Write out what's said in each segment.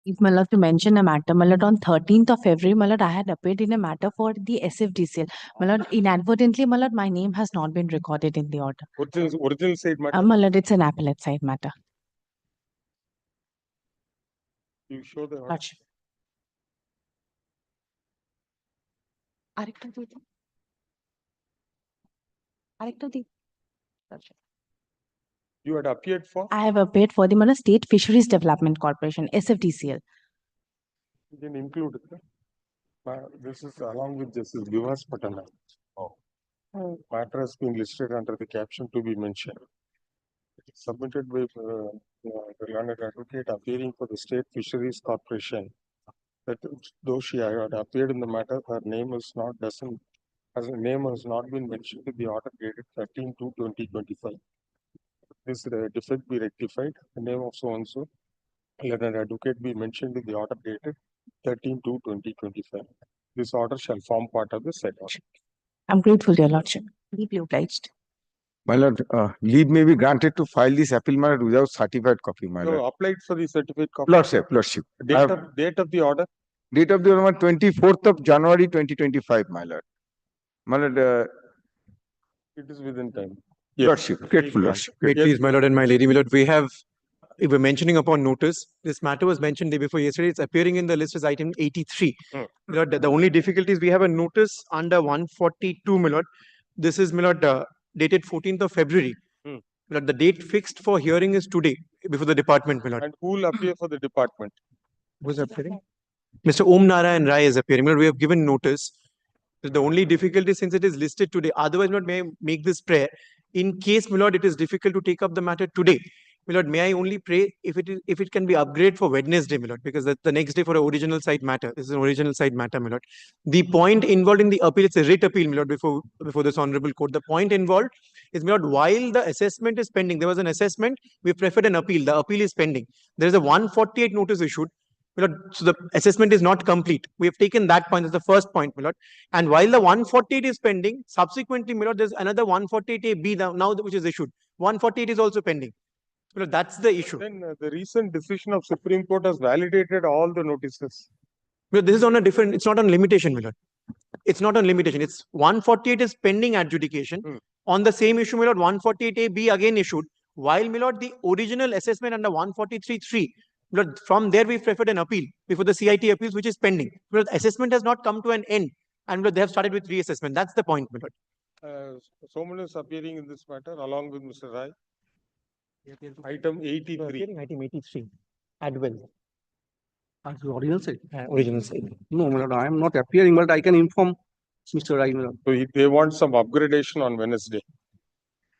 If my lord to mention a matter, my lord, on 13th of February, my lord, I had appeared in a matter for the SFDCL. My lord, inadvertently, my lord, my name has not been recorded in the order. Original side matter? My lord, it's an appellate side matter. You show the order. Lordship. Lordship. You had appeared for? I have appeared for the my lord, State Fisheries Development Corporation, SFDCL. You can include it. This is along with Justice Vivas Patana. Matter has been listed under the caption to be mentioned. It is submitted by the learned advocate appearing for the State Fisheries Corporation. That though she had appeared in the matter, her name is not has been mentioned in the order dated 13/2/2025. This defect be rectified. The name of so and so learned advocate be mentioned in the order dated 13/2/2025. This order shall form part of the said order. I'm grateful, Your Lordship. Deeply obliged. My lord, leave may be granted to file this appeal matter without certified copy, my lord. So applied for the certificate copy. Lordship. Date of the order? Date of the order, 24th of January 2025, my lord. My lord, it is within time. Yes. Lordship, grateful, Lordship. Wait, please, my lord and my lady, my lord, if we're mentioning upon notice, this matter was mentioned day before yesterday. It's appearing in the list as item 83. My lord, the only difficulty is we have a notice under 142, my lord. This is, my lord, dated 14th of February. My lord, the date fixed for hearing is today before the department, my lord. And who will appear for the department? Who's appearing? Mr. Om Narayan Rai is appearing. My lord, we have given notice. The only difficulty, since it is listed today, otherwise, my lord, may I make this prayer. In case, my lord, it is difficult to take up the matter today, my lord, may I only pray if it can be upgraded for Wednesday, my lord, because that's the next day for an original side matter. This is an original side matter, my lord. The point involved in the appeal, it's a writ appeal, my lord, before this honorable court. The point involved is, my lord, while the assessment is pending, there was an assessment, we preferred an appeal. The appeal is pending. There is a 148 notice issued. My lord, so the assessment is not complete. We have taken that point as the first point, my lord. And while the 148 is pending, subsequently, my lord, there's another 148A-B now which is issued. 148 is also pending. Well, that's the issue. Then the recent decision of Supreme Court has validated all the notices. Well, this is on a different, it's not on limitation, my lord. It's not on limitation. It's 148 is pending adjudication. On the same issue, my lord, 148A-B again issued. While, my lord, the original assessment under 143.3, my lord, from there we preferred an appeal before the CIT appeals, which is pending. My lord, assessment has not come to an end. And, my lord, they have started with reassessment. That's the point, my lord. Someone is appearing in this matter along with Mr. Rai. Item 83. Item 83. Adwell. Original side? Original side. No, my lord, I am not appearing, but I can inform Mr. Rai. So they want some upgradation on Wednesday.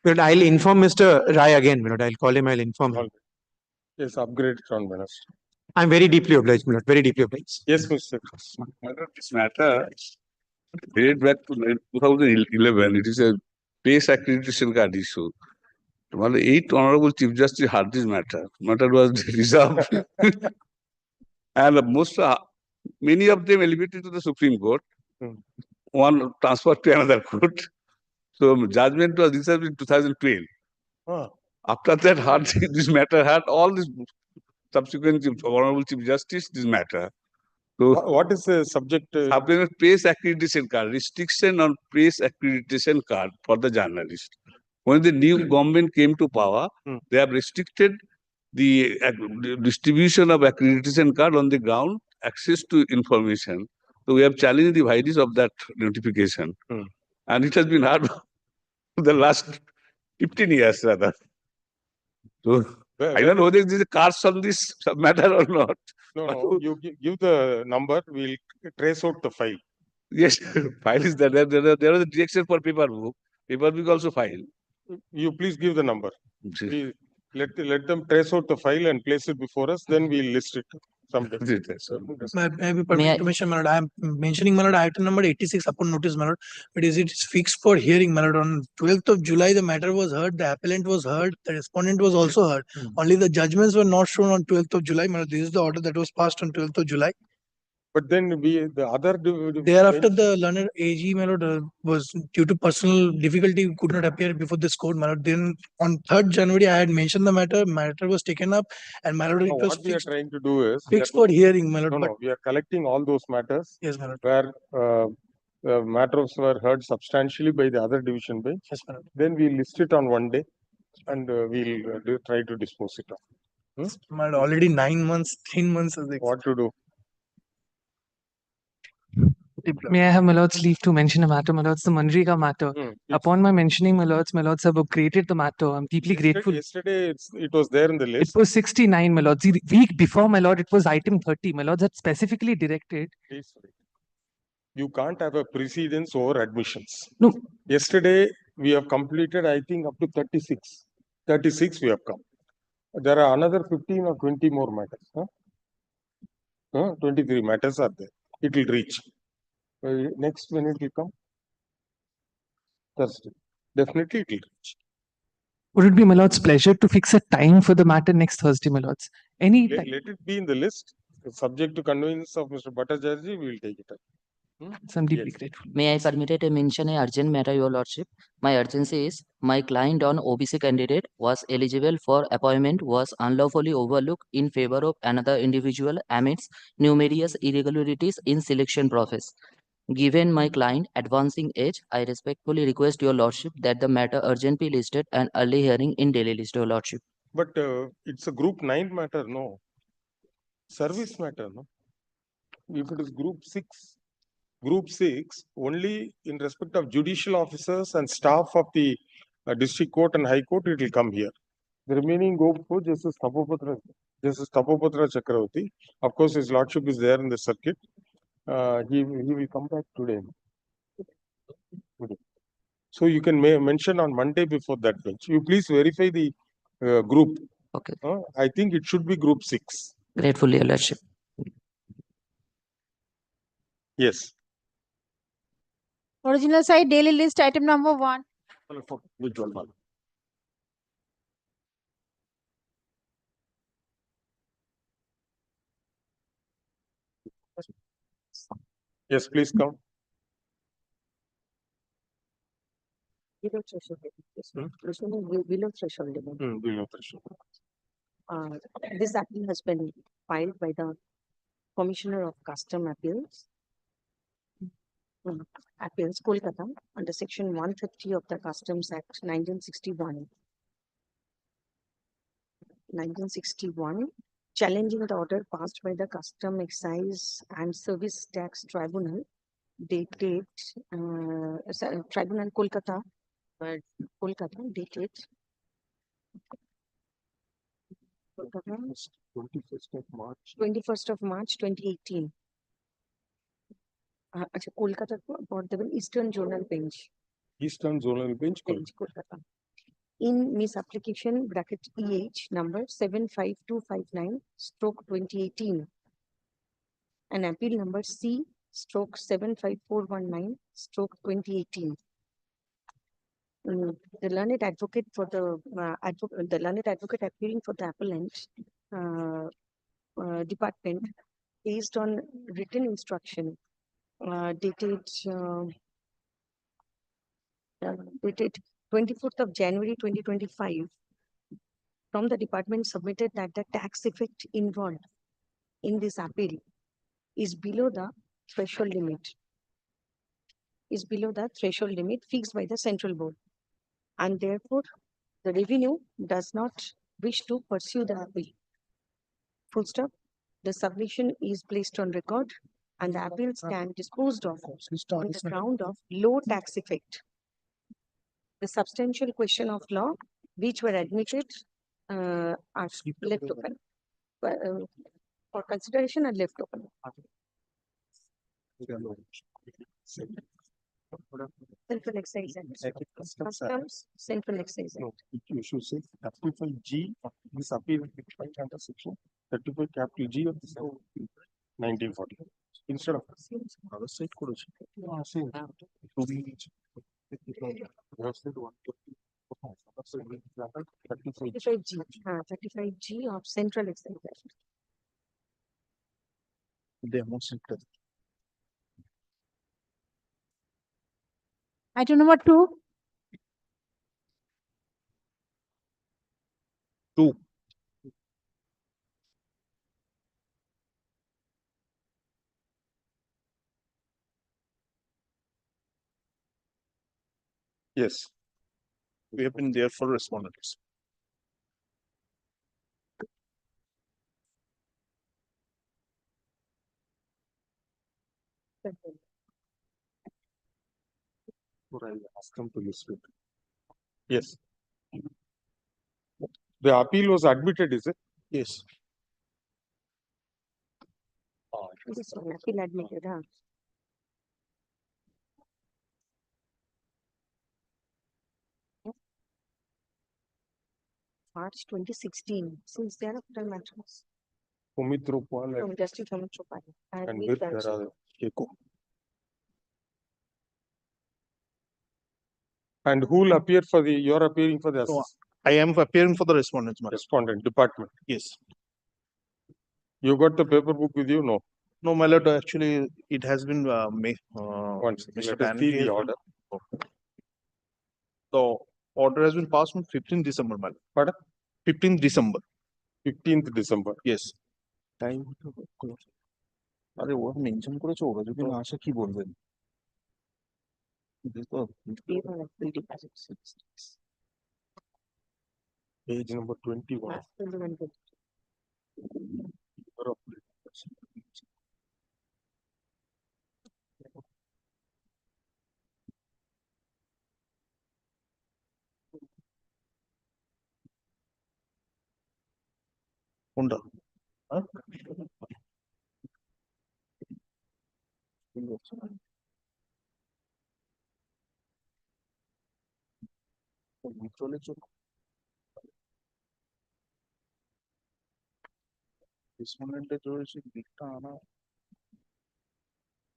But I'll inform Mr. Rai again, my lord. I'll call him, I'll inform him. Yes, upgrade it on Wednesday. I'm very deeply obliged, my lord. Very deeply obliged. Yes, Mr. This matter dated back to 2011. It is a base accreditation card issue. Well, the 8th Honorable Chief Justice heard this matter. Matter was reserved. And many of them elevated to the Supreme Court. One transferred to another court. So judgment was reserved in 2012. After that, this matter had all this subsequent Honorable Chief Justice, this matter. So what is the subject? Supplement press accreditation card, restriction on press accreditation card for the journalist. When the new government came to power, they have restricted the distribution of accreditation card on the ground, access to information. So we have challenged the validity of that notification. And it has been hard for the last 15 years rather. So I don't know whether there is a cards on this matter or not. No, you give the number, we'll trace out the file. Yes, file is there. There was a direction for paper book. Paper book also file. You please give the number. Let them trace out the file and place it before us, then we'll list it someday. Permission, my lord. I am mentioning, my lord, item number 86 upon notice, my lord. But it is fixed for hearing, my lord. On 12th of July, the matter was heard, the appellant was heard, the respondent was also heard. Only the judgments were not shown on 12th of July, my lord. This is the order that was passed on 12th of July. But then the other. Thereafter, the learned AG, my lord, was due to personal difficulty could not appear before this court, my lord. Then on 3rd January, I had mentioned the matter. Matter was taken up, and my lord, No, it was what we are trying to do is. fixed for hearing, my lord. No, But no, we are collecting all those matters yes, my lord. where the matters were heard substantially by the other division bench. Yes, my lord. Then we list it on one day and we'll try to dispose it off. My lord, already 9 months, 10 months. What to do? May I have my lord's leave to mention a matter, my lords, the Manrega matter. Upon my mentioning, my lords have upgraded the matter. I'm deeply grateful. Yesterday it was there in the It list. was 69, my lords. The week before, my lord, it was item 30. My lords had specifically directed. Please wait. You can't have a precedence over admissions. No. Yesterday we have completed, I think, up to 36. 36 we have come. There are another 15 or 20 more matters. 23 matters are there. It will reach. Next when it will come? Thursday. Definitely it will reach. Would it be my lord's pleasure to fix a time for the matter next Thursday, my lords? Any time. Let it be in the list. Subject to convenience of Mr. Bhattacharya, we will take it up. So I'm deeply grateful. May I permitted to mention a urgent matter, Your Lordship? My urgency is my client on OBC candidate was eligible for appointment was unlawfully overlooked in favor of another individual amidst numerous irregularities in selection process. Given my client advancing age, I respectfully request Your Lordship that the matter urgently listed and early hearing in daily list, Your Lordship. But it's a group 9 matter, no. Service matter, no. If it is group 6, only in respect of judicial officers and staff of the district court and high court, it will come here. The remaining go for Justice Tapopatra Chakravarti. Of course, his lordship is there in the circuit. He will come back today. So you can mention on Monday before that bench. You please verify the group. Okay. I think it should be group 6. Gratefully, Your Lordship. Yes. Original side daily list item number 1. Withdrawal. Yes, please come. Below threshold limit. Below threshold limit. Below threshold. This appeal has been filed by the Commissioner of Custom Appeals, Kolkata, under Section 150 of the Customs Act 1961. 1961, challenging the order passed by the Custom Excise and Service Tax Tribunal, dated Tribunal Kolkata, dated 21st of March 2018. Kolkata for the Eastern Zonal Bench. Eastern Zonal Bench, Kolkata. In misapplication bracket EH number 75259/2018 and appeal number C/75419/2018. The learned advocate for the learned advocate appearing for the appellant department based on written instruction dated 24th of January 2025 from the department submitted that the tax effect involved in this appeal is below the threshold limit. Fixed by the central board, and therefore the revenue does not wish to pursue the appeal. Full stop. The submission is placed on record and the appeal stand disposed of on the ground of low tax effect. The substantial question of law which were admitted are left open for consideration and left open. Central Excise Act. Customs, Central Excise Act. No, you should say 35G of this appeal under section 35 capital G of this 1940. Instead of other side could same. To be 35G of Central Excise Act. Item number 2. Yes. We have been there for respondents. Ask them to list it. Yes. The appeal was admitted, is it? Yes. This one, appeal admitted, huh? March 2016, since there are several matters. Umit Rupal From Justice Amit Chopra. and Mir Dara Keko. And who will appear for the, you're appearing for the No, I am appearing for the respondents, madam. respondent department. Yes. You got the paper book with you? No. No, my lord, actually, it has been made. Once. Mr. Let us see Banerjee the has order. The order has been passed on 15th December, madam. Pardon? 15th December. 15th December. Yes. Time. আরে ও mention করেছে ওরা যদি না আসে কি বলবেন Page number 21. কোনটা? রেসপন্ডেন্টে রয়েছে দিকটা আনা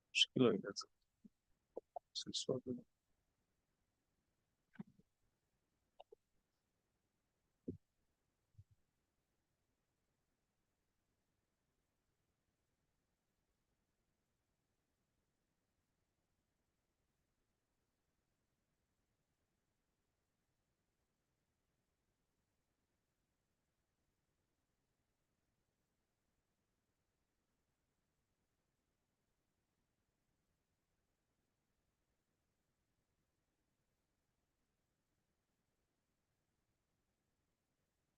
মুশকিল হয়ে গেছে।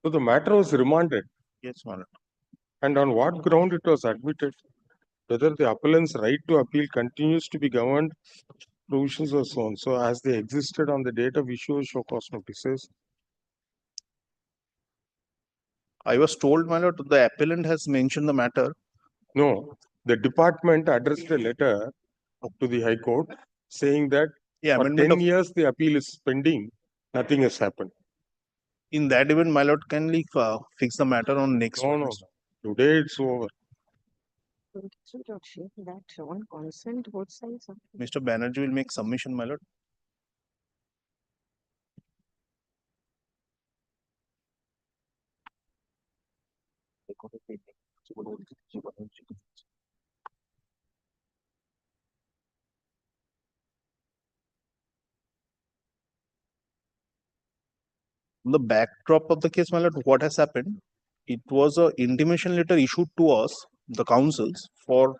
So the matter was remanded. Yes, madam. And on what ground it was admitted? Whether the appellant's right to appeal continues to be governed provisions or so on. So as they existed on the date of issue of show cause notices. I was told, my lord, the appellant has mentioned the matter. No, the department addressed a letter up to the High Court saying that Yeah, for amendment 10 of years the appeal is pending, nothing has happened. in that event, my lord, can we fix the matter on next No, Wednesday? no, today it's over. That on consent both sides. Mr. Banerjee will make submission, my lord. The backdrop of the case, my lord, what has happened? It was a intimation letter issued to us, the councils, for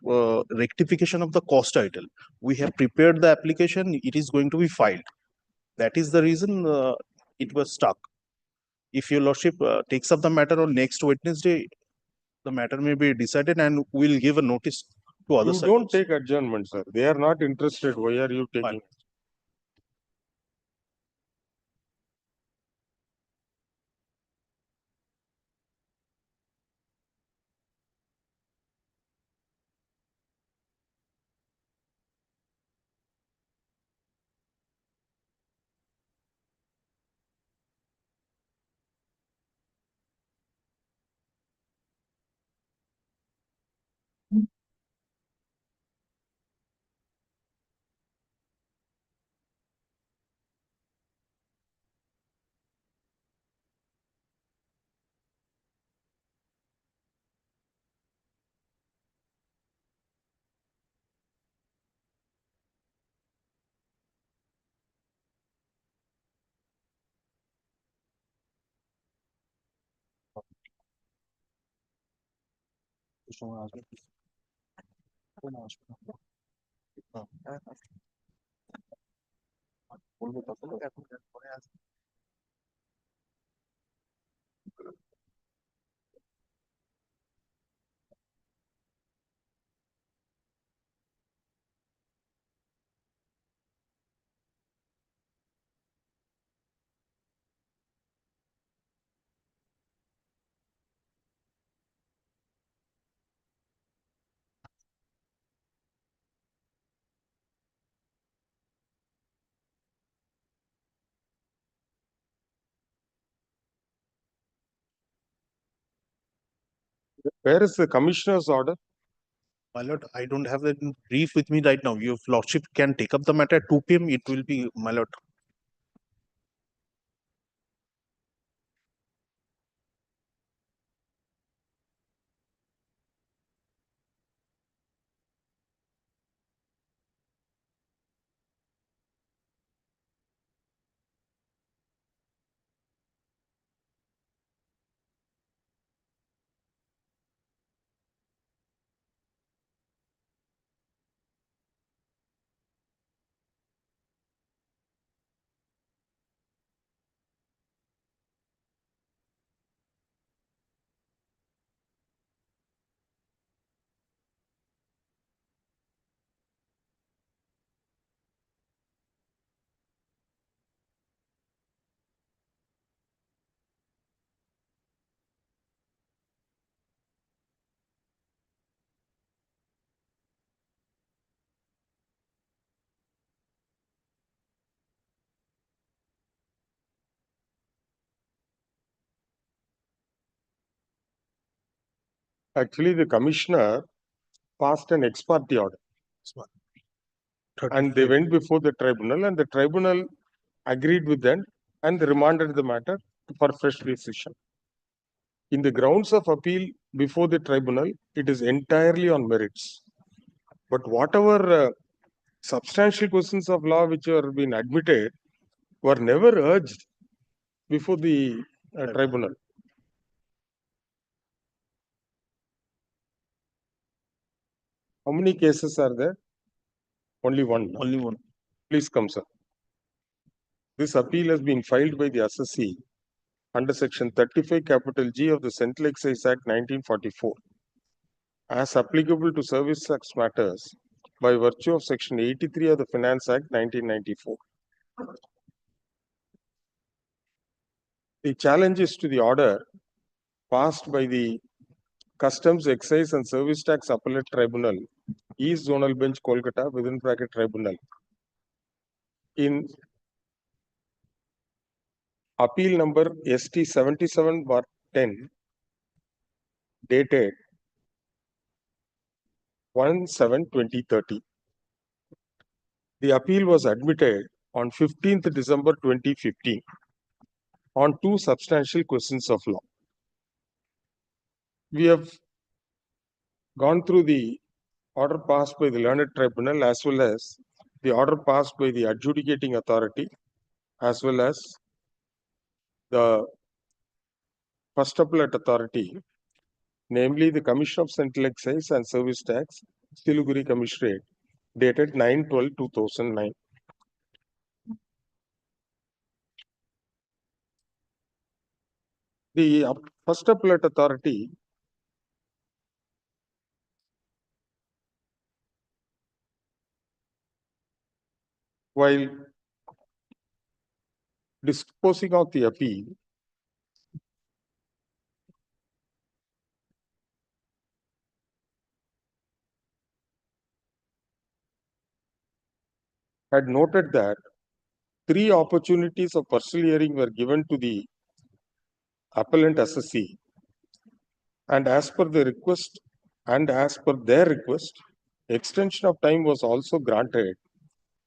rectification of the cost title. We have prepared the application. It is going to be filed. That is the reason it was stuck. If your lordship takes up the matter on next Wednesday, the matter may be decided and we'll give a notice to other You sides. don't take adjournment, sir. They are not interested. Why are you taking? Fine. Where is the commissioner's order? My lord, I don't have the brief with me right now. Your lordship can take up the matter at 2 p.m. It will be, my lord. Actually, the commissioner passed an ex parte order. And they went before the tribunal, and the tribunal agreed with them and remanded the matter for fresh decision. In the grounds of appeal before the tribunal, it is entirely on merits. But whatever substantial questions of law which have been admitted were never urged before the tribunal. How many cases are there? Only one. No? Only one. Please come, sir. This appeal has been filed by the assessee under section 35 capital G of the Central Excise Act 1944 as applicable to service tax matters by virtue of section 83 of the Finance Act 1994. The challenge is to the order passed by the Customs, Excise and Service Tax Appellate Tribunal, East Zonal Bench, Kolkata, within bracket Tribunal, in appeal number ST 77/10, dated 1/7/2030. The appeal was admitted on 15th December 2015 on two substantial questions of law. We have gone through the order passed by the learned tribunal as well as the order passed by the adjudicating authority as well as the first appellate authority, namely the Commission of Central Excise and Service Tax, Siliguri Commissionerate, dated 9/12/2009. The first appellate authority while disposing of the appeal had noted that three opportunities of personal hearing were given to the appellant assessee, and as per their request, extension of time was also granted,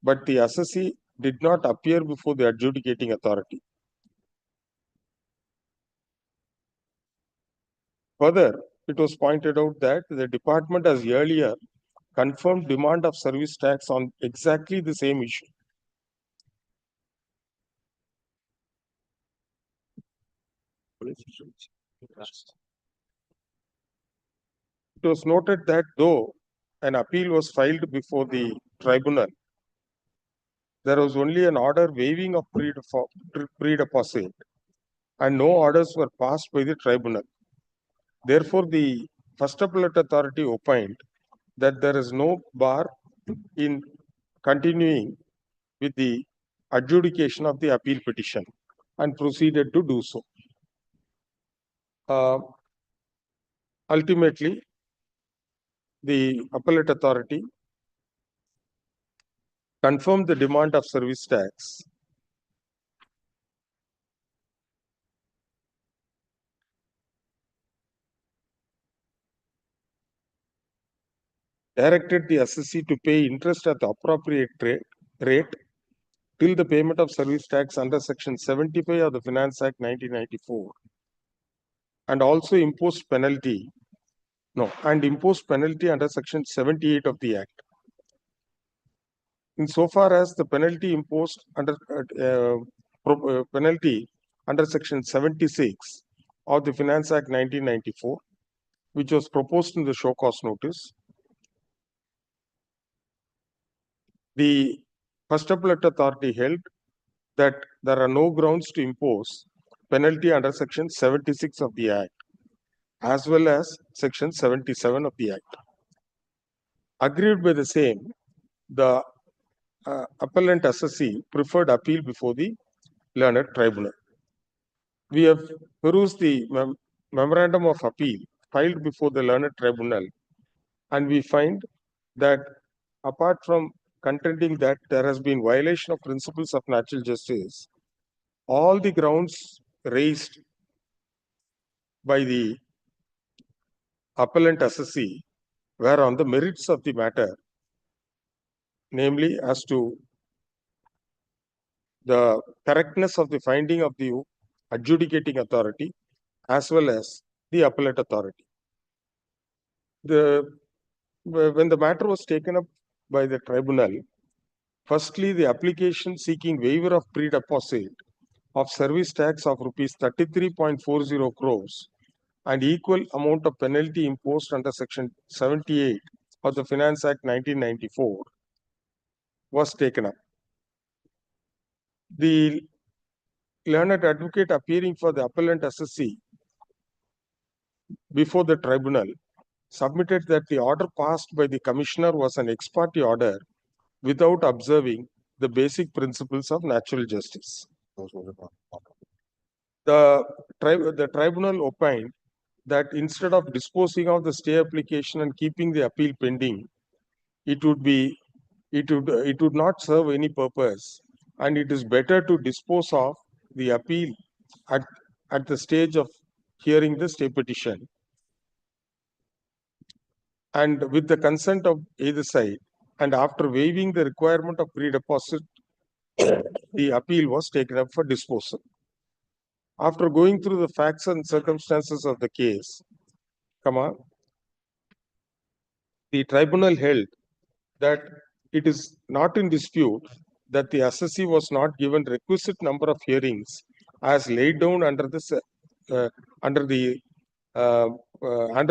but the assessee did not appear before the adjudicating authority. Further, it was pointed out that the department has earlier confirmed demand of service tax on exactly the same issue. It was noted that though an appeal was filed before the tribunal, there was only an order waiving of pre-deposit and no orders were passed by the tribunal. Therefore, the First Appellate Authority opined that there is no bar in continuing with the adjudication of the appeal petition and proceeded to do so. Ultimately, the Appellate Authority confirmed the demand of service tax directed the assessee to pay interest at the appropriate rate till the payment of service tax under Section 75 of the Finance Act 1994 and also imposed penalty under Section 78 of the Act. Insofar as the penalty imposed under Section 76 of the Finance Act 1994, which was proposed in the show cause notice, the First Appellate Authority held that there are no grounds to impose penalty under Section 76 of the Act, as well as Section 77 of the Act. Agreed by the same, the appellant assessee preferred appeal before the learned tribunal. We have perused the memorandum of appeal filed before the learned tribunal, and we find that apart from contending that there has been violation of principles of natural justice, all the grounds raised by the appellant assessee were on the merits of the matter, namely as to the correctness of the finding of the adjudicating authority as well as the appellate authority. When the matter was taken up by the tribunal, firstly, the application seeking waiver of pre-deposit of service tax of rupees 33.40 crores and equal amount of penalty imposed under Section 78 of the Finance Act 1994 was taken up. The learned advocate appearing for the appellant assessee before the tribunal submitted that the order passed by the commissioner was an ex parte order without observing the basic principles of natural justice. The tribunal opined that instead of disposing of the stay application and keeping the appeal pending, it would not serve any purpose, and it is better to dispose of the appeal at the stage of hearing the stay petition and with the consent of either side, and after waiving the requirement of pre-deposit, the appeal was taken up for disposal. After going through the facts and circumstances of the case, the tribunal held that it is not in dispute that the assessee was not given requisite number of hearings as laid down under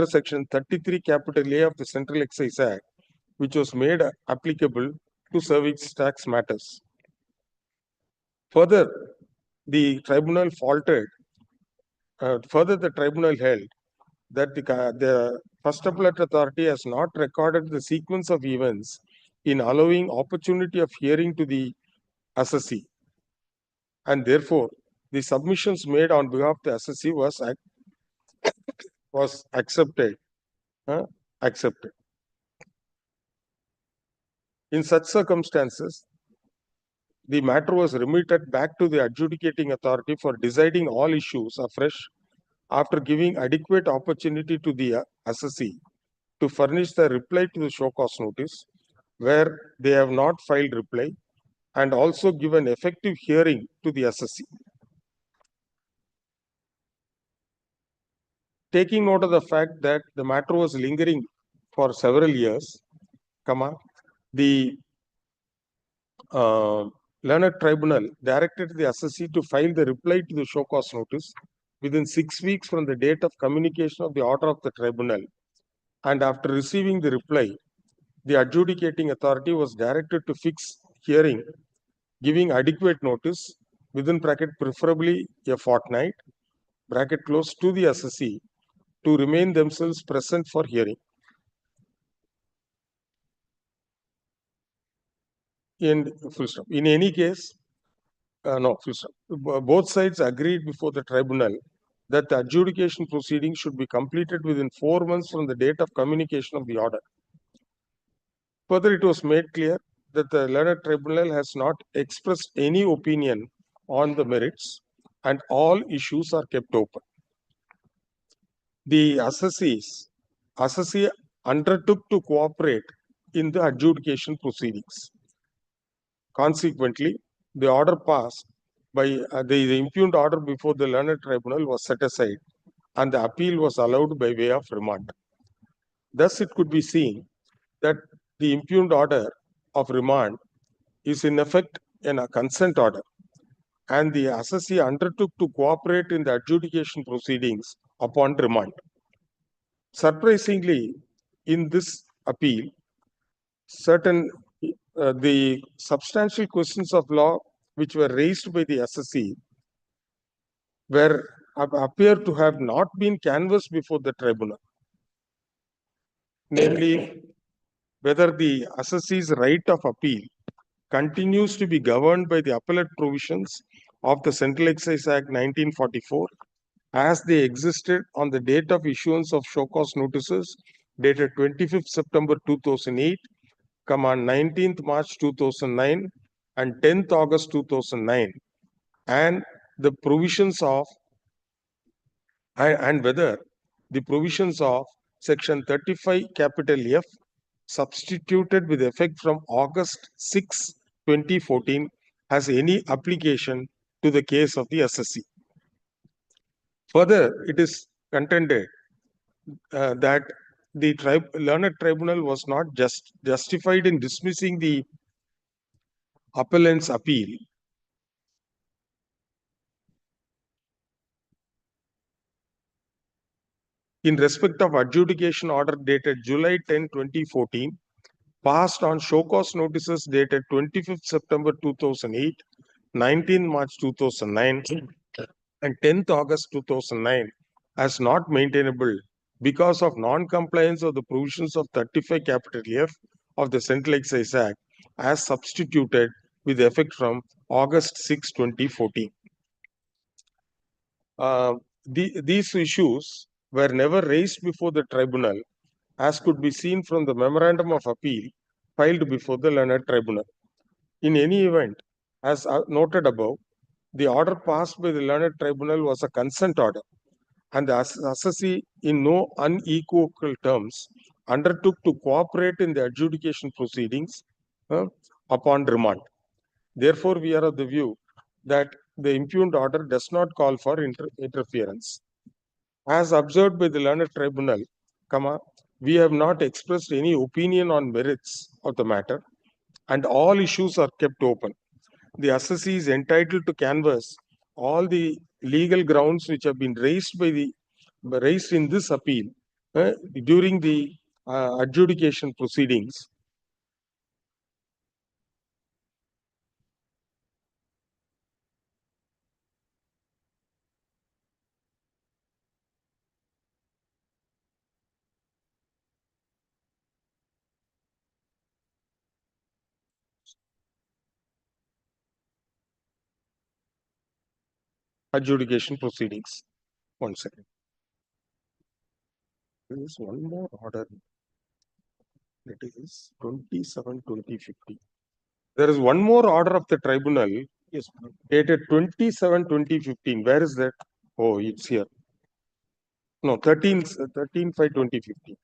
Section 33 capital A of the Central Excise Act, which was made applicable to service tax matters. Further, the tribunal held that the First Appellate Authority has not recorded the sequence of events in allowing opportunity of hearing to the assessee, and therefore the submissions made on behalf of the assessee was accepted. In such circumstances, the matter was remitted back to the adjudicating authority for deciding all issues afresh after giving adequate opportunity to the assessee to furnish the reply to the show cause notice, where they have not filed reply, and also give an effective hearing to the assessee. Taking note of the fact that the matter was lingering for several years, the learned tribunal directed the assessee to file the reply to the show cause notice within 6 weeks from the date of communication of the order of the tribunal, and after receiving the reply, the adjudicating authority was directed to fix hearing, giving adequate notice within bracket preferably a fortnight bracket close to the assessee to remain themselves present for hearing. In full stop. In any case, no, full stop. Both sides agreed before the tribunal that the adjudication proceeding should be completed within 4 months from the date of communication of the order. Further, it was made clear that the learned tribunal has not expressed any opinion on the merits and all issues are kept open. The assessee undertook to cooperate in the adjudication proceedings. Consequently, the order passed by the impugned order before the learned tribunal was set aside and the appeal was allowed by way of remand. Thus, it could be seen that the impugned order of remand is in effect a consent order, and the assessee undertook to cooperate in the adjudication proceedings upon remand. Surprisingly, in this appeal, the substantial questions of law which were raised by the assessee appear to have not been canvassed before the tribunal. Namely, whether the assessee's right of appeal continues to be governed by the appellate provisions of the Central Excise Act 1944 as they existed on the date of issuance of show cause notices dated 25th September 2008, 19th March 2009 and 10th August 2009, and the provisions of and whether the provisions of section 35 capital F substituted with effect from August 6, 2014 has any application to the case of the assessee. Further, it is contended that the learned tribunal was not justified in dismissing the appellant's appeal in respect of adjudication order dated July 10, 2014, passed on show cause notices dated 25th September 2008, 19th March 2009, and 10th August 2009 as not maintainable because of non-compliance of the provisions of 35 capital F of the Central Excise Act as substituted with effect from August 6, 2014. These issues were never raised before the tribunal, as could be seen from the memorandum of appeal filed before the learned tribunal. In any event, as noted above, the order passed by the learned tribunal was a consent order, and the assessee in no unequivocal terms undertook to cooperate in the adjudication proceedings upon remand. Therefore, we are of the view that the impugned order does not call for interference. As observed by the learned tribunal, we have not expressed any opinion on merits of the matter, and all issues are kept open. The assessee is entitled to canvass all the legal grounds which have been raised in this appeal during the adjudication proceedings. Adjudication proceedings. One second. There is one more order. It is 27-2050. There is one more order of the tribunal, yes, dated 27-2015. Where is that? Oh, it's here. No, 13/5/2015.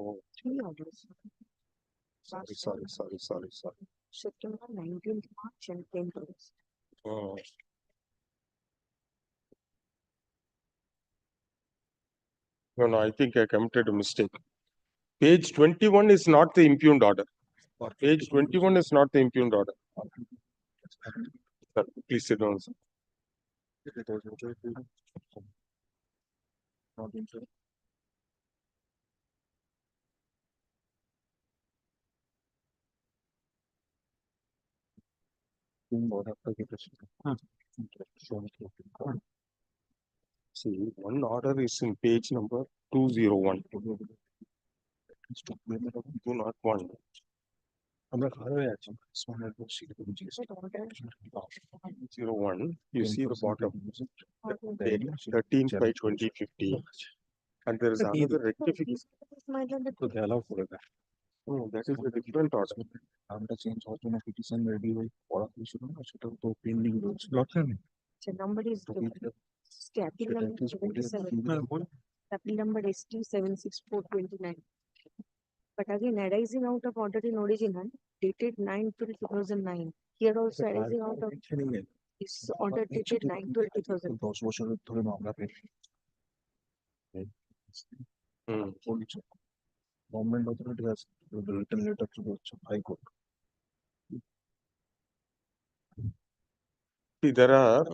Oh, 3 orders. sorry. September 19th March and 10th August. Oh. No, I think I committed a mistake. Page 21 is not the impugned order. Page 21 is not the impugned order. Sir, please sit down, sir. See, one order is in page number 201. 201. আমরা ভালোই আছি। 201, you see the bottom, date 13/5/2015, and there is another rectification. So they allow for that. Oh, that is a different order. আমরা change হওয়ার জন্য petition ready হয়ে পড়া হয়েছিল না, সেটা তো পেন্ডিং রয়েছে। The number is different. Appeal number 77. Appeal number ST 76429. But again, arising out of order in original dated 9/12/2009. Here also arising out of this order dated 9/12/2000. 10 বছরের ধরে মামলা pending. Government authority has written letter to the High Court. See, there are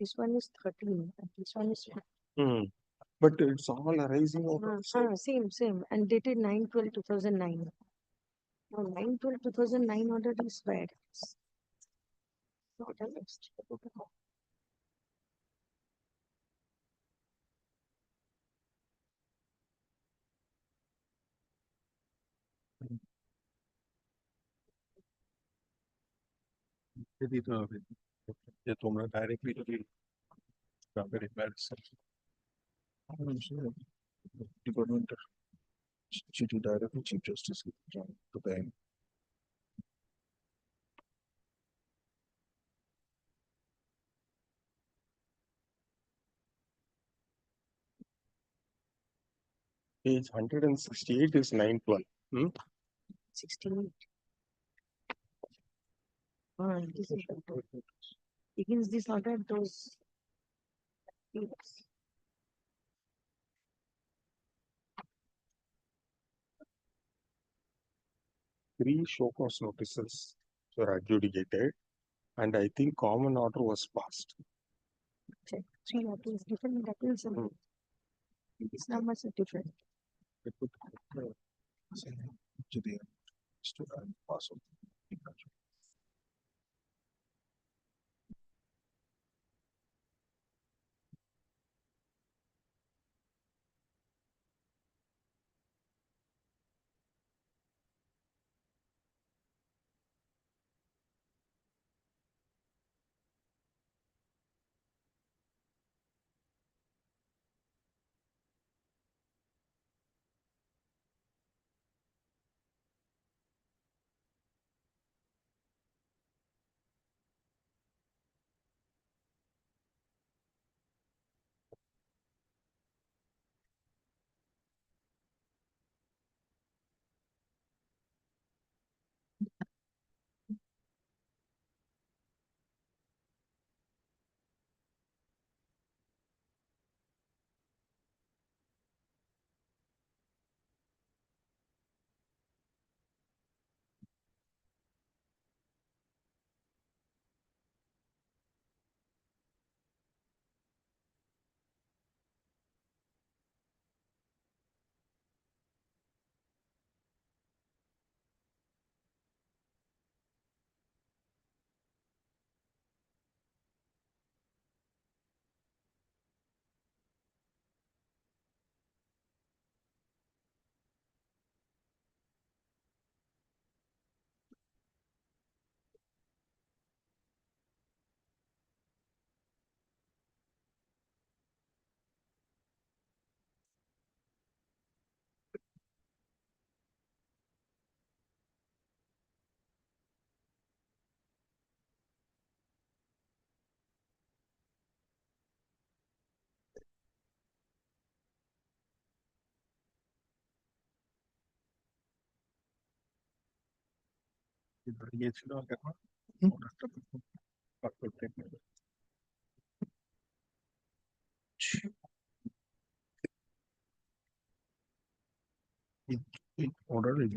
This one is 13 and this one is but it's all arising out of same and dated 9/12/2009. Now 9/12/2009 order is where? Not annexed. দিতে হবে যে তোমরা directly যদি Department চিঠি directly chief justice to the page 168 is 9/12. 68. This is against this order, those. Yes. Three show cause notices were adjudicated, and I think common order was passed. Check. Three appeals, different appeals. It's not much different. Order is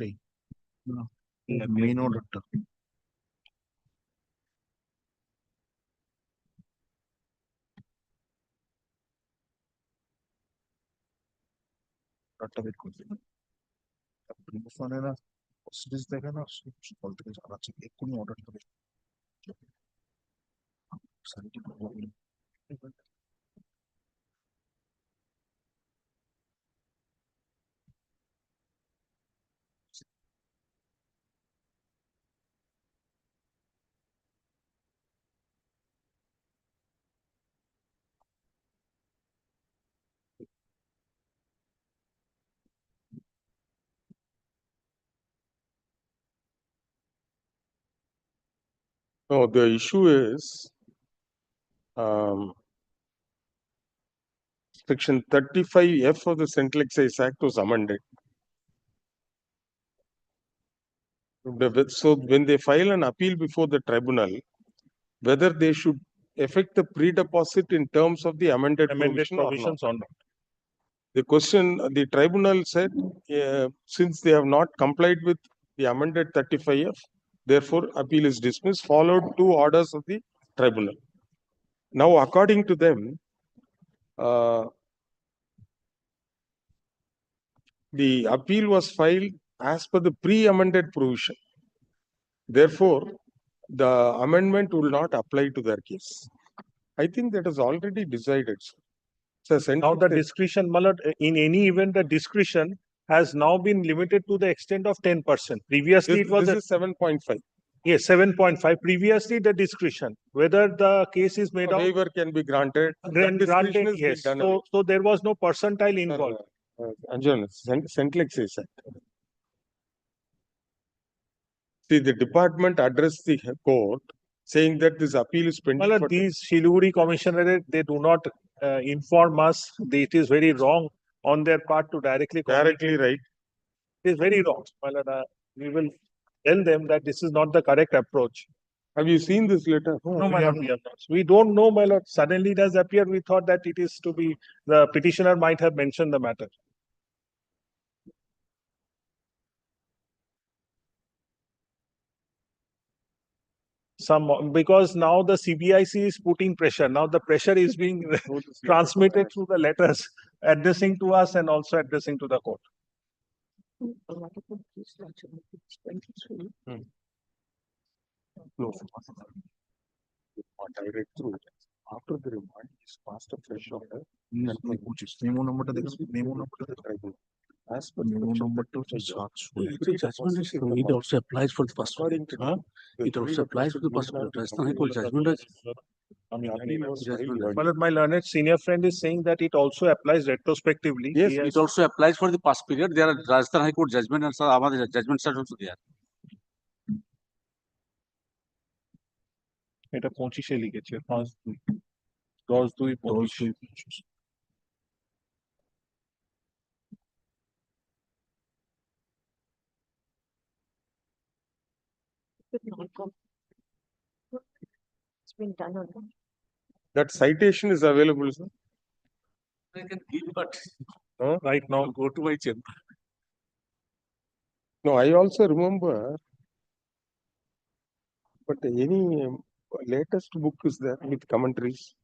main order. No, the issue is Section 35F of the Central Excise Act was amended. So when they file an appeal before the tribunal, whether they should effect the pre-deposit in terms of the amended provision provisions or or not. not. The question, the tribunal said, since they have not complied with the amended 35F, therefore appeal is dismissed, followed 2 orders of the tribunal. Now, according to them, the appeal was filed as per the pre-amended provision. Therefore, the amendment will not apply to their case. I think that is already decided. So Now the discretion, Malad, in any event, the discretion has now been limited to the extent of 10%. Previously, it was this is 7.5. Yes, 7.5. Previously, the discretion, whether the case is made A out, waiver can be granted. then That discretion granted, has been yes. done away. So there was no percentile involved. Central Excise Act. See, the department addressed the court saying that this appeal is pending. Well, for these Siliguri commissionerate, they do not inform us. It is very wrong on their part to directly right. It is very wrong. Well, we will tell them that this is not the correct approach. Have you seen this letter? No, my lord, we have not. We don't know, my lord. Suddenly it has appeared. We thought that it is to be, the petitioner might have mentioned the matter. Because now the CBIC is putting pressure. Now the pressure is being transmitted through the letters addressing to us and also addressing to the court. Direct through. After the remand, is passed a fresh order. As per it also applies for the prosecutor. It also applies for the prosecutor. Rajasthan High Court judgment is But my learned senior friend is saying that it also applies retrospectively. Yes, it also applies for the past period. There are Rajasthan High Court judgment and some other judgments are also there. এটা 25-এ লিখেছে 10-2-25 It's been done on them. That citation is available, sir. I can give, but right now go to my chamber. No, I also remember, but any latest book is there with commentaries?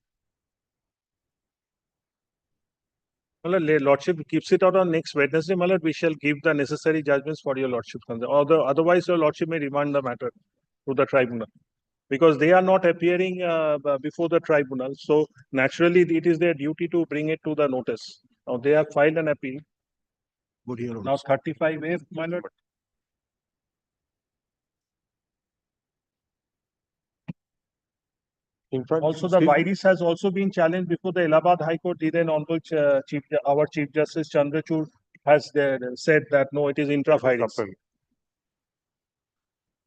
Well, Lordship keeps it out on next Wednesday, my lord. We shall give the necessary judgments for your Lordship. Otherwise, your Lordship may remand the matter to the tribunal because they are not appearing before the tribunal. So naturally, it is their duty to bring it to the notice. Now they have filed an appeal. Good here. Now 35A, my lord. In fact, Also, the virus has also been challenged before the Allahabad High Court. Then Honorable our Chief Justice Chandrachud has said that no, it is intra-virus.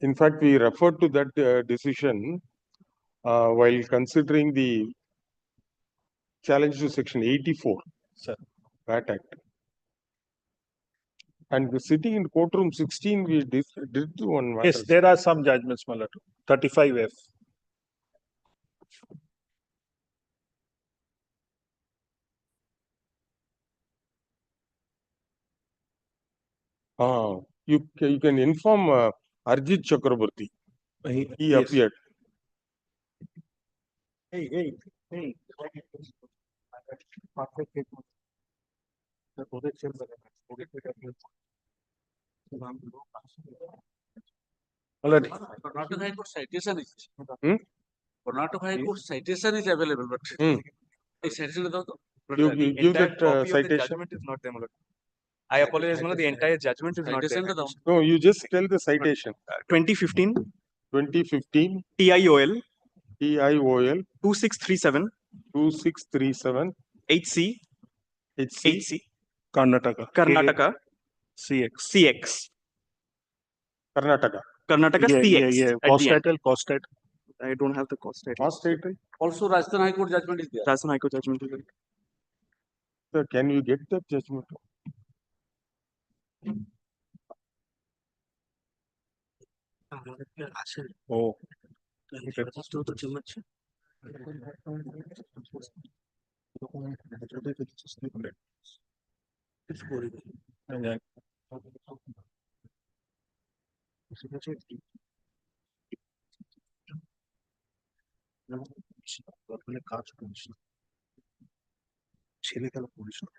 In fact, we referred to that decision while considering the challenge to Section 84, Sir. VAT Act. And sitting in courtroom 16, we did one matter. Yes, there are some judgments, my lord. 35F. You can inform Arjit Chakraborty. He Yes. appeared. Hey. Already. Karnataka High Court citation is. Hmm? Karnataka High Court citation is available, but a citation is also. You give that citation. Judgment is not there, my lord. I apologize, my lord. The entire judgment is not Citation there. is down. No, you just tell the citation. 2015 2015 TIOL TIOL 2637 2637 HC HC Karnataka. Karnataka CX. CX Karnataka. Karnataka Yeah. CX. At Cost the end. title. I don't have the cost title. Cost title. Also, Rajasthan High Court judgment is there. Rajasthan High Court judgment is there. Sir, can you get that judgment? Oh. কাজ করিস না ছেলে খেলা করিস না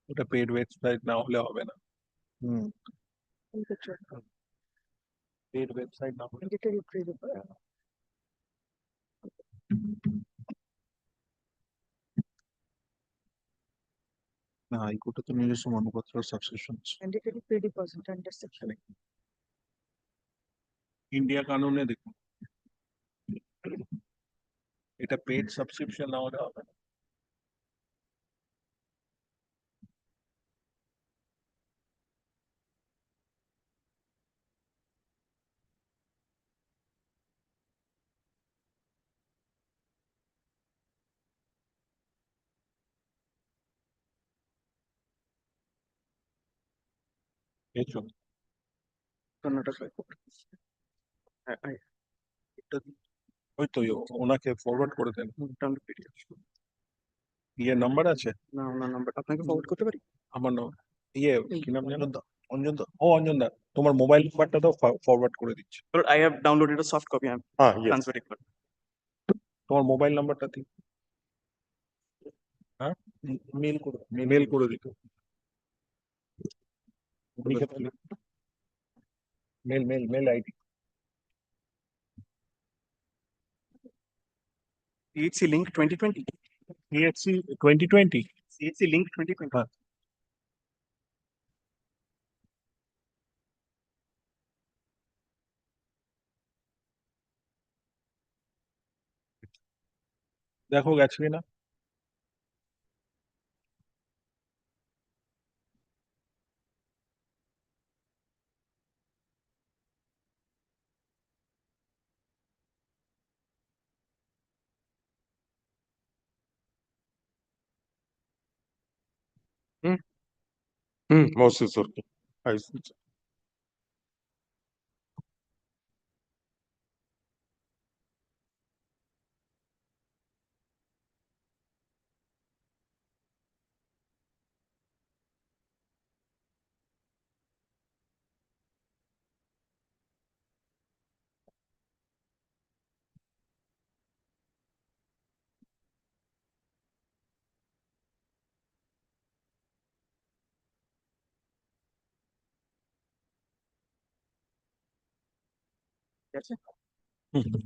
ওটা paid website না হলে হবে না পেড ওয়েবসাইট না হলে না হাইকোর্টে তো নিজস্ব মানপত্র সাবস্ক্রিপশন ইন্ডিয়া কানুনে দেখুন এটা পেড সাবস্ক্রিপশন না হলে হবে না পেয়েছো Karnataka High Court. ওই তো ওনাকে ফরওয়ার্ড করে দেন Done the PDF. ইয়ে নাম্বার আছে না ওনার নাম্বার আপনাকে ফরওয়ার্ড করতে পারি? আমার ইয়ে কি নাম জানো অঞ্জন দা অঞ্জন দা তোমার মোবাইল নাম্বারটা দাও ফরওয়ার্ড করে দিচ্ছি Lord, I have downloaded a soft copy. I'm Yes. transferring. তোমার মোবাইল নাম্বারটা দিই হ্যাঁ মেল করে দিত mail ID CHC link 2020. CHC 2020 CHC link 2020. হ্যাঁ দেখো গেছে কিনা Mouse is working. I see.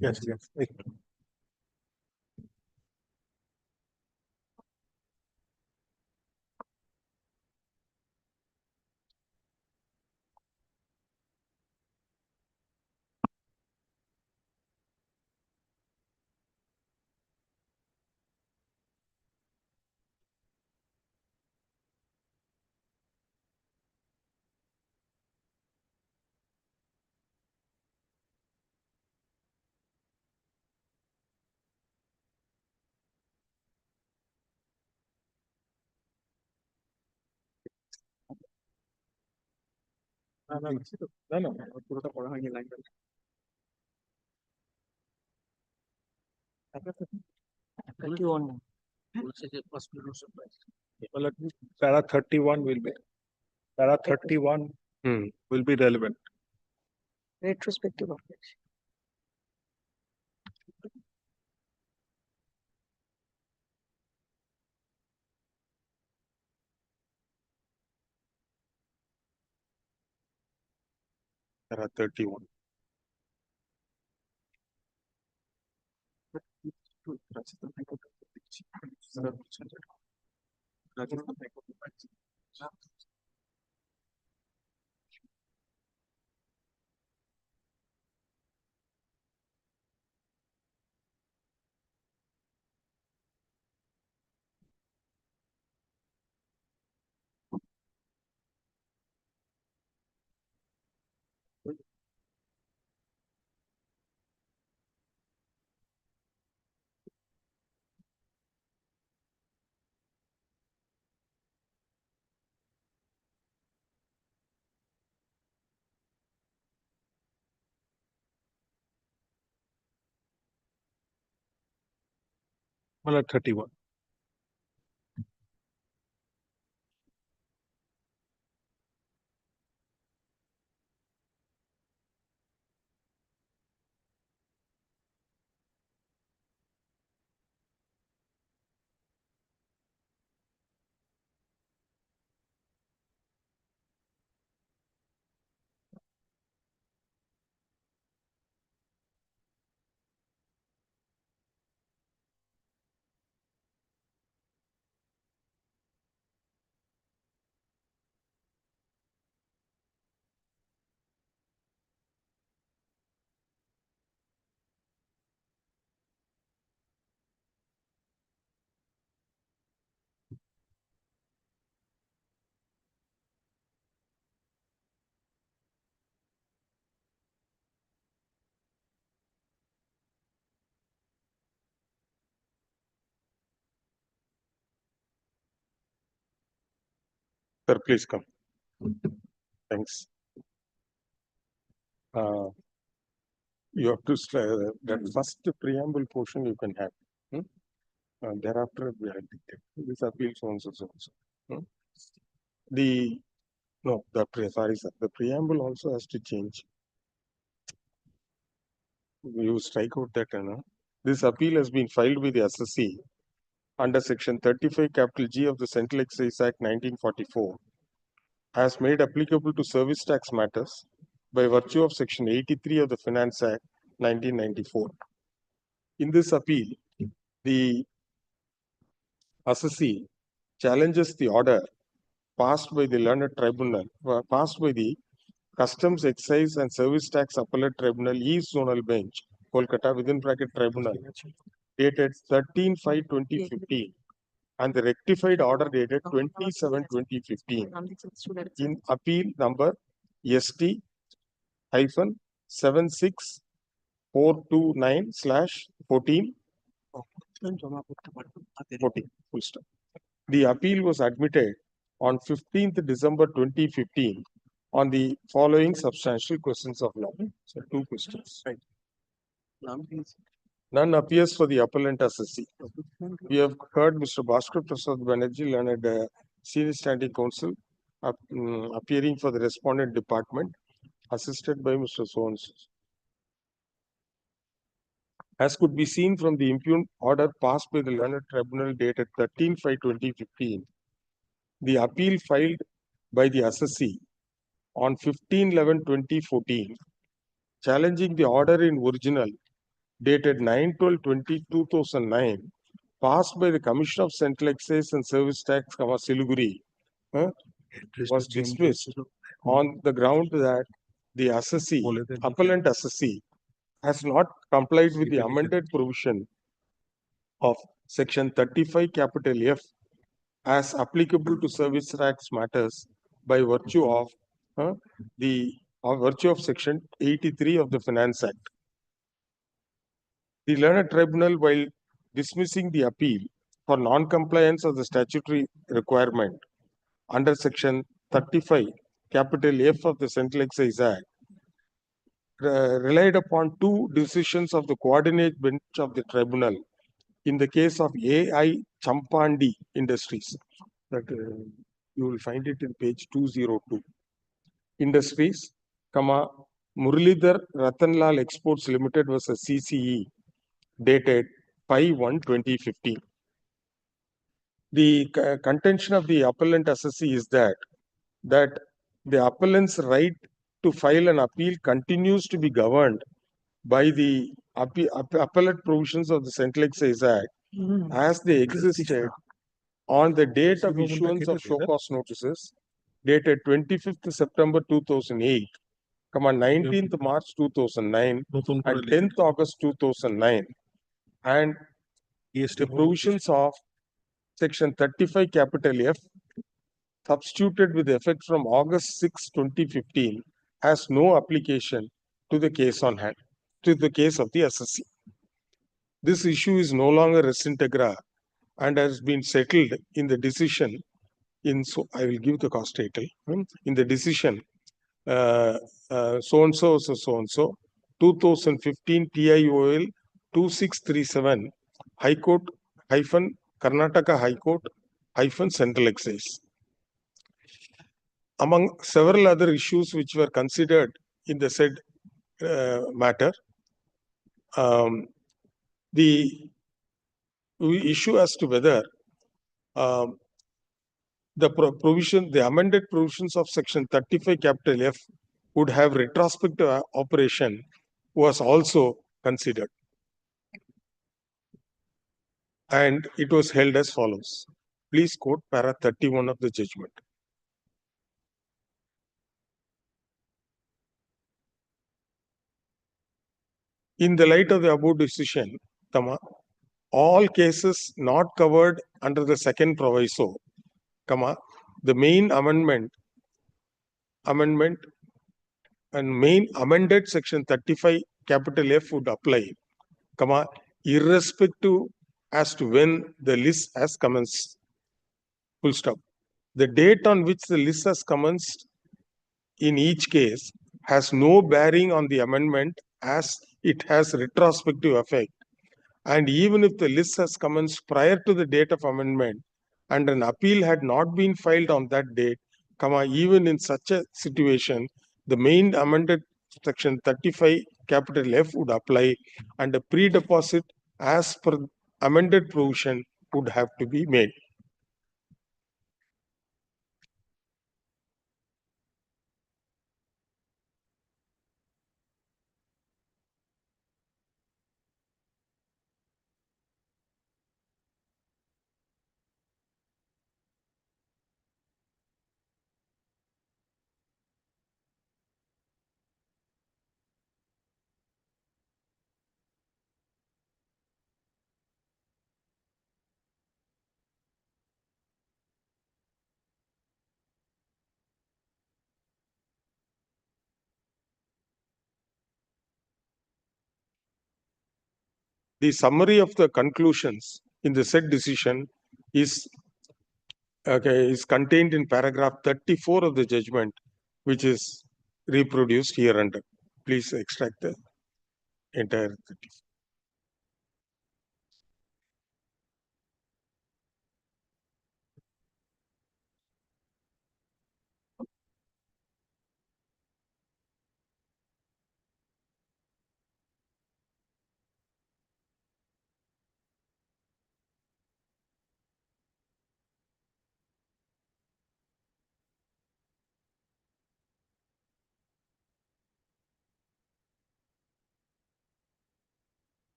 Yes. Yes. Para 31 will be. Para 31 will be relevant. Retrospective objection. Para 31. Para 31. Sir, please come. Thanks. You have to that first preamble portion you can have. Thereafter, we have this appeal so also. The sorry, sir. The preamble also has to change. You strike out that. This appeal has been filed with the SSC under Section 35 capital G of the Central Excise Act 1944, as made applicable to service tax matters by virtue of Section 83 of the Finance Act 1994. In this appeal, the SSC challenges the order passed by the learned tribunal, passed by the Customs, Excise and Service Tax Appellate Tribunal East Zonal Bench, Kolkata, within bracket tribunal, dated 13/5/2015, and the rectified order dated 27/2015 in appeal number ST-76429/14. Full stop. The appeal was admitted on 15th December 2015 on the following substantial questions of law. So, two questions. Right. None appears for the appellant SSC. We have heard Mr. Bhaskar Prasad Banerjee, learned Senior Standing Counsel, appearing for the respondent department, assisted by Mr. Sons. As could be seen from the impugned order passed by the learned tribunal dated 13/5/2015, the appeal filed by the SSC on 15/11/2014, challenging the order in original dated 9/12/2009, passed by the Commission of Central Excise and Service Tax, Siliguri, was dismissed on the ground that the SSC, appellant SSC, has not complied with the amended provision of Section 35 capital F as applicable to service tax matters by virtue of Section 83 of the Finance Act. The learned tribunal, while dismissing the appeal for non-compliance of the statutory requirement under Section 35 capital F of the Central Excise Act relied upon two decisions of the coordinate bench of the tribunal in the case of AI Champandi Industries. That you will find it in page 202. Industries, Muralidhar Ratanlal Exports Limited versus CCE, dated 5/1/2015. The contention of the appellant assessee is that the appellant's right to file an appeal continues to be governed by the appellate provisions of the Central Excise Act as they existed on the date of issuance of show cause notices dated 25th September 2008, 19th March 2009, and 10th August 2009, and the provisions of Section 35 capital F substituted with effect from August 6, 2015 has no application to the case on hand, to the case of the assessee. This issue is no longer res integra and has been settled in the decision in, so I will give the cause title, in the decision so-and-so, 2015 TIOL 2637, High Court hyphen Karnataka High Court hyphen Central Excise. Among several other issues which were considered in the said matter, the issue as to whether the amended provisions of Section 35 capital F would have retrospective operation was also considered. And it was held as follows. Please quote para 31 of the judgment. In the light of the above decision, all cases not covered under the second proviso, the main amendment and main amended Section 35 capital F would apply, irrespective as to when the list has commenced. Full stop. The date on which the list has commenced in each case has no bearing on the amendment as it has retrospective effect. And even if the list has commenced prior to the date of amendment and an appeal had not been filed on that date, even in such a situation, the main amended Section 35 capital F would apply and a pre-deposit as per amended provision would have to be made. The summary of the conclusions in the said decision is contained in paragraph 34 of the judgment, which is reproduced here under. Please extract the entire 34.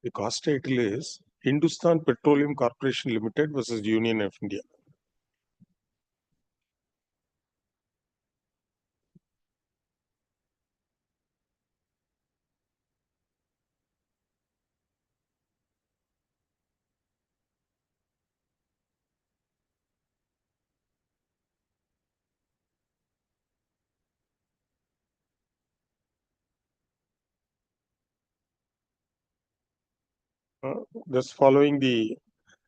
The cost title is Hindustan Petroleum Corporation Limited versus Union of India. Just following the,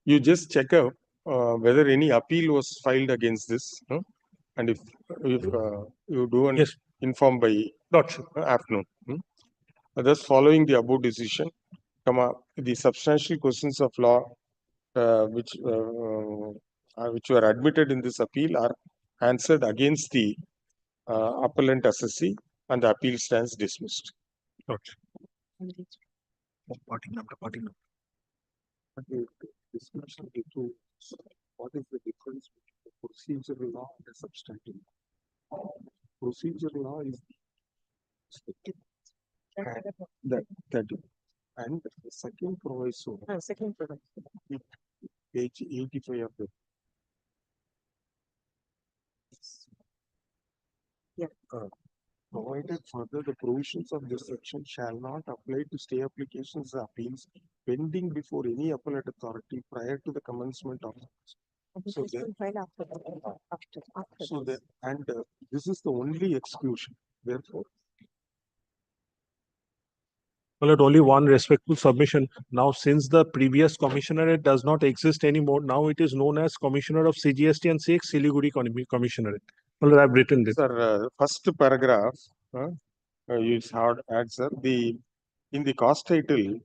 you just check out whether any appeal was filed against this, And if you do and Yes. inform by afternoon. Thus, following the above decision, the substantial questions of law which were admitted in this appeal are answered against the appellant assessee, and the appeal stands dismissed. Party number. Discussion into what is the difference between the procedural law and the substantive law. Procedural law is and the second proviso, page 85 of the provided further, the provisions of this section shall not apply to stay applications or appeals pending before any appellate authority prior to the commencement of. So this is the only exclusion. Therefore, Well, at only one respectful submission. Now, since the previous commissionerate does not exist anymore, now it is known as Commissioner of CGST and CX Siliguri Commissionerate. Well, I've written this. Sir, first paragraph, you add, sir, in the cost title,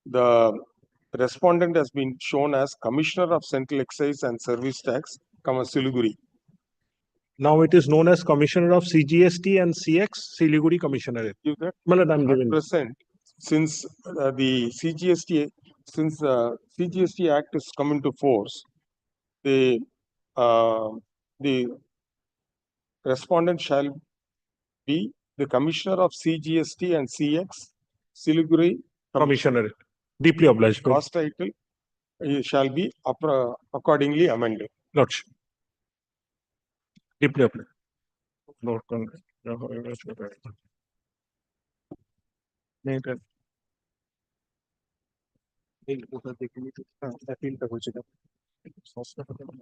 the respondent has been shown as Commissioner of Central Excise and Service Tax, Siliguri. Now it is known as Commissioner of CGST and CX Siliguri Commissionerate. Well, I'm giving present, since the CGST Act is come into force, the respondent shall be the Commissioner of CGST and CX Siliguri Commissionerate. Deeply obliged. Cost title shall be accordingly amended. Lordship. Deeply obliged.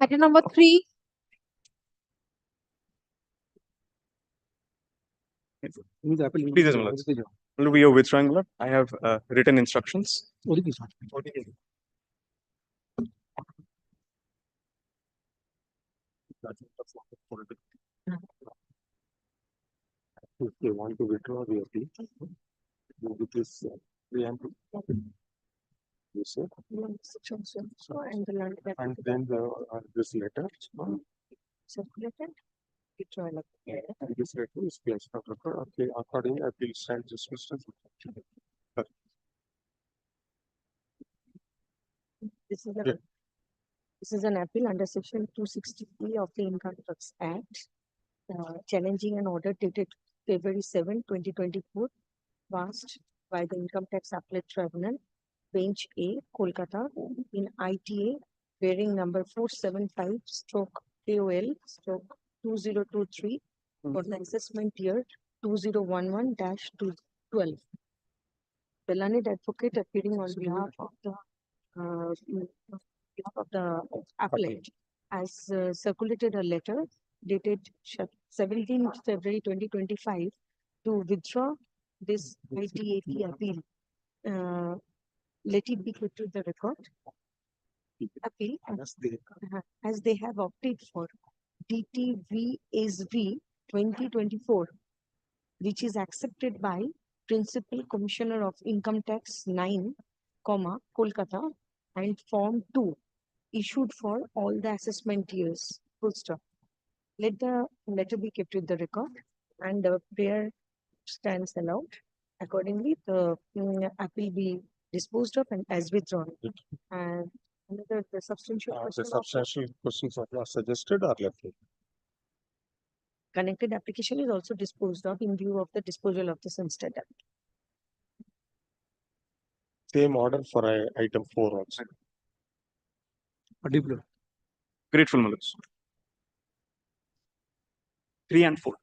Item number 3. Please, will be your withdrawing, Lord. I have written instructions. If they want to withdraw the appeal, with this preamble, you say, and then this letter, circulated. and this letter is placed on record. Okay, accordingly, appeal stands dismissed. This is an appeal under section 263 of the Income Tax Act, challenging an order dated February 7, 2024, passed by the Income Tax Appellate Tribunal, Bench A, Kolkata, in ITA, bearing number 475/KOL/2023 for the assessment year 2011-12. The learned advocate appearing on behalf of the appellate has circulated a letter dated 17th February 2025 to withdraw this ITAT appeal. Let it be put to the record. Appeal as they have opted for DTVSV 2024, which is accepted by Principal Commissioner of Income Tax 9, Kolkata, and Form 2 issued for all the assessment years. Full stop. Let the letter be kept with the record, and the prayer stands allowed. Accordingly, the appeal be disposed of and as withdrawn. And another the substantial questions of law suggested are left. Connected application is also disposed of in view of the disposal of the Sunstead Act. Same order for item 4 also. Grateful, my lords. 3 and 4.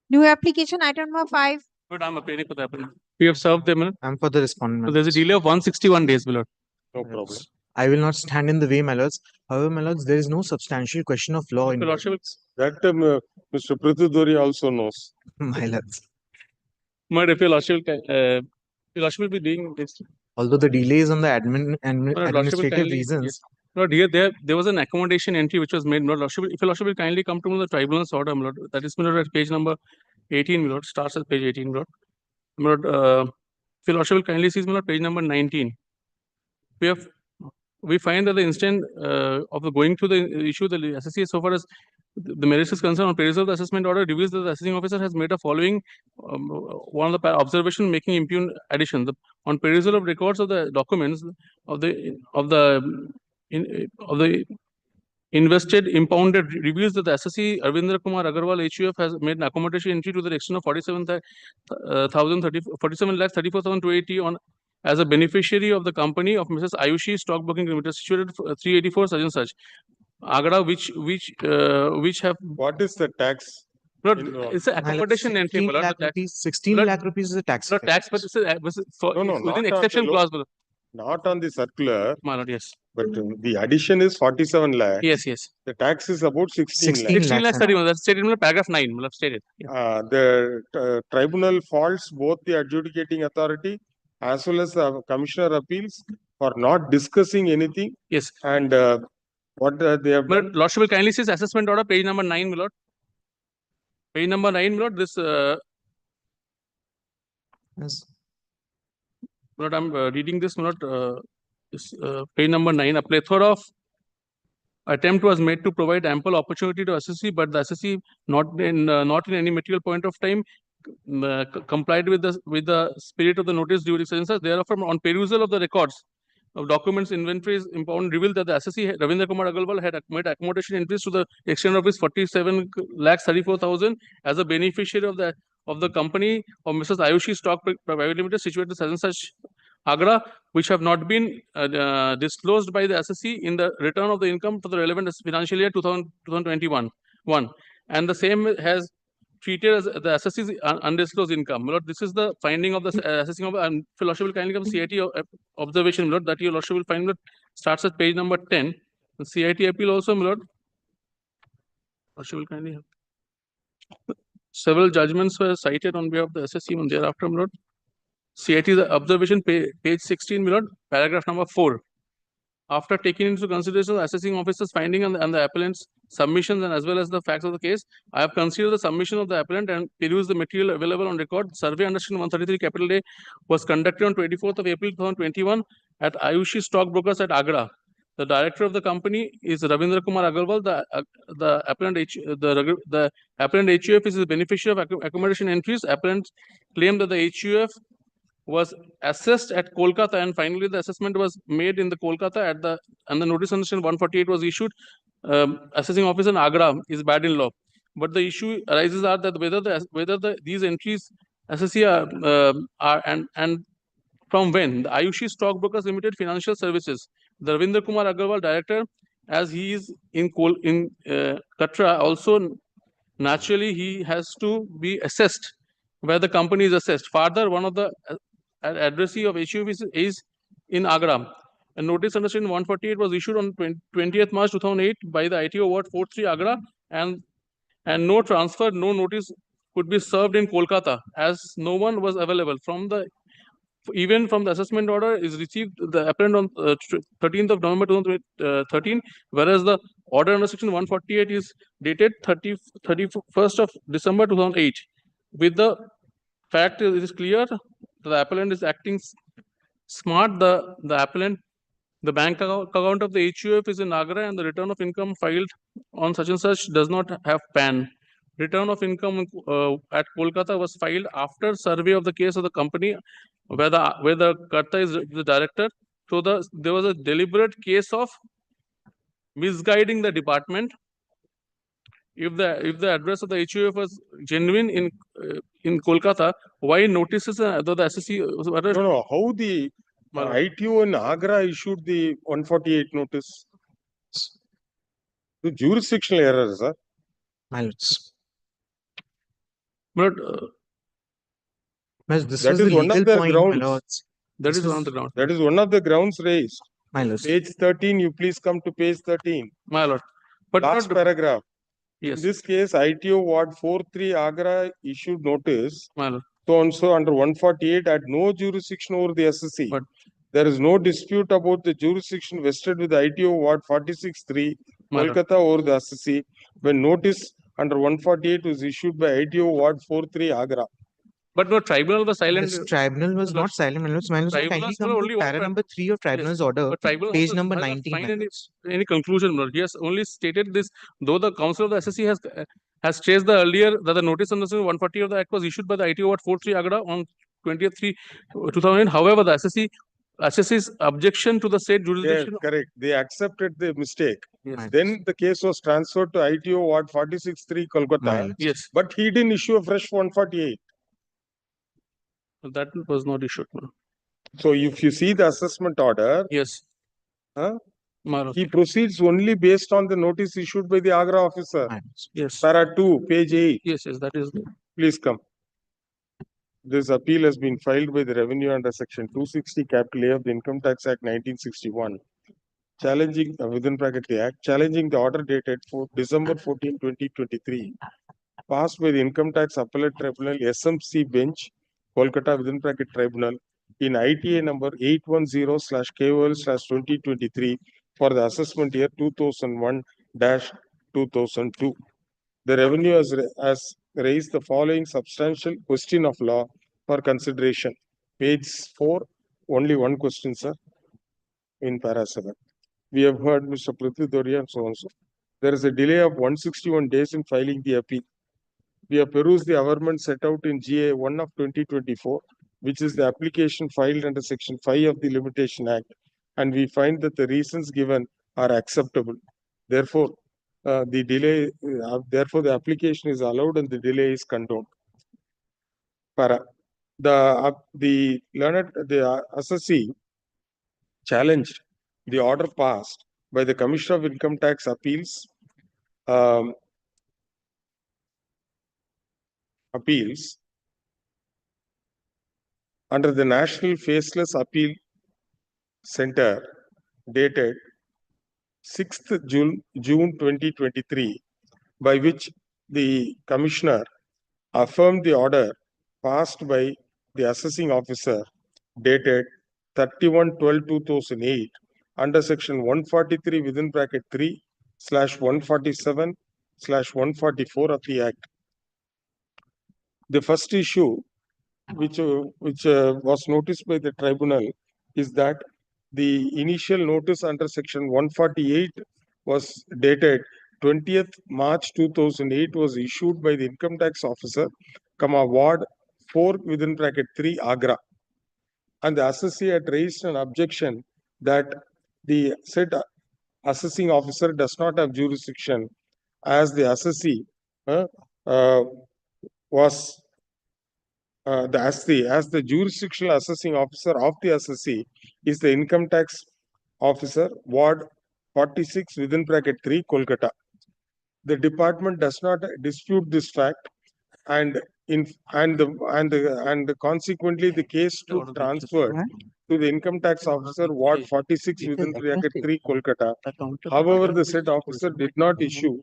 New application, item number 5. But I'm appealing for the appellant. We have served them. I'm for the respondent. So there's a delay of 161 days, my lord. No problem. I will not stand in the way, my lords. However, my lords, there is no substantial question of law in Your lordship, That Mr. Pritudori also knows. my lords. but if your lordship will be doing this. Although the delay is on the Lordship will administrative kindly- reasons, yes. Lord, here there was an accommodation entry which was made. Lord, Lordship, if your Lordship will kindly come to the tribunal's order, my Lord, that is, my Lord, at page number 18, my Lord, starts at page 18, my Lord. My Lord, if your Lordship will kindly see, my Lord, page number 19. We find that the instant of the going through the issue, the SSC, so far as the merits is concerned, on perusal of the assessment order, reveals that the assessing officer has made a following one of the observation making impugn addition. On perusal of records of the documents of the invested impounded reveals that the SSC Arvinder Kumar Agarwal HUF has made an accommodation entry to the extent of 47,34,280 on as a beneficiary of the company of Mrs. Ayushi Stockbroking Limited, situated 384 such and such, Agra, which have. What is the tax? It's an accommodation entry. 16 lakh rupees. 16 lakh rupees is a tax. No tax, but it's within exception clause. Not on the circular. Yes. But the addition is 47 lakh. Yes. The tax is about 16 lakh. 16 lakhs. That's stated in paragraph 9. Stated. Yeah. The tribunal faults both the adjudicating authority as well as the commissioner appeals for not discussing anything. Yes. And what they have done. Lordship will kindly see assessment order, page number 9, my Lord. Page number 9, my Lord. This. Yes. Lord, I'm reading this, my Lord. Page number 9. A plethora of attempt was made to provide ample opportunity to SSC, but the SSC not in any material point of time complied with the spirit of the notice during census. Therefore, on perusal of the records of documents, inventories, impound revealed that the SSC Ravindra Kumar Agarwal had made accommodation entries to the extent of his 47,34,000 as a beneficiary of the company of Mrs. Ayushi Stock Private Limited, situated such and such Agra, which have not been disclosed by the SSC in the return of the income for the relevant financial year 2021. And the same has treated as the SSC's undisclosed income. Lord, this is the finding of the assessing of, and your Lordship will kindly come CIT observation, Lord, that your Lordship will find, Lord, starts at page number 10. The CIT appeal also, Lord. Lordship will kindly have. Several judgments were cited on behalf of the SSC and thereafter, Lord. CIT observation, page 16, Lord, paragraph number 4. After taking into consideration the assessing officer's finding and the appellant's submissions and as well as the facts of the case, I have considered the submission of the appellant and perused the material available on record. Survey under section 133 capital A was conducted on 24th of April 2021 at Ayushi Stockbrokers at Agra. The director of the company is Ravindra Kumar Agarwal. The appellant HUF is the beneficiary of accommodation entries. Appellant claimed that the HUF was assessed at Kolkata, and finally the assessment was made in the Kolkata and the notice under section 148 was issued. Assessing officer in Agra is bad in law, but the issue arises are that whether these entries SSC are and from when the Ayushi Stockbrokers Limited Financial Services, the Ravindra Kumar Agarwal director, as he is in Katra, also naturally he has to be assessed where the company is assessed. Further, one of the addressee of HUF is in Agra. A notice under section 148 was issued on 20th March 2008 by the ITO Ward 43 Agra, and no transfer, no notice could be served in Kolkata as no one was available. Even from the assessment order is received the appellant on 13th of November 2013, whereas the order under section 148 is dated 31st of December 2008. With the fact it is clear the appellant is acting smart. The appellant, the bank account of the HUF is in Agra and the return of income filed on such and such does not have PAN. Return of income at Kolkata was filed after survey of the case of the company where the Karta is the director. So there was a deliberate case of misguiding the department. If the address of the HUF was genuine in Kolkata, why notices the SSC? No. How the ITO in Agra issued the 148 notice? The jurisdictional error, sir. But this was the legal point, my lords. That is one of the grounds. That is one of the grounds raised. My lords. Page 13, you please come to page 13. My lord. But last paragraph. Yes. In this case, ITO Ward 43 Agra issued notice. My lord. So and so under 148 had no jurisdiction over the SSC. But There is no dispute about the jurisdiction vested with the ITO Ward 46-3, My lord. Kolkata over the assessee when notice under 148 was issued by ITO Ward 43, Agra. But no, tribunal was silent. This tribunal was not silent, my lords. My lords, Tribunal kindly has come only to one para tribunal. number 3 of tribunal's order, But tribunal page has number not 19, my find lords. any conclusion, Lord. He has only stated this, though the council of the SSC has traced the earlier that the notice under 140 of the act was issued by the ITO Ward 43 Agra on 20th/3/2008. However, the SSC's objection to the said Yes, jurisdiction. correct. They accepted the mistake. Yes. Then the case was transferred to ITO Ward 46-3, Kolkata. Yes, But he didn't issue a fresh 148. that was not issued. No. So if you see the assessment order, Yes. huh, My lord. he proceeds only based on the notice issued by the Agra officer. Yes. Para 2, page 8. Yes, that is. Please come. This appeal has been filed by the Revenue under Section 260 Capital A of the Income Tax Act 1961, challenging within bracket the Act, challenging the order dated for December 14, 2023, passed by the Income Tax Appellate Tribunal SMC Bench, Kolkata within bracket Tribunal in ITA number 810/KOL/2023 for the assessment year 2001-2002. The Revenue has raised the following substantial question of law for consideration. Page 4, only one question, sir, in para 7. We have heard Mr. Prithvi Doria and so on. So there is a delay of 161 days in filing the appeal. We have perused the averment set out in GA 1 of 2024, which is the application filed under Section 5 of the Limitation Act, and we find that the reasons given are acceptable. Therefore, therefore the application is allowed and the delay is condoned. Para the assessee challenged the order passed by the Commissioner of Income Tax Appeals under the National Faceless Appeal Center dated 6th June 2023, by which the Commissioner affirmed the order passed by the assessing officer dated 31/12/2008 under Section 143 within bracket 3/147/144 of the Act. The first issue which was noticed by the tribunal is that the initial notice under Section 148 was dated 20th March 2008 was issued by the income tax officer, Ward 4 within bracket 3, Agra. And the assessee had raised an objection that the said assessing officer does not have jurisdiction as the assessee was as the jurisdictional assessing officer of the assessee is the income tax officer, Ward 46 within bracket 3, Kolkata. The department does not dispute this fact, and consequently the case to transferred to the income tax officer, Ward 46 within bracket 3, Kolkata. However, the said officer did not issue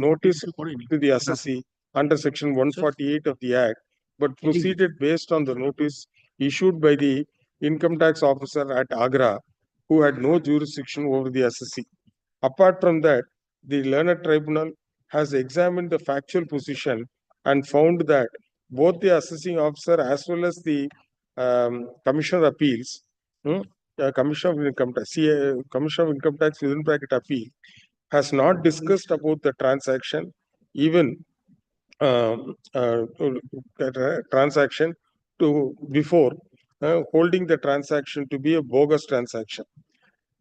notice to the assessee under Section 148 of the Act, but proceeded based on the notice issued by the income tax officer at Agra, who had no jurisdiction over the assessee. Apart from that, the learned tribunal has examined the factual position and found that both the assessing officer as well as the Commissioner of Appeals, Commissioner of Income Tax, Commissioner of Income Tax within bracket appeal, has not discussed about the transaction, even transaction to before holding the transaction to be a bogus transaction.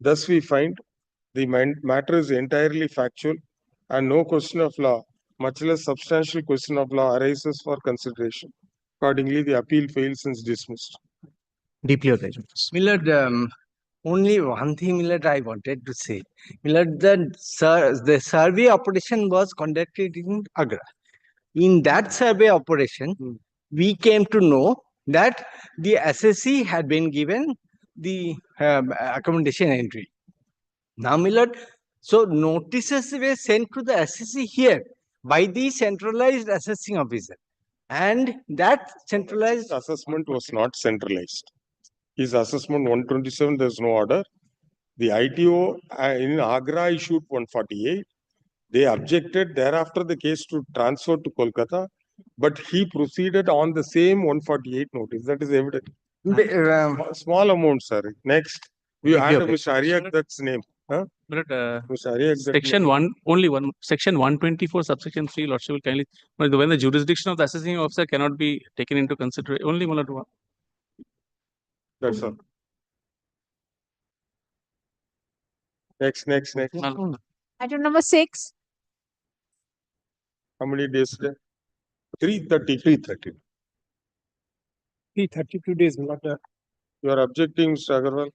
Thus, we find the matter is entirely factual and no question of law, much less substantial question of law, arises for consideration. Accordingly, the appeal fails and is dismissed. Deeply obliged. Millard, only one thing, Millard, I wanted to say. Millard, the survey operation was conducted in Agra. In that survey operation, we came to know that the SSC had been given the accommodation entry. Now, Millard, so notices were sent to the SSC here by the centralized assessing officer. And that centralized assessment was not centralized. is assessment 127, there's no order. The ITO in Agra issued 148. They objected, thereafter the case to transfer to Kolkata, but he proceeded on the same 148 notice. That is evident. Small amount, sir. Next, we add Mr. Ariak, that's name. Huh? But Mr. Ariak, that section name. 1, only one, section 124, subsection 3, Lordship will kindly, but when the jurisdiction of the assessing officer cannot be taken into consideration, only one or two. That's all. Next. Item number 6. How many days there? 330. 332 days, not You are objecting, Mr. Agarwal?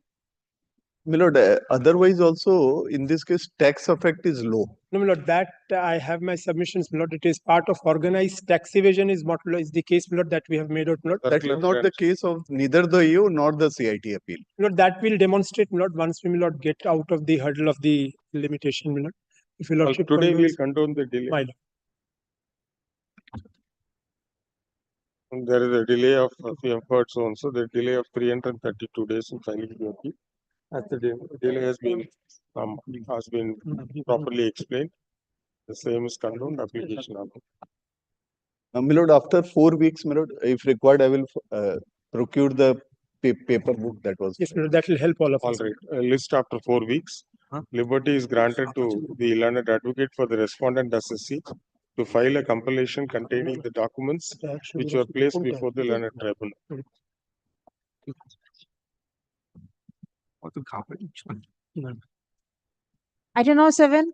My lord, otherwise also in this case tax effect is low. No, my lord, that I have my submissions, my lord. It is part of organized tax evasion is what is the case, my lord, that we have made out, my lord. That is not the case of neither the EU nor the CIT appeal. My lord, that will demonstrate, my lord, once we, my lord, get out of the hurdle of the limitation, my lord. If your lordship Today we will condones- condone the delay. My lord. And there is a delay of, we have heard so and so, the delay of 332 days in filing the appeal. As the delay has been properly explained, the same is condoned, application of. My lord, after 4 weeks, my lord, if required, I will procure the paper book that was. Yes, my lord, that will help all of All us. right, a list after 4 weeks. Liberty is granted to the learned advocate for the respondent assessee to file a compilation containing the documents which were placed before the learned tribunal. Item number 7.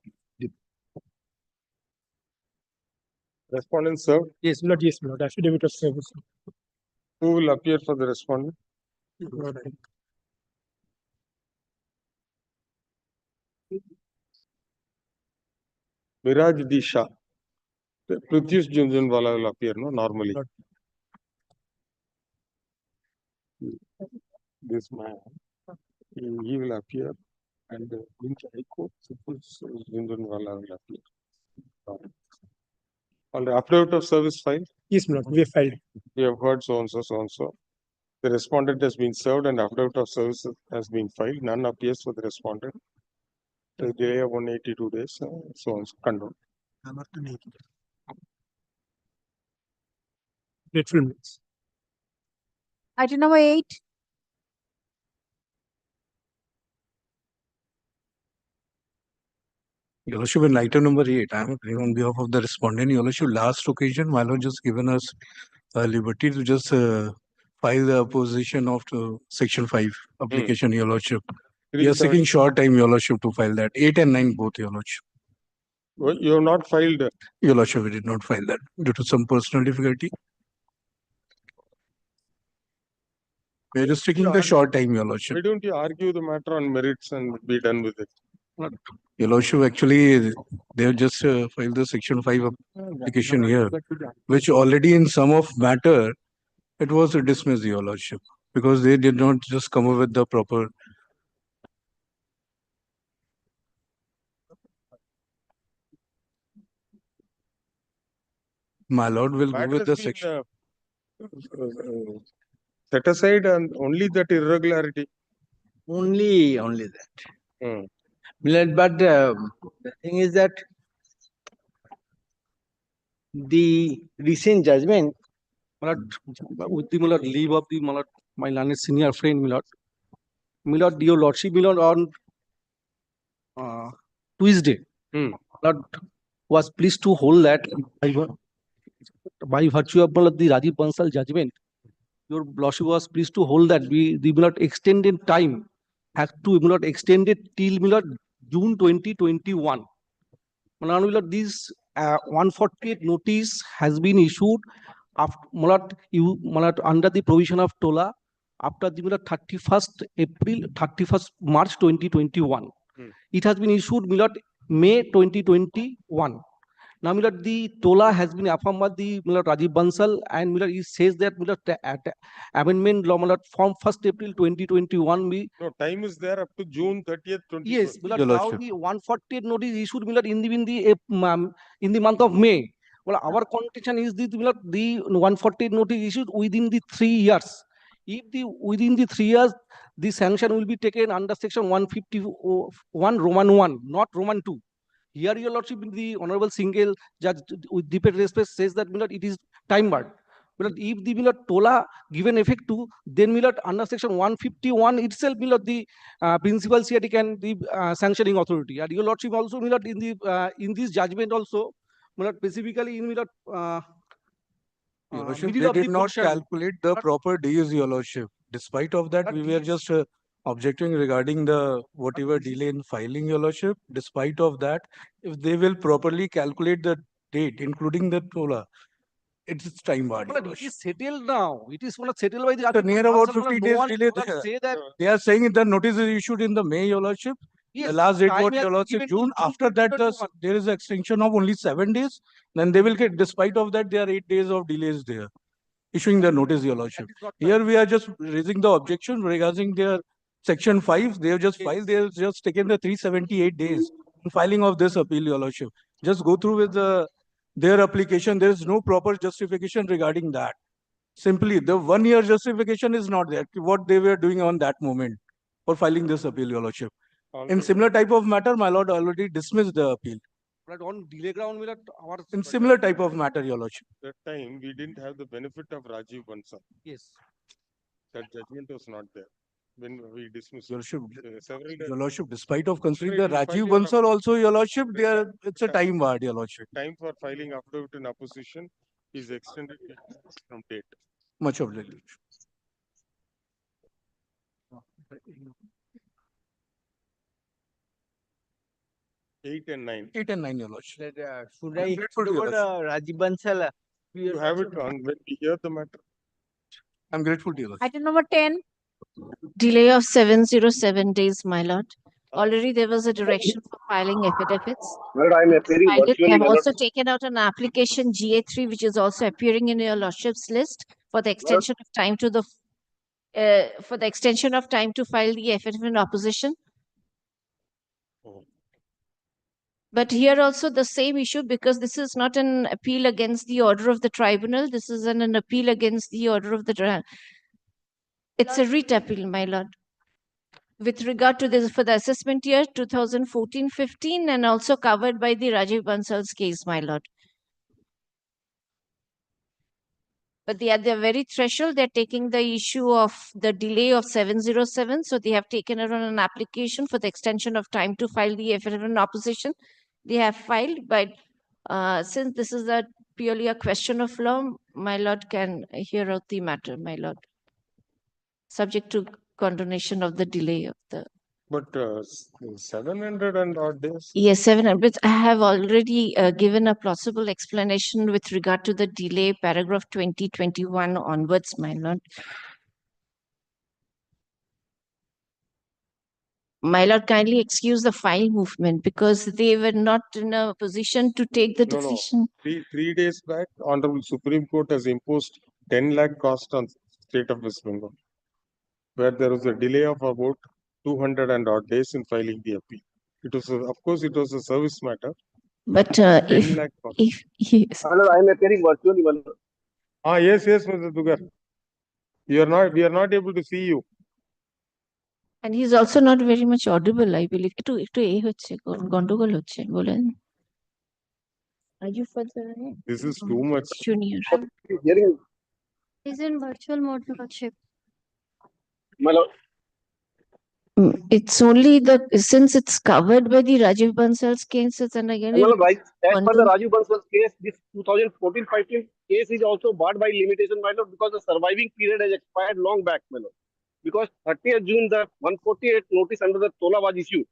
Respondent served. Yes, my lord, yes, my lord. Affidavit of service. Who will appear for the respondent? Miraj Disha. Prithish Junjunwala will appear, no, normally. This man, he will appear, and in the High Court, Junjunwala will appear. On the affidavit of service filed? Yes, my lord, we have filed. We have heard so and so, so and so. The respondent has been served and affidavit of service has been filed. None appears for the respondent. The delay of 182 days, so on, so condoned. Grateful minutes. Item number 8. Your Lordship, in item number 8, I am appearing on behalf of the respondent. Your Lordship, last occasion, my Lord just given us liberty to just file the opposition of section 5 application, Your Lordship. We are seeking short time, Your Lordship, to file that. 8 and 9 both, Your Lordship. Well, you have not filed. Your Lordship, we did not file that due to some personal difficulty. We are just taking the short time, Your Lordship. Why don't you argue the matter on merits and be done with it? Your Lordship, actually, they have just filed the section 5 application here, which already in some of matter, it was dismissed, Your Lordship, because they did not just come up with the proper. My Lord will go with the section. Set aside and only that irregularity. Only that. But the thing is that the recent judgment, with the leave of the my learned senior friend, Milord, your Lordship, Milord, on Tuesday, Milord was pleased to hold that by virtue of the Rajiv Bansal judgment. Your Lordship was pleased to hold that the Milord extended time has to Milord extended till Milord June 2021. Milord, this 148 notice has been issued after Milord, under the provision of TOLA after the 31st March 2021. It has been issued Milord May 2021. Now, Milord, the TOLA has been affirmed by the Milord Rajiv Bansal, and Milord, it says that Milord amendment law Milord from 1st April 2021. No, time is there up to June 30th, 2021. Yes, Milord, now the 148 notice issued Milord in the month of May. Well, our contention is the 148 notice issued within the 3 years. if the within the 3 years, the sanction will be taken under section 151 Roman 1, not Roman 2. Here, your lordship, the honorable single judge with deep respect says that it is time barred. But if the tola given effect to, then under section 151 itself, the principal CIT can the sanctioning authority. And your lordship also in this judgment also, specifically in Your Lordship, middle they of the did not portion. calculate the proper days, Your Lordship. Despite of that, we were just objecting regarding the whatever delay in filing, Your Lordship. Despite of that, if they will properly calculate the date, including the tola, it's time barred. Your It Lordship. is settled now. It is settled by the So near about council, 50 no days one delay cannot there. say that. They are saying the notice is issued in the May, Your Lordship. Yes, The last date time was has Your been Lordship given to June. June After that, 2021. there is an extension of only 7 days. Then they will get, despite of that, there are 8 days of delays there. Issuing the notice, Your Lordship. Here we are just raising the objection regarding their section 5. They have just filed, they have just taken the 378 days in filing of this appeal, Your Lordship. Just go through with their application. There is no proper justification regarding that. Simply, the 1 year justification is not there. What they were doing on that moment for filing this appeal, Your Lordship. In similar type of matter, my Lord already dismissed the appeal. But on delay ground, our In similar type of matter, Your Lordship. That time we didn't have the benefit of Rajiv Bansal. Yes. That judgment was not there when we dismissed. Your Lordship, Several Your Lordship, despite of considering the Despite Rajiv your Bansal also, Your Lordship, there it's a time bar, Your Lordship. time for filing affidavit in opposition is extended from date. Much obliged. 8 and 9. 8 and 9, Your Lordship. Should I'm I grateful to you, go Rajiv Bansal? You have it on when we hear the matter. I'm grateful to you, Lordship. Item number 10. Delay of 707 days, my lord. Already there was a direction for filing affidavits. Well, I'm appearing Filed it. They virtually, have my lord. also taken out an application GA3, which is also appearing in your lordship's list for the extension of time to the file the affidavit in opposition. But here also the same issue, because this is not an appeal against the order of the tribunal. This is an appeal against the order of the tribunal. It's a writ appeal, my lord. With regard to this, for the assessment year 2014-15, and also covered by the Rajiv Bansal's case, my lord. But they are the very threshold. They're taking the issue of the delay of 707. So they have taken it on an application for the extension of time to file the affidavit in opposition. They have filed, but since this is purely a question of law, my lord can hear out the matter, my lord, subject to condonation of the delay of the. But 700 and odd days. Yes, 700. I have already given a plausible explanation with regard to the delay, paragraph 2021 onwards, my lord. My lord, kindly excuse the file movement because they were not in a position to take the decision. No. Three days back, Honorable Supreme Court has imposed 10 lakh cost on state of West Bengal, where there was a delay of about 200 and odd days in filing the appeal. It was, of course, it was a service matter. But if yes. Well, I'm appearing virtually, my lord. Yes, Mr. Dugar. We are not able to see you. And he's also not very much audible, I believe. গন্ডগোল হচ্ছে বলেন। Are you further ahead? This is too much. Junior. Is in virtual mode, Lordship. My lord. It's only since it's covered by the Rajiv Bansal's cases, and again, Well, right. As per the Rajiv Bansal's case, this 2014-15 case is also barred by limitation, my lord, because the surviving period has expired long back, my lord. Because 30th June, the 148 notice under the TOLA was issued.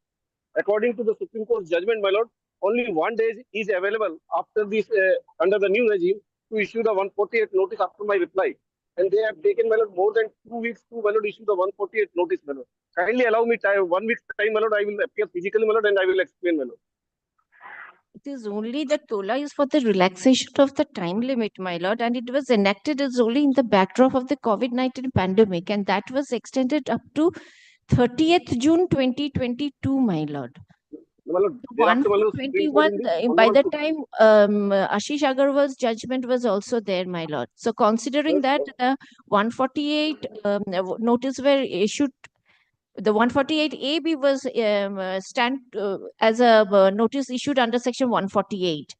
According to the Supreme Court's judgment, my lord, only 1 day is available after this, under the new regime, to issue the 148 notice after my reply. And they have taken, my lord, more than 2 weeks to, my lord, issue the 148 notice, my lord. Kindly allow me time, 1 week's time, my lord. I will appear physically, my lord, and I will explain, my lord. It is only the TOLA is for the relaxation of the time limit, my lord, and it was enacted as only in the backdrop of the COVID-19 pandemic, and that was extended up to 30th June 2022, my lord. Thereafter, my lord, Supreme Court 121, in the by onward the took- time Ashish Agarwal's judgment was also there, my lord. So considering that the 148 notice were issued, the 148 AB was stand as a notice issued under section 148.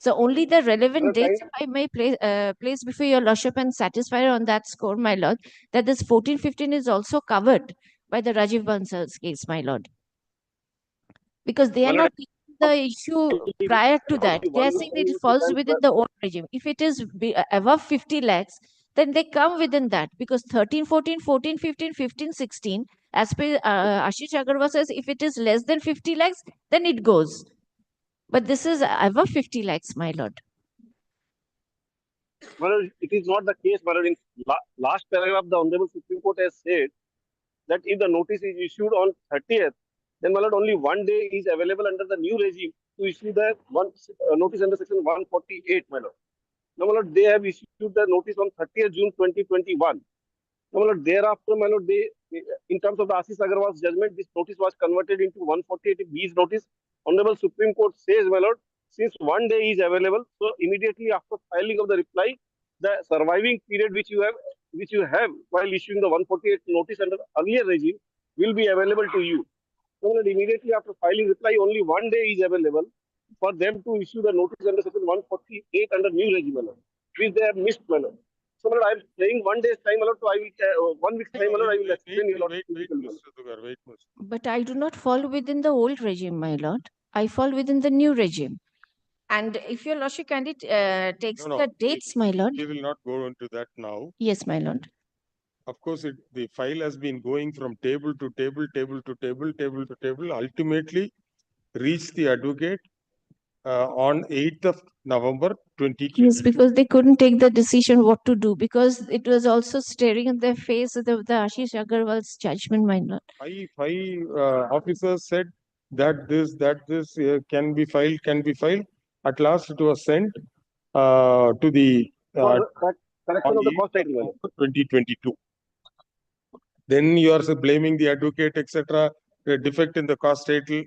So only the relevant dates I may place before your lordship and satisfy on that score, my lord, that this 1415 is also covered by the Rajiv Bansal's case, my lord. Because they are not taking the issue prior to that. They are saying that it falls within the old regime. If it is above 50 lakhs, then they come within that. Because 13, 14, 14, 15, 15, 16, as per Ashish Agarwal says, if it is less than 50 lakhs, then it goes. But this is above 50 lakhs, my lord. My lord, it is not the case, my lord. In last paragraph, the Honorable Supreme Court has said that if the notice is issued on 30th, then my lord, only 1 day is available under the new regime to issue the notice under section 148, my lord. Now, my lord, they have issued the notice on 30th June 2021. Now, my lord, thereafter, my lord, in terms of the Ashish Agarwal's judgment, this notice was converted into 148B's notice. Honorable Supreme Court says, my lord, since 1 day is available, so immediately after filing of the reply, the surviving period which you have while issuing the 148 notice under earlier regime will be available to you. So, my lord, immediately after filing reply, only 1 day is available for them to issue the notice under section 148 under new regime, my lord, which they have missed, my lord. So, my lord, I am saying 1 day's time, my lord, so I will 1 week's time, my lord, I will explain your lord. But I do not fall within the old regime, my lord. I fall within the new regime. And if your lordship kindly takes the dates, my lord. We will not go into that now. Yes, my lord. Of course, the file has been going from table to table, table to table, table to table, ultimately reached the advocate on 8th of November 2020. Yes, because they couldn't take the decision what to do, because it was also staring in their face the Ashish Agarwal's judgment, my lord. Five officers said that this can be filed. At last, it was sent to the correction of the cost title, my lord. 2022. Then you are blaming the advocate, etc. Defect in the cost title.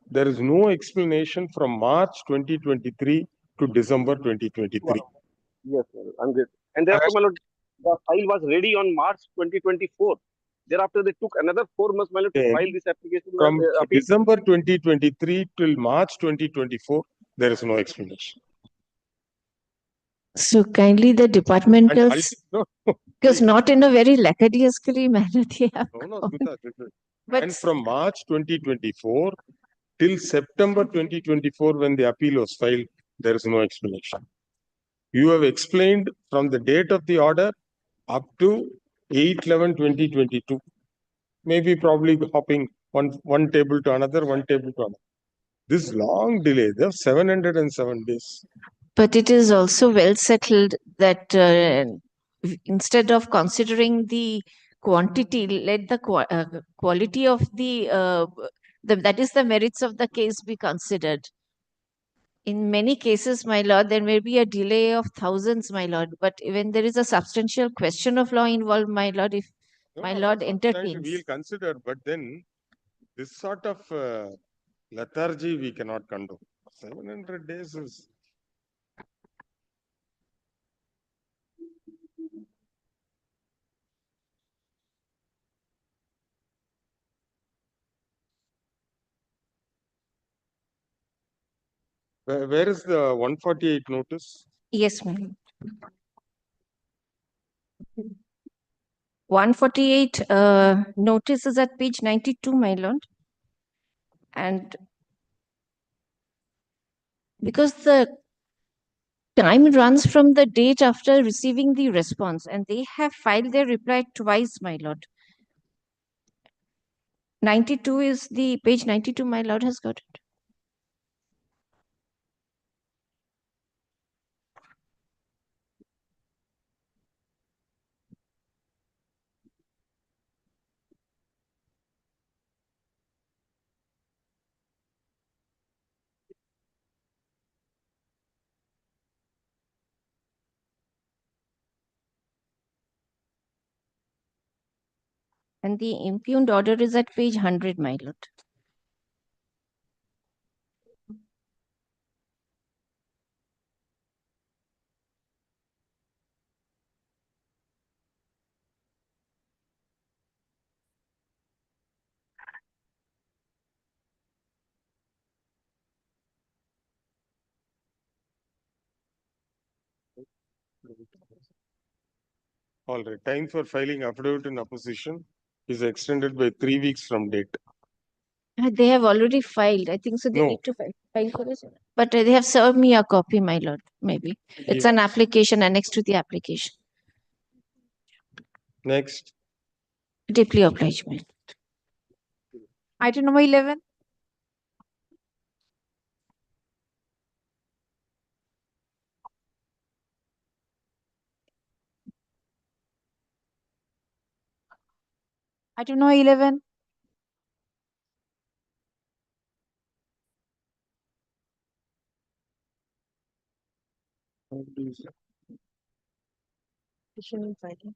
There is no explanation from March 2023 to December 2023. Yes, my lord, I'm great. And therefore, my lord, the file was ready on March 2024. Thereafter, they took another 4 months, my lord, to file this application. From December 2023 till March 2024, there is no explanation. So kindly the departmentals, because not in a very lackadaisically manner they have. And from March 2024 till September 2024, when the appeal was filed, there is no explanation. You have explained from the date of the order up to 8/11/2022. Maybe probably hopping one table to another, one table to another. This long delay, there are 707 days. But it is also well settled that instead of considering the quantity, let the quality of that is the merits of the case be considered. In many cases, my lord, there may be a delay of thousands, my lord, but when there is a substantial question of law involved, my lord, if my lord entertains. We'll consider, but then this sort of lethargy we cannot condone. 700 days is. Where is the 148 notice? Yes, ma'am. 148 notice is at page 92, my lord. And because the time runs from the date after receiving the response, and they have filed their reply twice, my lord. 92 is the page 92, my lord has got it. And the impugned order is at page 100, my lord. All right, time for filing affidavit in opposition is extended by 3 weeks from date. They have already filed. I think so. They No. need to file for this. But they have served me a copy, my lord. Maybe it's an application annexed to the application. Next, Deeply obliged, my lord. Item number 11. Item number 11. Petition in filing.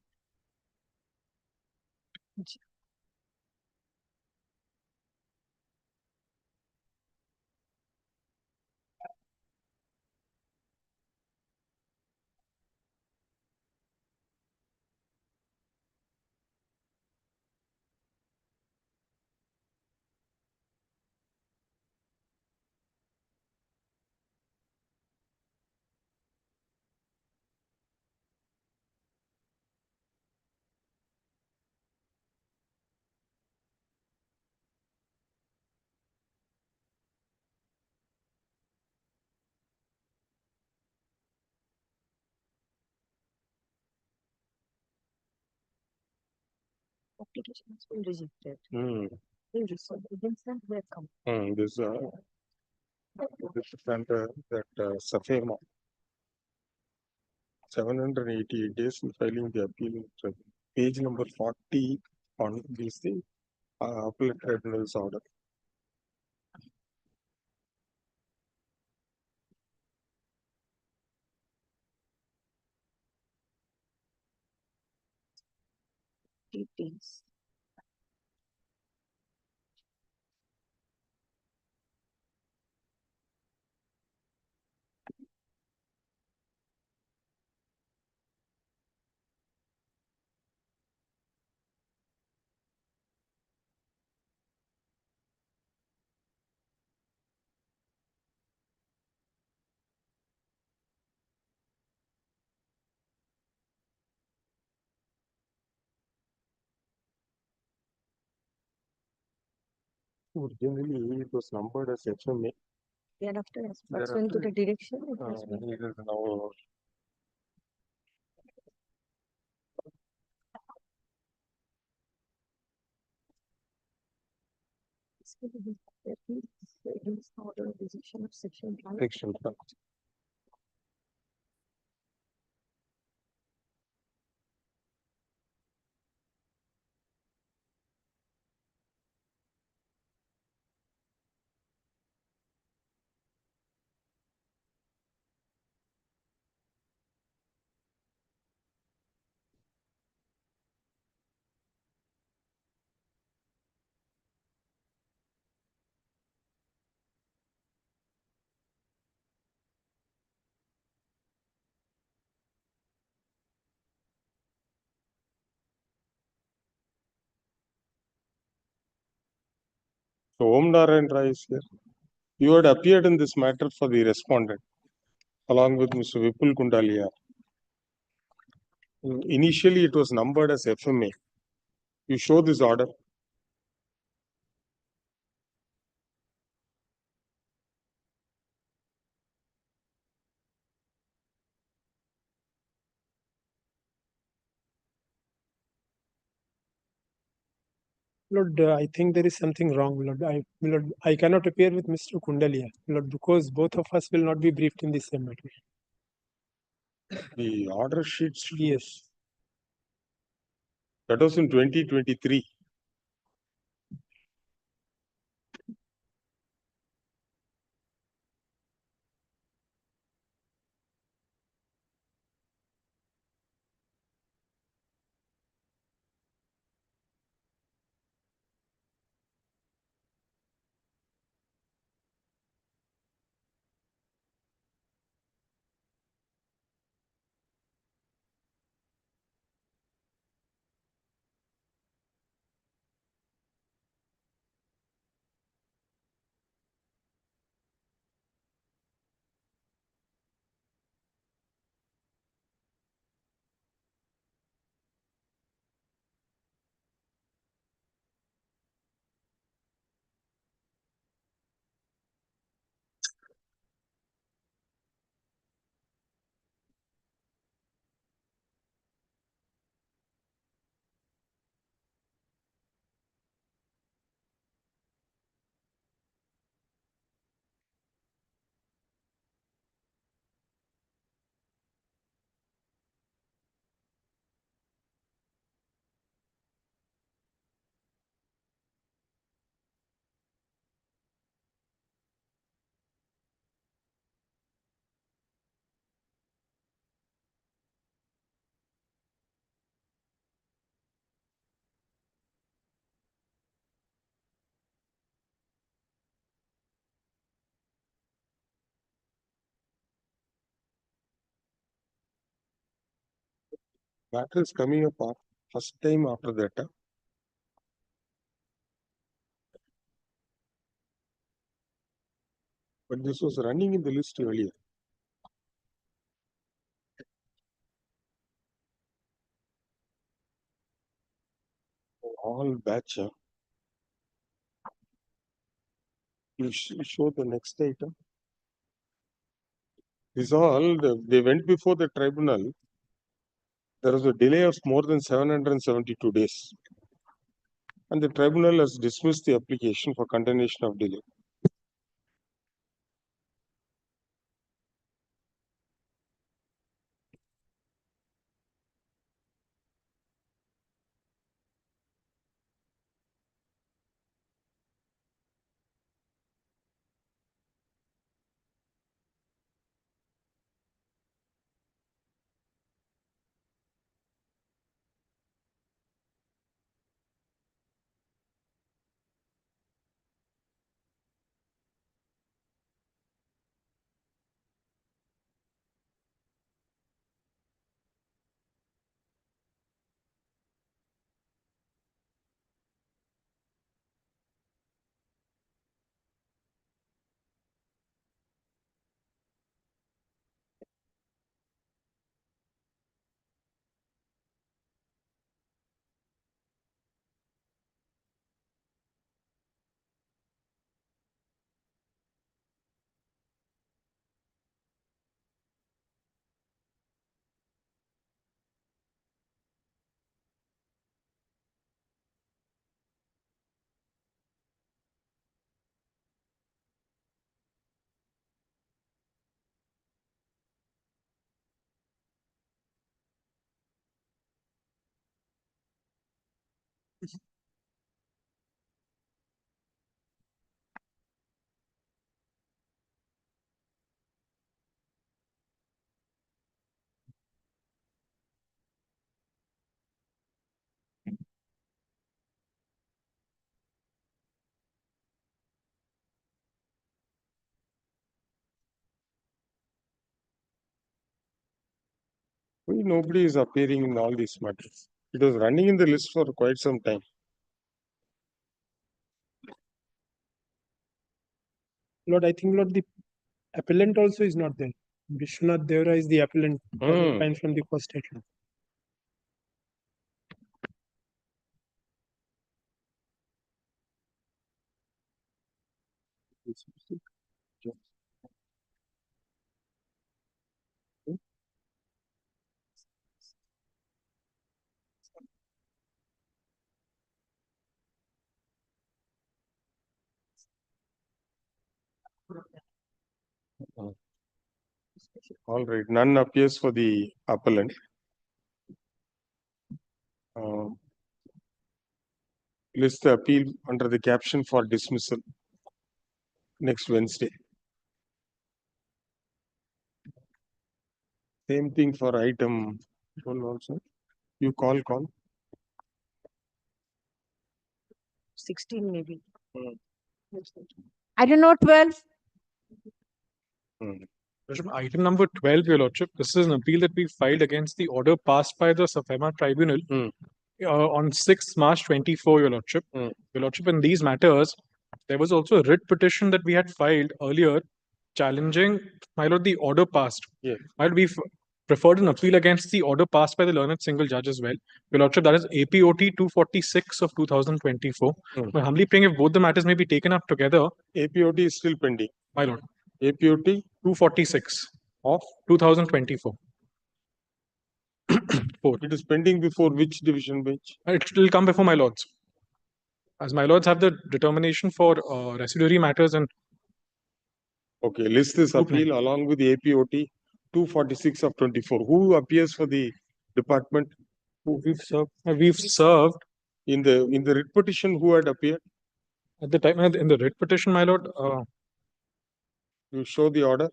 Application has been rejected. Will resolve against them where come. this center that Safema 788 days in filing the appeal. Page number 40 on this thing, appellate tribunal's order. Details. Originally, it was numbered as FMA. Thereafter, as pursuant to the direction, it has been. It is now Against the order of decision of section 5. section 5. So, Om Narayan Rai is here. You had appeared in this matter for the respondent along with Mr. Vipul Kundalia. Initially, it was numbered as FMA. You show this order. Lord, I think there is something wrong, Lord. Lord, I cannot appear with Mr. Kundalia, Lord, because both of us will not be briefed in this same matter. The order sheets. Yes. That was in 2023. Matter is coming up first time after that. But this was running in the list earlier. All batch. You show the next item. This all, they went before the tribunal. There was a delay of more than 772 days. And the tribunal has dismissed the application for continuation of delay. Why nobody is appearing in all these matters? It was running in the list for quite some time. Lord, I think, Lord, the appellant also is not there. Vishwanath Devra is the appellant assigned from the first item. All right, none appears for the appellant. List the appeal under the caption for dismissal next Wednesday. Same thing for item 1 also. You call. 16 maybe. I don't know 12. Item number 12, Your Lordship. This is an appeal that we filed against the order passed by the SAFEMA Tribunal on 6th March 24, Your Lordship. Your Lordship, in these matters, there was also a writ petition that we had filed earlier challenging, my Lord, the order passed. Yeah. My Lord, we've preferred an appeal against the order passed by the learned single judge as well. Your Lordship, that is APOT 246 of 2024. I'm humbly praying if both the matters may be taken up together. APOT is still pending. My Lord. APOT 246 of 2024. It is pending before which division bench? It will come before my lords. As my lords have the determination for residuary matters and. Okay, list this appeal along with the APOT 246 of 24. Who appears for the department? Who we've served. We've served. In the writ petition, who had appeared? At the time, in the writ petition, my lord. You show the order.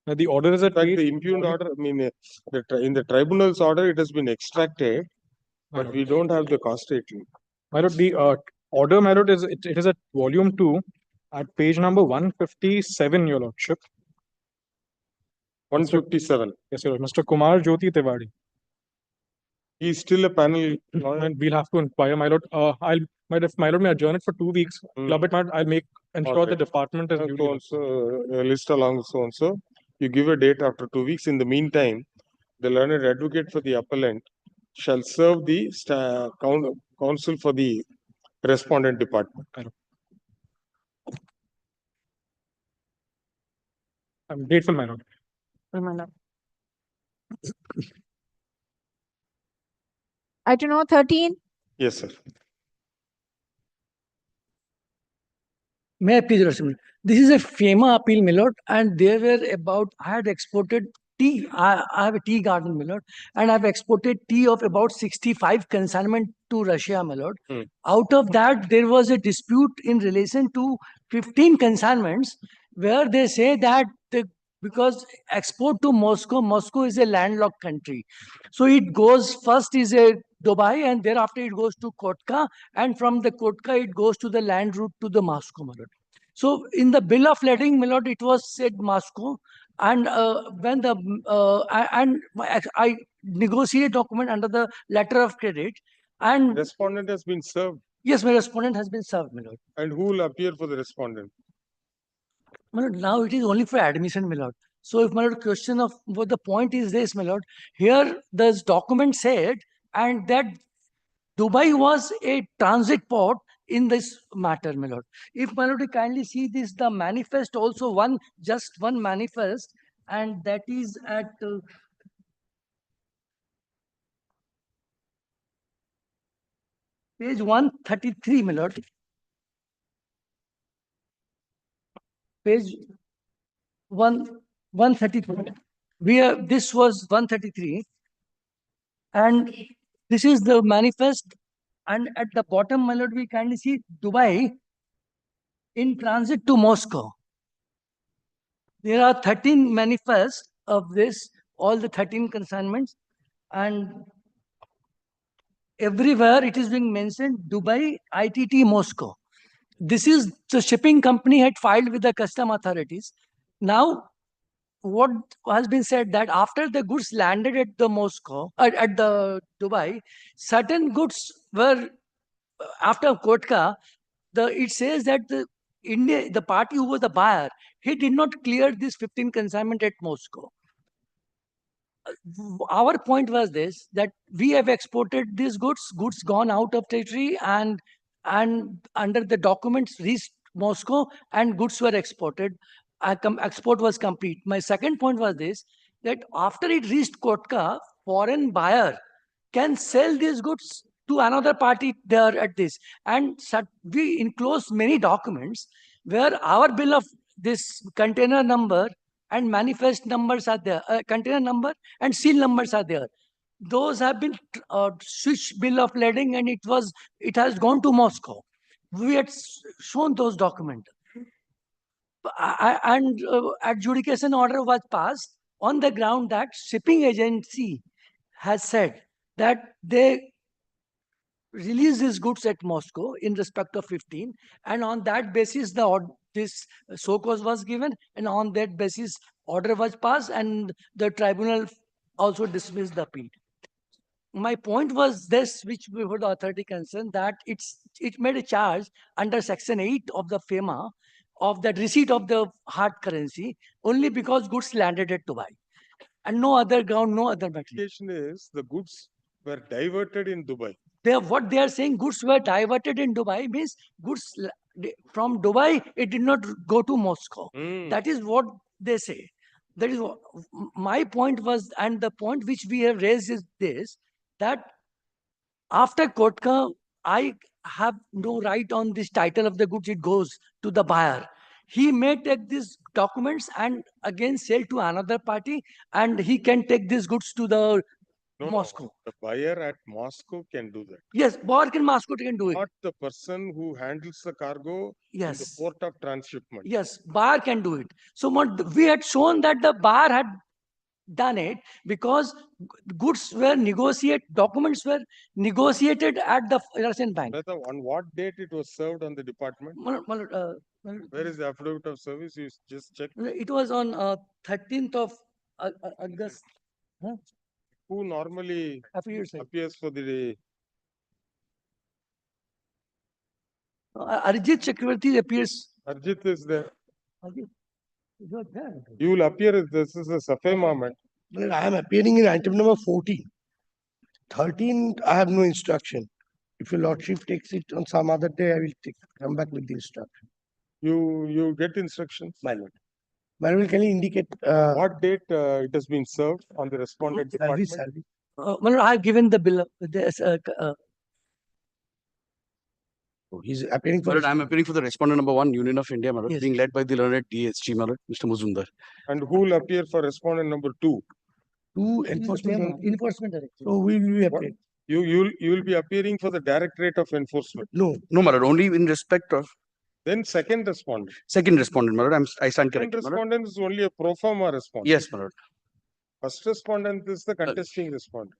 The order is at the impugned order. I mean, in the tribunal's order, it has been extracted, but we don't have the cost statement. My lord, the order, my lord, it is at volume 2 at page number 157, Your Lordship. 157. Yes, Your Lord. Mr. Kumar Jyoti Tiwari. He's still a panel lawyer. And we'll have to inquire, my lord. If my lord may adjourn it for 2 weeks, club it, my lord, I'll ensure Okay. the department is duly. So also list along so and so. You give a date after 2 weeks. In the meantime, the learned advocate for the appellant shall serve the counsel for the respondent department. I'm grateful, my lord. Item number 13. Yes, sir. May I please, Your Worship? This is a FEMA appeal, my lord, and there were about, I had exported tea. I have a tea garden, my lord, and I've exported tea of about 65 consignment to Russia, my lord. Out of that, there was a dispute in relation to 15 consignments where they say that because export to Moscow, Moscow is a landlocked country. So it goes first is a Dubai and thereafter it goes to Kotka, and from the Kotka it goes to the land route to the Moscow, my lord. So in the bill of lading, my lord, it was said Moscow, and when the I negotiate document under the letter of credit, and Respondent has been served. yes, my respondent has been served, my lord. And who will appear for the respondent? My lord, now it is only for admission, my lord. So if my lord question of what the point is this, my lord, here this document said, and that Dubai was a transit port in this matter, my lord. If my lord, you kindly see this, the manifest also just one manifest, and that is at page 133, my lord. Page 133. This was 133. And this is the manifest. And at the bottom, my lord, we kindly see Dubai in transit to Moscow. There are 13 manifests of this, all the 13 consignments. And everywhere it is being mentioned Dubai, ITT, Moscow. This is the shipping company had filed with the custom authorities. Now, what has been said that after the goods landed at the Moscow, at the Dubai, certain goods were after Kotka. It says that the party who was the buyer, he did not clear this 15 consignment at Moscow. Our point was this, that we have exported these goods gone out of territory, and under the documents reached Moscow and goods were exported. Export was complete. My second point was this, that after it reached Kotka, foreign buyer can sell these goods to another party there at this. And we enclose many documents where our bill of this container number and manifest numbers are there, container number and seal numbers are there. Those have been switched bill of lading, and it has gone to Moscow. We had shown those documents. And adjudication order was passed on the ground that shipping agency has said that they release these goods at Moscow in respect of 15, and on that basis this so cause was given, and on that basis order was passed, and the tribunal also dismissed the appeal. My point was this, which we heard the authority concerned, that it made a charge under section 8 of the FEMA of that receipt of the hard currency only because goods landed at Dubai, and no other ground, no other matter. Is the goods were diverted in Dubai. What they are saying, goods were diverted in Dubai, means goods from Dubai, it did not go to Moscow. That is what they say. That is what my point was, and the point which we have raised is this, that after Kotka, I have no right on this title of the goods. It goes to the buyer. He may take these documents and again sell to another party, and he can take these goods to the Moscow. The buyer at Moscow can do that. Yes, buyer in Moscow can do it. Not the person who handles the cargo in the port of transshipment. Yes, buyer can do it. So we had shown that the buyer had done it because goods were documents were negotiated at the Russian bank. On what date it was served on the department? Where is the affidavit of service? You just check. It was on 13th of August. Who normally appears for the Arjit Chakravarti appears. Arjit is there. Arjit is not there. You will appear as this is a Safe moment. Well, I am appearing in item number 14. 13, I have no instruction. If your lordship takes it on some other day, I will come back with the instruction. You get instructions. My lord. My lord, can you indicate What date it has been served on the respondent department? service? My lord, I have given the bill. He's appearing for. My lord, I am appearing for the respondent number 1, Union of India, my lord, Yes. being led by the learned DSG, my lord, Mr. Muzumdar. And who will appear for respondent number 2? Enforcement. Enforcement director. So we will be What? appearing. You will be appearing for the Directorate of Enforcement. No. No, my lord, only in respect of Then second respondent. second respondent, my lord. I stand Second corrected, my lord. respondent is only a pro forma respondent. Yes, my lord. First respondent is the contesting respondent.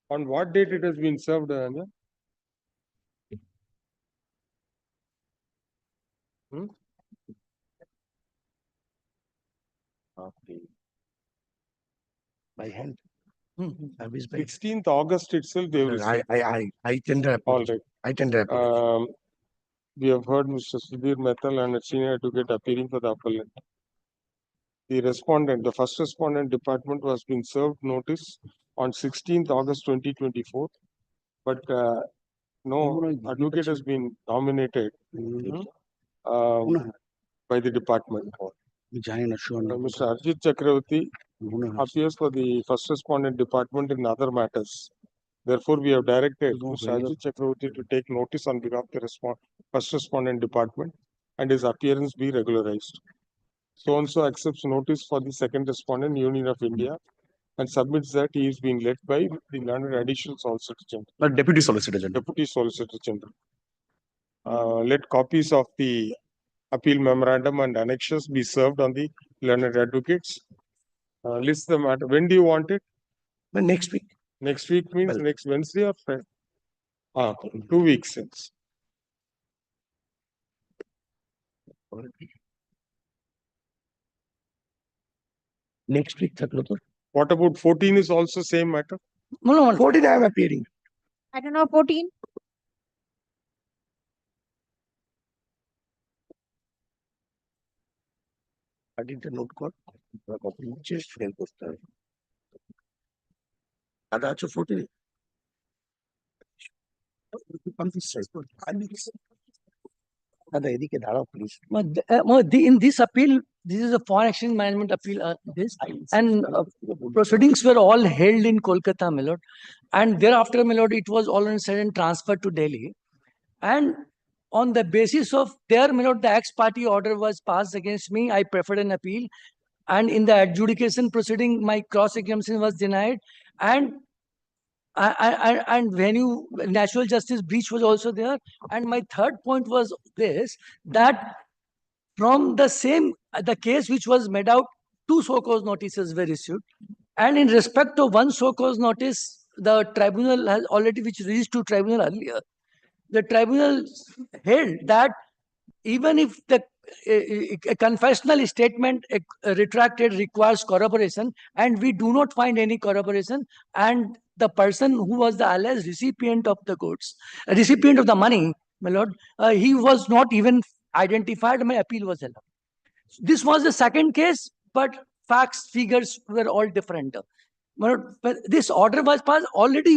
On what date it has been served, Anja? By hand. Service by 16th August itself they will serve. I tender All apology. right. I tender apology. We have heard Mr. Sudhir Mehtal and a senior advocate appearing for the appellant. The respondent, the first respondent department was been served notice on 16th August 2024, but no advocate has been nominated by the department. Mr. Arjit Chakravarti appears for the first respondent department in other matters. Therefore, we have directed Mr. Arjit Chakravarti to take notice on behalf of the first respondent department and his appearance be regularized. So and so accepts notice for the second respondent, Union of India, and submits that he is being led by the learned additional Solicitor General. Deputy Solicitor General. Deputy Solicitor General. Let copies of the appeal memorandum and annexures be served on the learned advocates. List the matter. When do you want it? But next week. Next week means next Wednesday or Friday? 2 weeks since. Next week, What about 14 is also same matter? No, 14 I am appearing. I don't know, 14. I did the note card. Just fail করতে হবে। দাদা আছো 14 দাদা এদিকে দাঁড়াও please In this appeal, this is a foreign exchange management appeal. And proceedings were all held in Kolkata, my lord. And thereafter, my lord, it was all of a sudden transferred to Delhi. And on the basis of their, my lord, the ex-party order was passed against me. I preferred an appeal. And in the adjudication proceeding, my cross-examination was denied. And natural justice breach was also there. And my third point was this, that from the case which was made out, 2 so-called notices were issued. And in respect of 1 so-called notice, the tribunal has already, which reached to tribunal earlier, the tribunal held that even if a confessional statement retracted requires corroboration, and we do not find any corroboration, and the person who was the alleged recipient of the goods, recipient of the money, my lord, he was not even identified, my appeal was allowed. This was the second case, but facts, figures were all different. My lord, but this order was passed already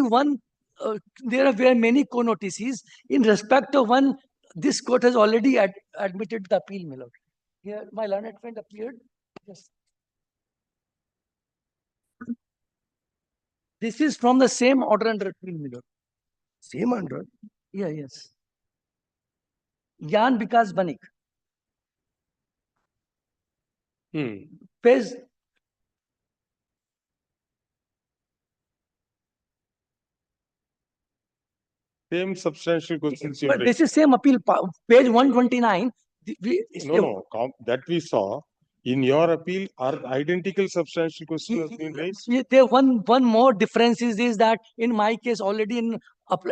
there were many co-notices in respect of one. This court has already admitted the appeal, my lord. Here, my learned friend appeared. Yes. This is from the same order under appeal, my lord. Same order? Yeah, yes. Jan Vikas Banik. Page Same substantial questions you But raised. this is same appeal, page 129. No, that we saw. In your appeal, are identical substantial questions has been raised? There one more difference is that in my case already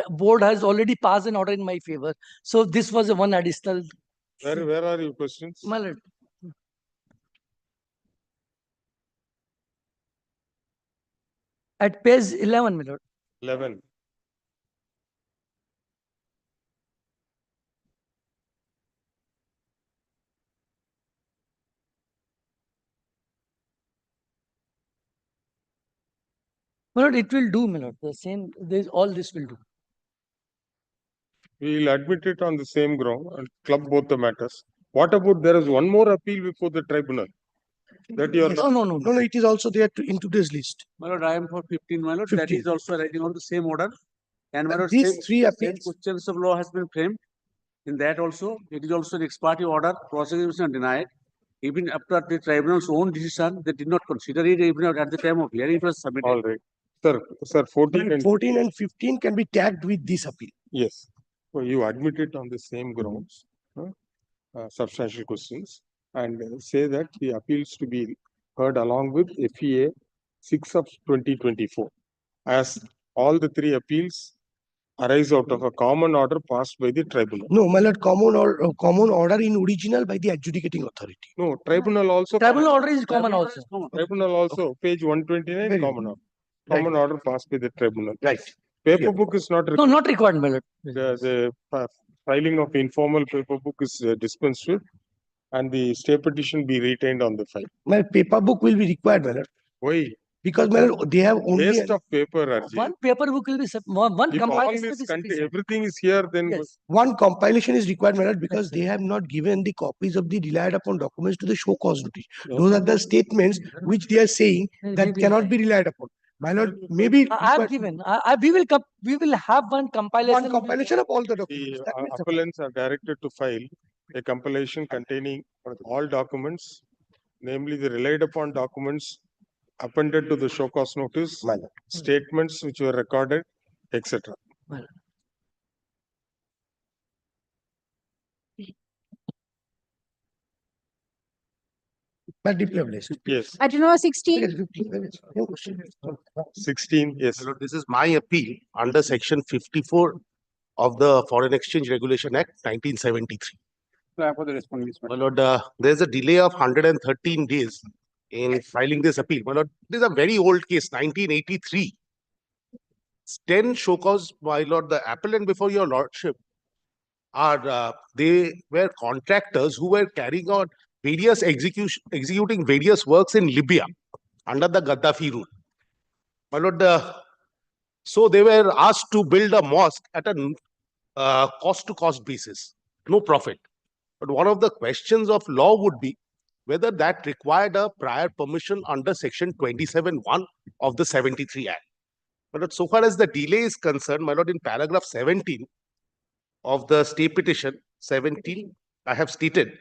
board has already passed an order in my favor. So this was a one additional. Where are your questions? My lord. At page 11, my lord. 11. My lord, it will do, my lord. The same, all this will do. We will admit it on the same ground and club both the matters. What about there is one more appeal before the tribunal? That you are Yes. not. No, it is also there in today's list. My lord, I am for 15, my lord. That 15. is also writing on the same order. And my lord, These same, three same appeals. questions of law has been framed. In that also, it is also an ex parte order, prosecution denied. Even after the tribunal's own decision, they did not consider it even at the time of hearing it was submitted. All right. Sir, 14 and 14 and 15 can be tagged with this appeal. yes. So you admit it on the same grounds, substantial questions, and say that the appeals to be heard along with FEA 6 of 2024, as all the three appeals arise out of a common order passed by the tribunal. No, my lord, common order in original by the adjudicating authority. No, tribunal also. Tribunal order is common also. Tribunal also, page 129, Very common order. Common order passed by the tribunal. Right. Paper book is not No, required. not required, my lord. The filing of informal paper book is dispensed with, and the stay petition be retained on the file. My paper book will be required, my lord. Why? Because my lord, they have only Waste of paper, Arjun. One paper book will be one If all compilation this is sufficient. everything is here, then Yes. one compilation is required, my lord, because they have not given the copies of the relied upon documents to the show cause notice. Those are the statements which they are saying that cannot be relied upon. My lord, maybe I have given. We will have one compilation. one compilation of all the the documents. That will suffice. appellants are directed to file a compilation containing all documents, namely the relied upon documents appended to the show cause notice, My lord. statements which were recorded, etc. But deeply list. Yes. Item number 16. 16, yes. My lord, this is my appeal under section 54 of the Foreign Exchange Regulation Act 1973. For the response. My lord, there's a delay of 113 days in filing this appeal. My lord, this is a very old case, 1983. 10 show cause, my lord, the appellant before your lordship are, they were contractors who were carrying out various executing various works in Libya under the Gaddafi rule. My lord, so they were asked to build a mosque at a cost-to-cost basis, no profit. But one of the questions of law would be whether that required a prior permission under section 27(1) of the 73 Act. But so far as the delay is concerned, my lord, in paragraph 17 of the stay petition 17, I have stated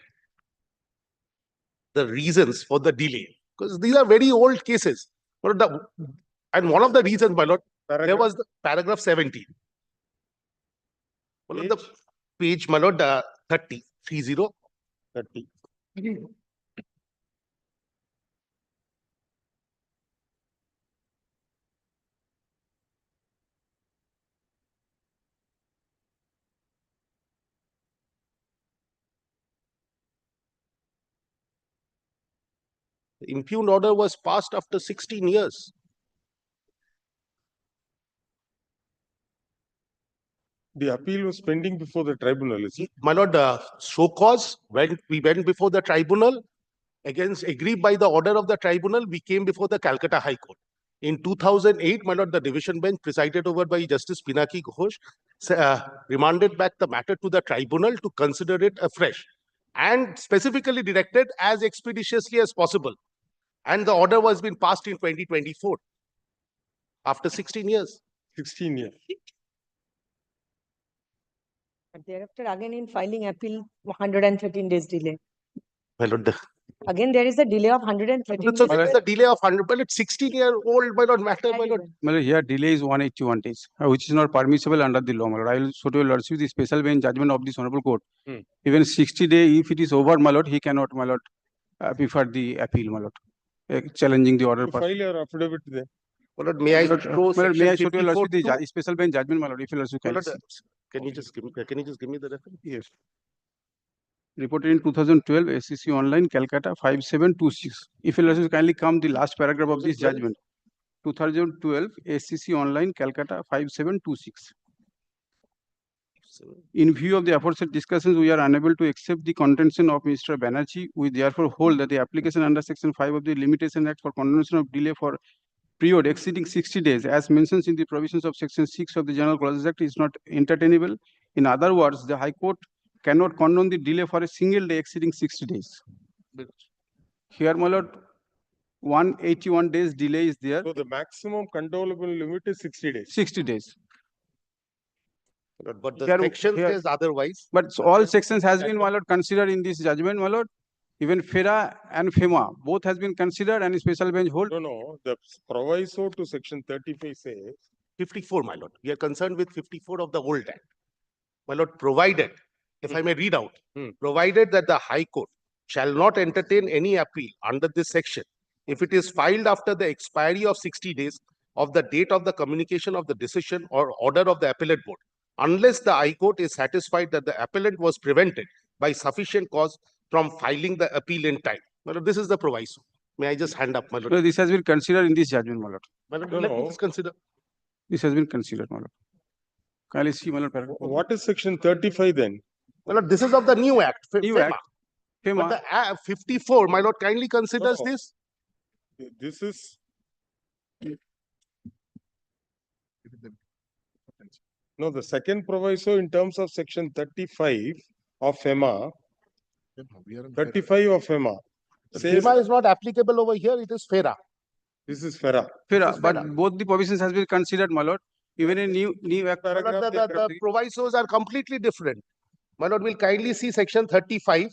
the reasons for the delay, because these are very old cases. And one of the reasons, my lord, there was the paragraph 17. One of the page, my lord, 30. The impugned order was passed after 16 years. The appeal was pending before the tribunal, is it? My lord, show cause, when we went before the tribunal, agreed by the order of the tribunal, we came before the Calcutta High Court. In 2008, my lord, the division bench presided over by Justice Pinaki Ghosh remanded back the matter to the tribunal to consider it afresh and specifically directed as expeditiously as possible. And the order was been passed in 2024 after 16 years. 16 years. But thereafter, again in filing appeal, 113 days delay. My lord, Again, there is a delay of 113 so days. there is a delay of 100, but it's 16-year-old, my lord, matter, my lord. Well, here delay is 181 days, which is not permissible under the law. My lord, I will so to your lordship the special bench judgment of this honorable court. Even 60 days, if it is over, my lord, he cannot, my lord, prefer the appeal, my lord, challenging the order. File your affidavit there. My lord, may I show May I section show to your 54 lordship the too? special bench judgment, my lord, if your lordship My can lord, see. can you just give me the reference? Yes. Reported in 2012, SEC Online, Calcutta 5726. If you kindly come the last paragraph of this judgment. 2012, SCC Online, Calcutta 5726. In view of the aforesaid discussions, we are unable to accept the contention of Mr. Banerjee. We therefore hold that the application under Section 5 of the Limitation Act for condonation of delay for period exceeding 60 days, as mentioned in the provisions of Section 6 of the General Clauses Act, is not entertainable. In other words, the High Court cannot condone the delay for a single day exceeding 60 days. Here, my lord, 181 days delay is there. So the maximum condonable limit is 60 days. 60 days. But the Here- section here- says otherwise. But all sections has been, my lord, considered in this judgment, my lord. Even FERA and FEMA, both has been considered and special bench hold. No, the proviso to section 35 says 54, my lord. We are concerned with 54 of the old act. My lord, provided, if I may read out, provided that the High Court shall not entertain any appeal under this section if it is filed after the expiry of 60 days of the date of the communication of the decision or order of the appellate board, unless the High Court is satisfied that the appellant was prevented by sufficient cause from filing the appeal in time. My lord, this is the proviso. May I just hand up, my lord? No, this has been considered in this judgment, my lord. My lord, let me just consider. This has been considered, my lord. Can I see, my lord, paragraph? what is section 35 then? My lord, this is of the new act. New FEMA. act. FEMA. But the 54, my lord, kindly considers No. this. This is no, the second proviso in terms of section 35 of FEMA, 35 of FEMA says FEMA is not applicable over here, it is FERA. this is FERA. FERA, but both the provisions has been considered, my lord. Even in new act. My lord, the provisos are completely different. My lord, will kindly see section 35,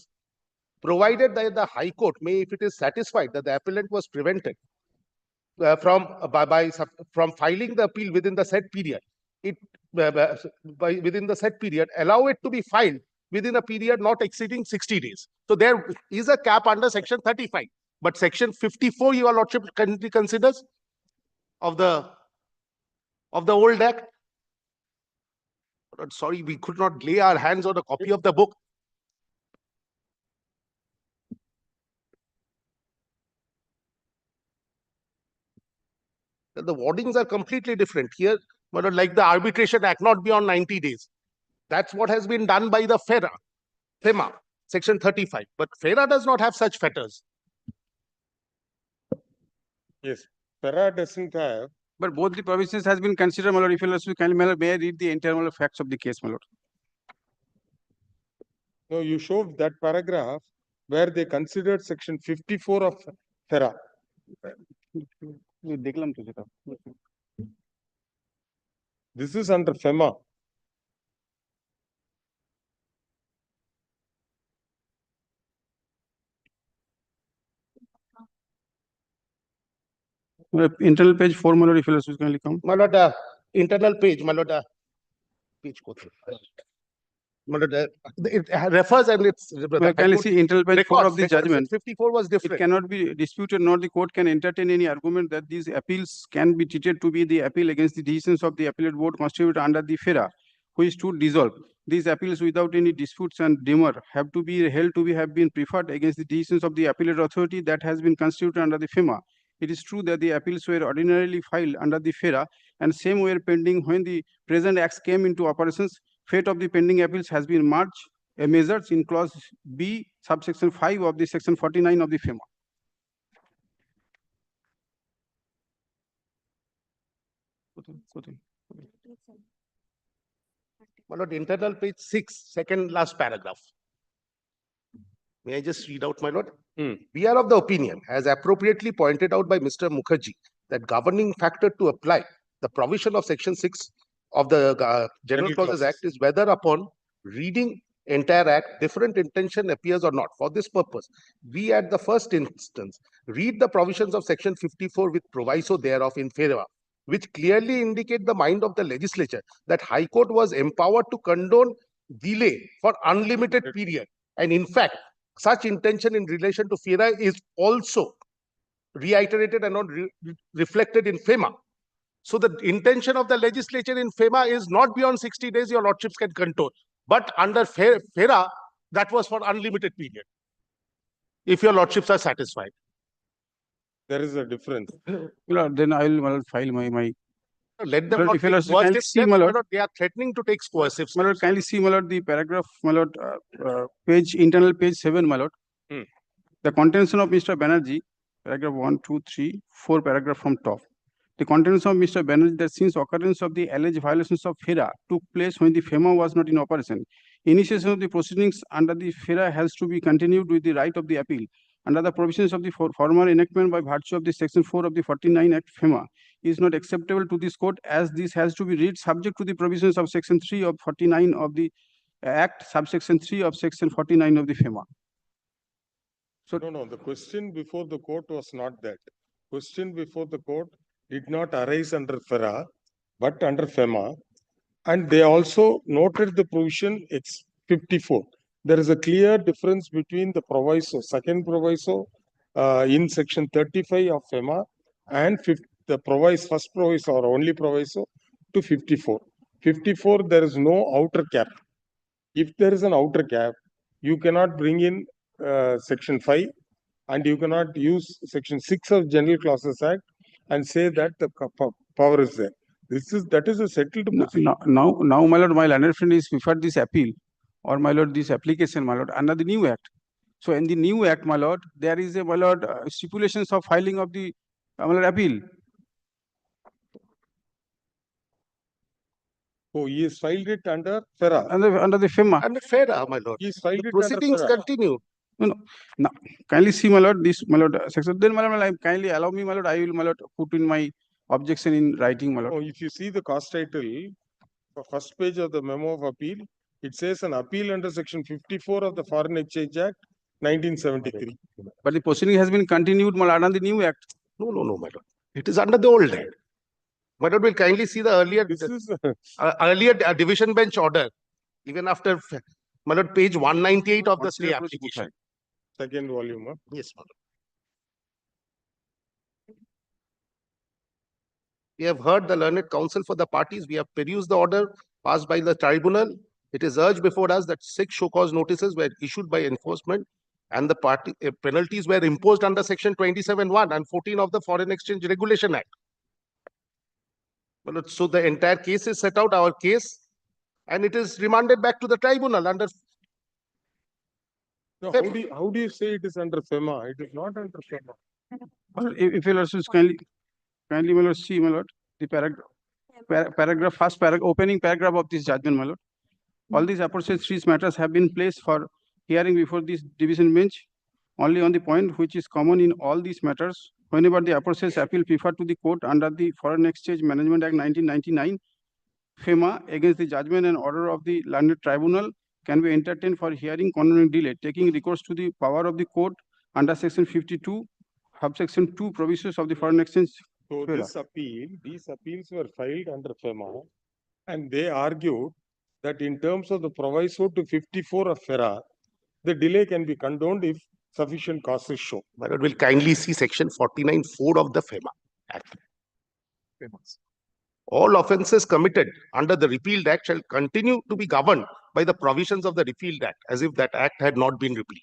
provided that the High Court may, if it is satisfied that the appellant was prevented from filing the appeal within the said period, within the said period, allow it to be filed within a period not exceeding 60 days. So there is a cap under section 35, but section 54, your lordship currently considers of the old act. Lord, sorry, we could not lay our hands on a copy of the book. The wordings are completely different here, but like the Arbitration Act, not beyond 90 days. That's what has been done by the FEMA, section 35. But FERA does not have such fetters. Yes, FERA doesn't have. But both the provisions has been considered, my lord. If you also can, my lord, may I read the entire, my lord, facts of the case, my lord? No, you showed that paragraph where they considered section 54 of FERA. This is under FEMA. Internal page 4, my lord, if you also can come. My lord, internal page, my lord, page go through. My lord, it refers and it's. Well, can you see internal page 4 of the judgment? 54 was different. It cannot be disputed, nor the court can entertain any argument that these appeals can be treated to be the appeal against the decisions of the appellate board constituted under the FERA, which to dissolve. These appeals without any disputes and demur have to be held to have been preferred against the decisions of the appellate authority that has been constituted under the FEMA. It is true that the appeals were ordinarily filed under the FERA and same were pending when the present acts came into operations. Fate of the pending appeals has been measured in clause B, subsection 5 of the section 49 of the FEMA. My lord, internal page 6, second last paragraph. May I just read out, my lord? We are of the opinion, as appropriately pointed out by Mr. Mukherjee, that governing factor to apply the provision of section 6 of the General Clauses Act is whether upon reading entire act, different intention appears or not. For this purpose, we at the first instance read the provisions of section 54 with proviso thereof in favor, which clearly indicate the mind of the legislature that High Court was empowered to condone delay for unlimited period. And in fact, such intention in relation to FERA is also reiterated and not reflected in FEMA. So the intention of the legislature in FEMA is not beyond 60 days, your lordships can control. But under FERA, that was for unlimited period, if your lordships are satisfied. There is a difference. Well, then I will, my lord, file my. Let them Well, not if you take kindly coercive see, steps, my my lord. lord. They are threatening to take coercive My lord, steps. kindly see, my lord, the paragraph, my lord, page, internal page 7, my lord. Hmm. The contention of Mr. Banerjee, paragraph 1, 2, 3, 4 paragraph from top. The contention of Mr. Banerjee that since occurrence of the alleged violations of FERA took place when the FEMA was not in operation, initiation of the proceedings under the FERA has to be continued with the right of the appeal under the provisions of the former enactment by virtue of the section 4 of the 49 Act FEMA is not acceptable to this court, as this has to be read subject to the provisions of section 3 of 49 of the Act, subsection 3 of section 49 of the FEMA. So No, the question before the court was not that. Question before the court did not arise under FERA, but under FEMA. And they also noted the provision X 54. There is a clear difference between the proviso, second proviso in section 35 of FEMA and the proviso, first proviso or only proviso to 54. 54, there is no outer cap. If there is an outer cap, you cannot bring in section 5 and you cannot use section 6 of General Clauses Act and say that the power is there. That is a settled procedure. Now, my lord, my learned friend is preferred this appeal or my lord, this application, my lord, under the new act. So in the new act, my lord, there is a, my lord, stipulations of filing of the my lord, appeal. Oh, he has filed it under FERA. Under the FEMA. Under FERA, my lord. He has filed The it under proceedings FERA. continue. No. Now, kindly see, my lord, this, my lord, section. Then, my lord, kindly allow me, my lord, I will, my lord, put in my objection in writing, my lord. Oh, if you see the cause title, the first page of the memo of appeal, it says an appeal under section 54 of the Foreign Exchange Act, 1973. But the proceeding has been continued, my lord, under the new act. No, my lord. It is under the old act. My lord will kindly see the earlier division bench order, even after my lord, page 198 of the stay application. Second volume. Huh? Yes, my lord. We have heard the learned counsel for the parties. We have perused the order passed by the tribunal. It is urged before us that 6 show cause notices were issued by enforcement and the party penalties were imposed under section 27(1) and 14 of the Foreign Exchange Regulation Act. So the entire case is set out, our case, and it is remanded back to the tribunal under. No, how do you say it is under FEMA? It is not under FEMA. If you lord, kindly, my lord, see, my lord, the paragraph, first paragraph, opening paragraph of this judgment, my lord. All these aforesaid 3 matters have been placed for hearing before this division bench only on the point which is common in all these matters. Whenever the aforesaid appeal preferred to the court under the Foreign Exchange Management Act 1999, FEMA against the judgment and order of the learned tribunal can be entertained for hearing condoning delay, taking recourse to the power of the court under section 52, subsection 2 provisions of the Foreign Exchange. So these appeals were filed under FEMA, and they argued that in terms of the proviso to 54 of FERA, the delay can be condoned if sufficient cause is shown. My lord will kindly see section 49(4) of the FEMA Act. All offences committed under the repealed act shall continue to be governed by the provisions of the repealed act, as if that act had not been repealed.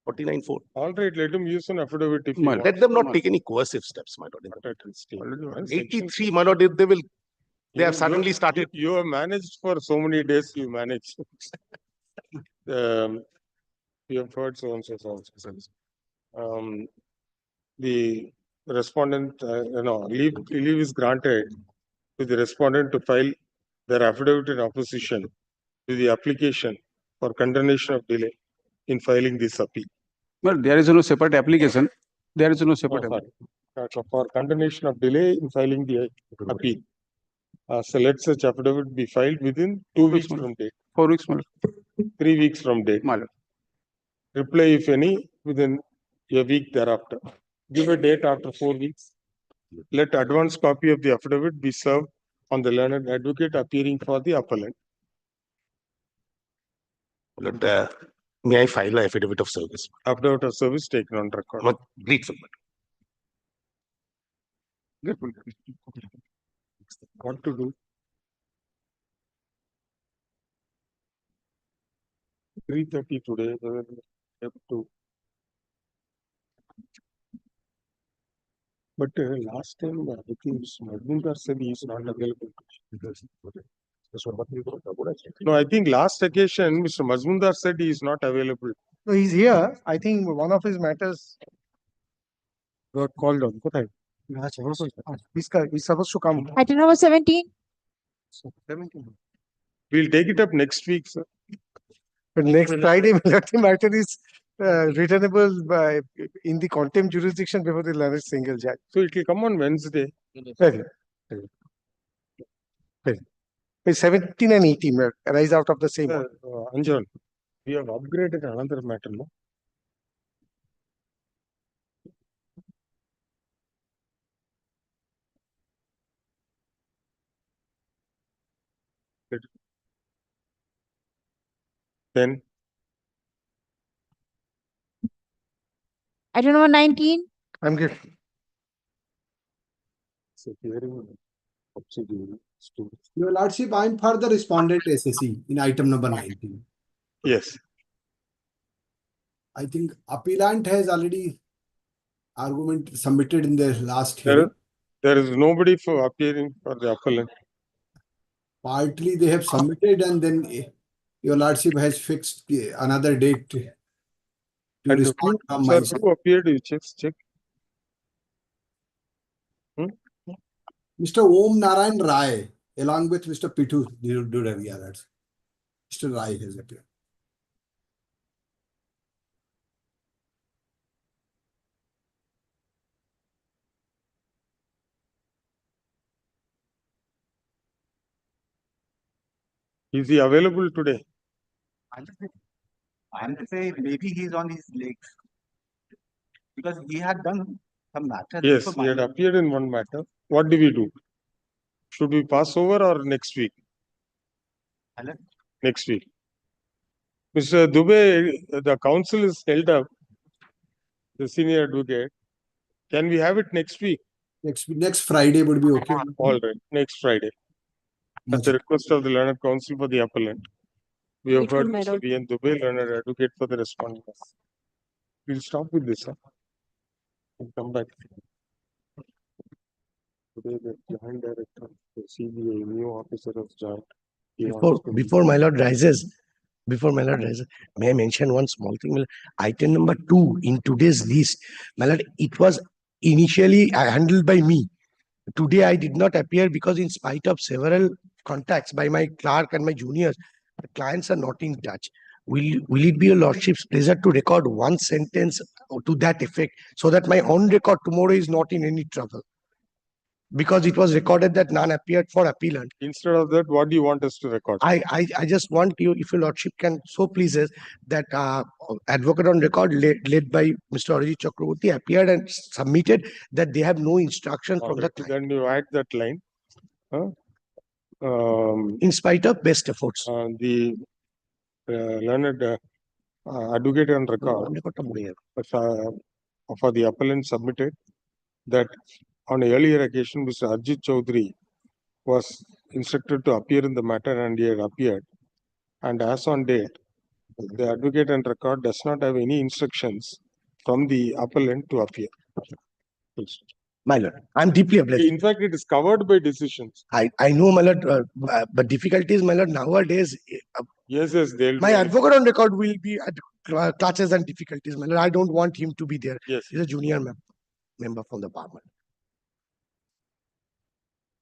49(4). All right, let them use an affidavit if Let them not take any coercive steps, my lord. 83, my lord, they have suddenly started. You have managed for so many days, you manage. You have heard so and so. The respondent, leave is granted to the respondent to file their affidavit in opposition to the application for condonation of delay in filing this appeal. Well, there is no separate application. There is no separate for condonation of delay in filing the appeal. So let such affidavit be filed within 2 weeks from date. 4 weeks, 3 weeks from date. Reply, if any, within a week thereafter. Give a date after 4 weeks. Let advance copy of the affidavit be served on the learned advocate appearing for the appellant. May I file an affidavit of service? Affidavit of service taken on record. Grateful. What to do? 3:30 today. We have to But last time, I think Mr. Majmundar said he is not available. No, I think last occasion, Mr. Majmundar said he is not available. No, he's here. I think one of his matters Got called on. he's supposed to come. Item number 17. We'll take it up next week, sir. But next Friday, the matter is returnable by in the contempt jurisdiction before the learned single judge. So it will come on Wednesday. Very good. Very good. 17 and 18 arise out of the same. Anjan, we have upgraded another matter, no? Then Item number 19. I'm good. Your Lordship, I'm for the respondent SSE in item number 19. Yes. I think appellant has already argument submitted in the last hearing. There is nobody for appearing for the appellant. Partly they have submitted and then your Lordship has fixed another date to respond from my Sir, side. who appeared? You check. Mr. Om Narayan Rai, along with Mr. Pithu Dudaria, that's Mr. Rai has appeared. Is he available today? I'm to say maybe he's on his legs because he had done some matter. Yes, he had appeared in one matter. What do we do? Should we pass over or next week? Next week. Mr. Dubey, the council is held up, the senior advocate. Can we have it next week? Next Friday would be okay. All right, next Friday. At the request of the learned counsel for the appellant, we have heard Mr. V.N. Dubey, learned advocate for the respondents. We'll stop with this, huh? We'll come back. Today, the joint director, the CBA, new officer has joined. Before my lord rises, may I mention one small thing? My lord? Item number 2 in today's list, my lord, it was initially handled by me. Today I did not appear because in spite of several contacts by my clerk and my juniors, the clients are not in touch. Will it be your lordship's pleasure to record one sentence to that effect so that my own record tomorrow is not in any trouble? Because it was recorded that none appeared for appellant. Instead of that, what do you want us to record? I just want you, if your lordship can so pleases, that advocate on record led by Mr. Arijit Chakraborty appeared and submitted that they have no instruction from the client. Then you add that line. In spite of best efforts. The learned advocate on record for the appellant submitted that on an earlier occasion, Mr. Arjit Chaudhary was instructed to appear in the matter and he had appeared. And as on date, the advocate and record does not have any instructions from the appellant to appear. My lord, I'm deeply obliged. In fact, it is covered by decisions. I know, my lord, but difficulties, my lord, nowadays. Yes, my advocate on record will be at clutches and difficulties, my lord. I don't want him to be there. Yes. He's a junior member from the parliament.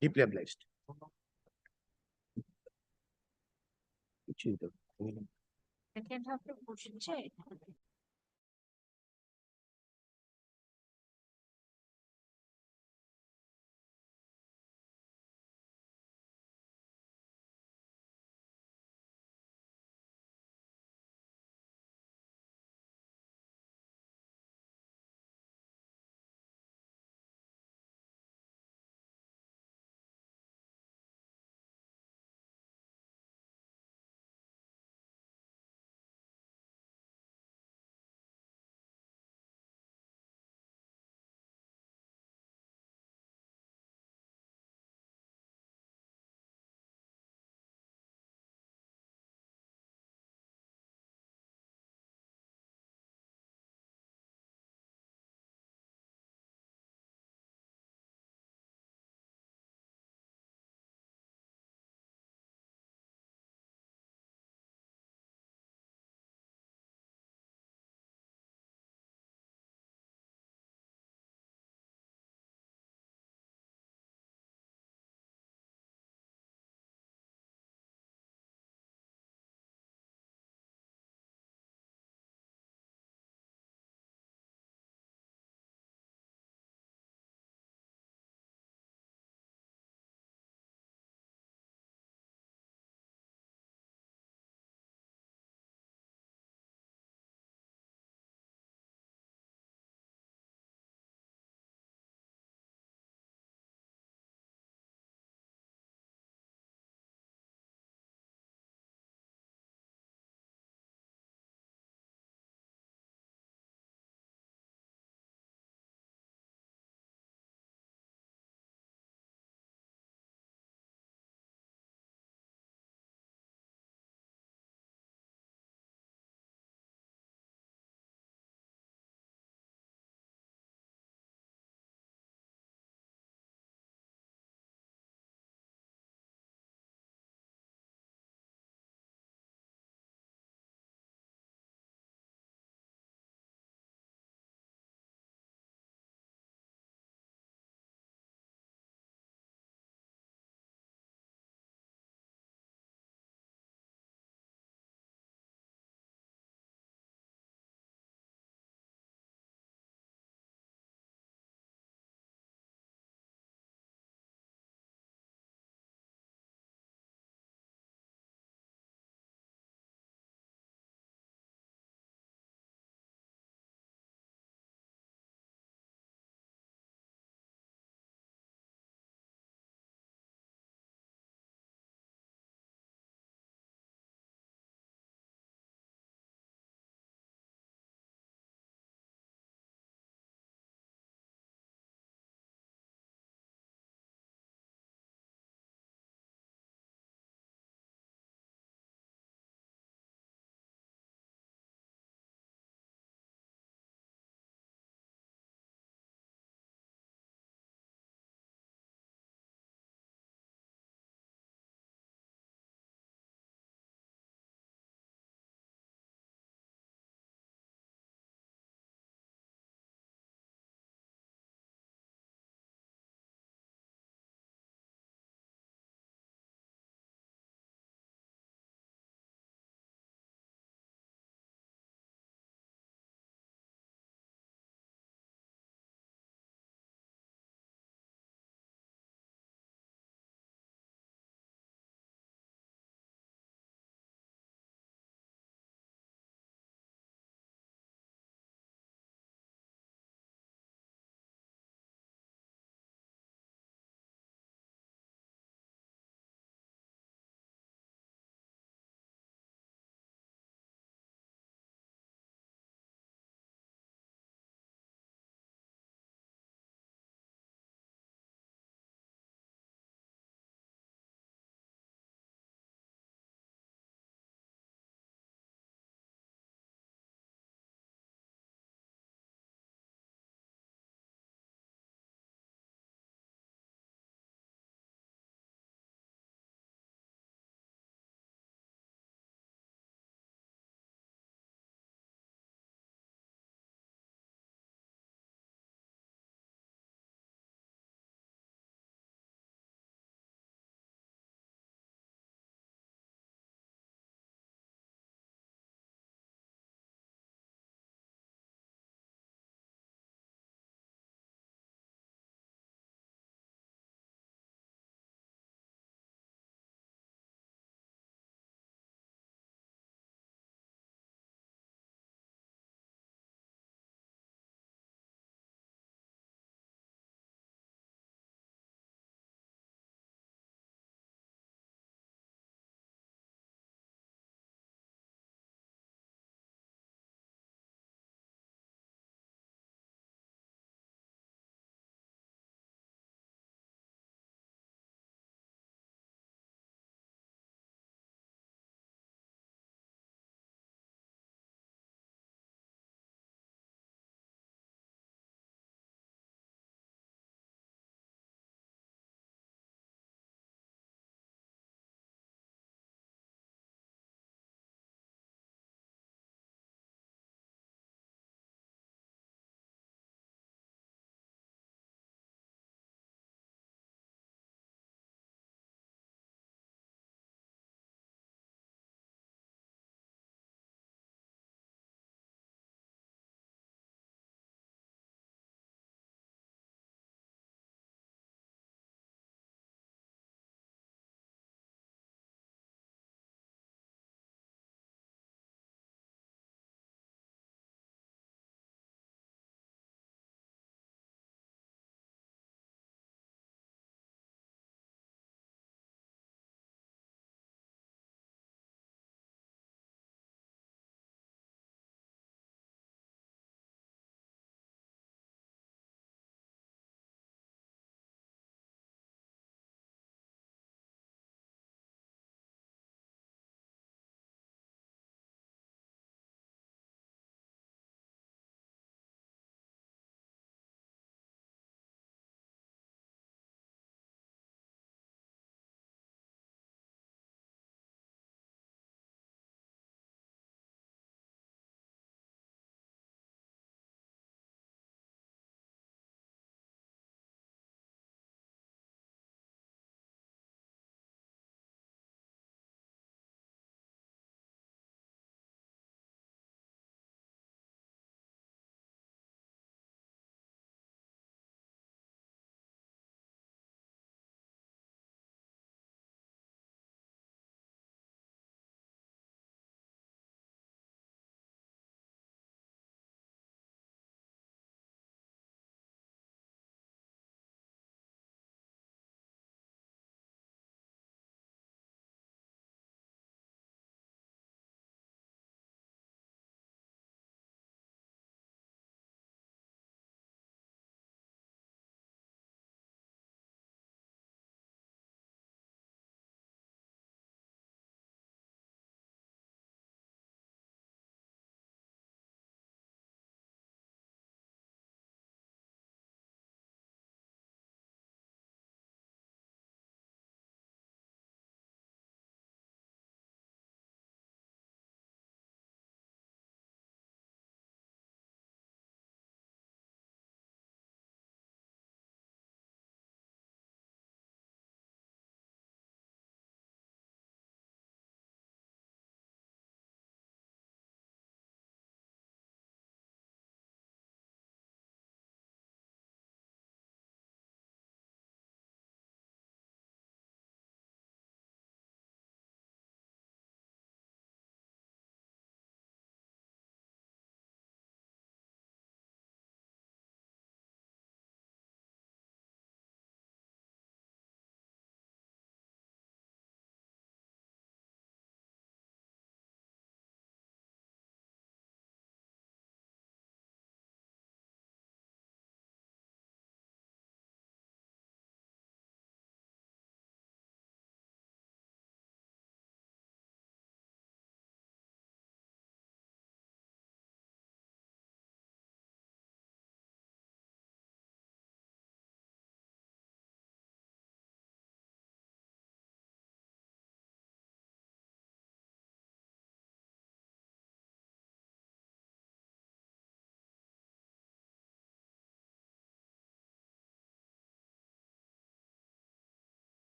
Deeply obliged. I can't have to push it, check.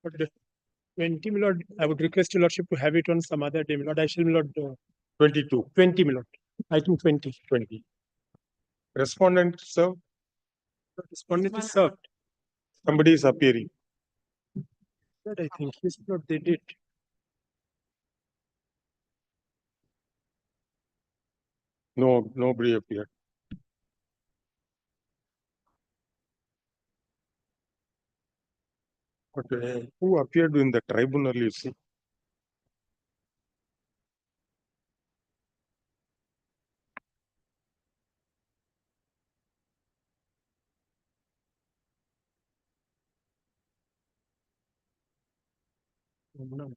But 20, my lord, I would request your lordship to have it on some other day, my lord. I shall, my lord, 22, 20, my lord. I think 20. 20. Respondent served, Respondent is served. somebody is appearing. But I think yes, my lord, they did. No, nobody appeared. Okay, who appeared in the tribunal, you see? No.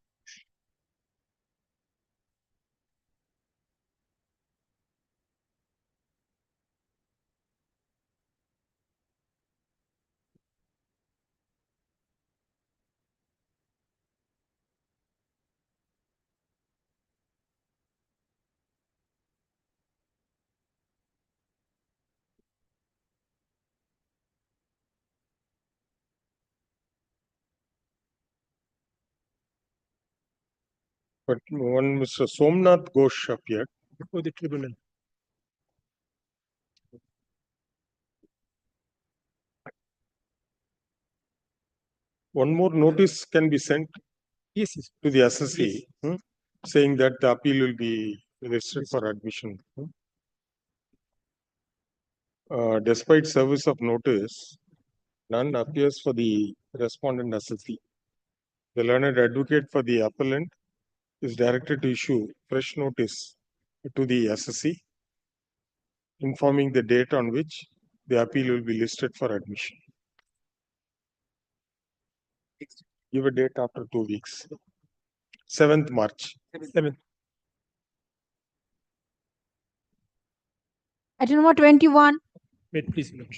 But one Mr. Somnath Ghosh appeared. Before the tribunal. One more notice can be sent Yes, yes. to the assessee, saying that the appeal will be registered for admission. Despite service of notice, none appears for the respondent assessee. The learned advocate for the appellant is directed to issue fresh notice to the assessee, informing the date on which the appeal will be listed for admission. Give a date after 2 weeks. 7th March. 7th. Item number 21. Wait, please, my lord.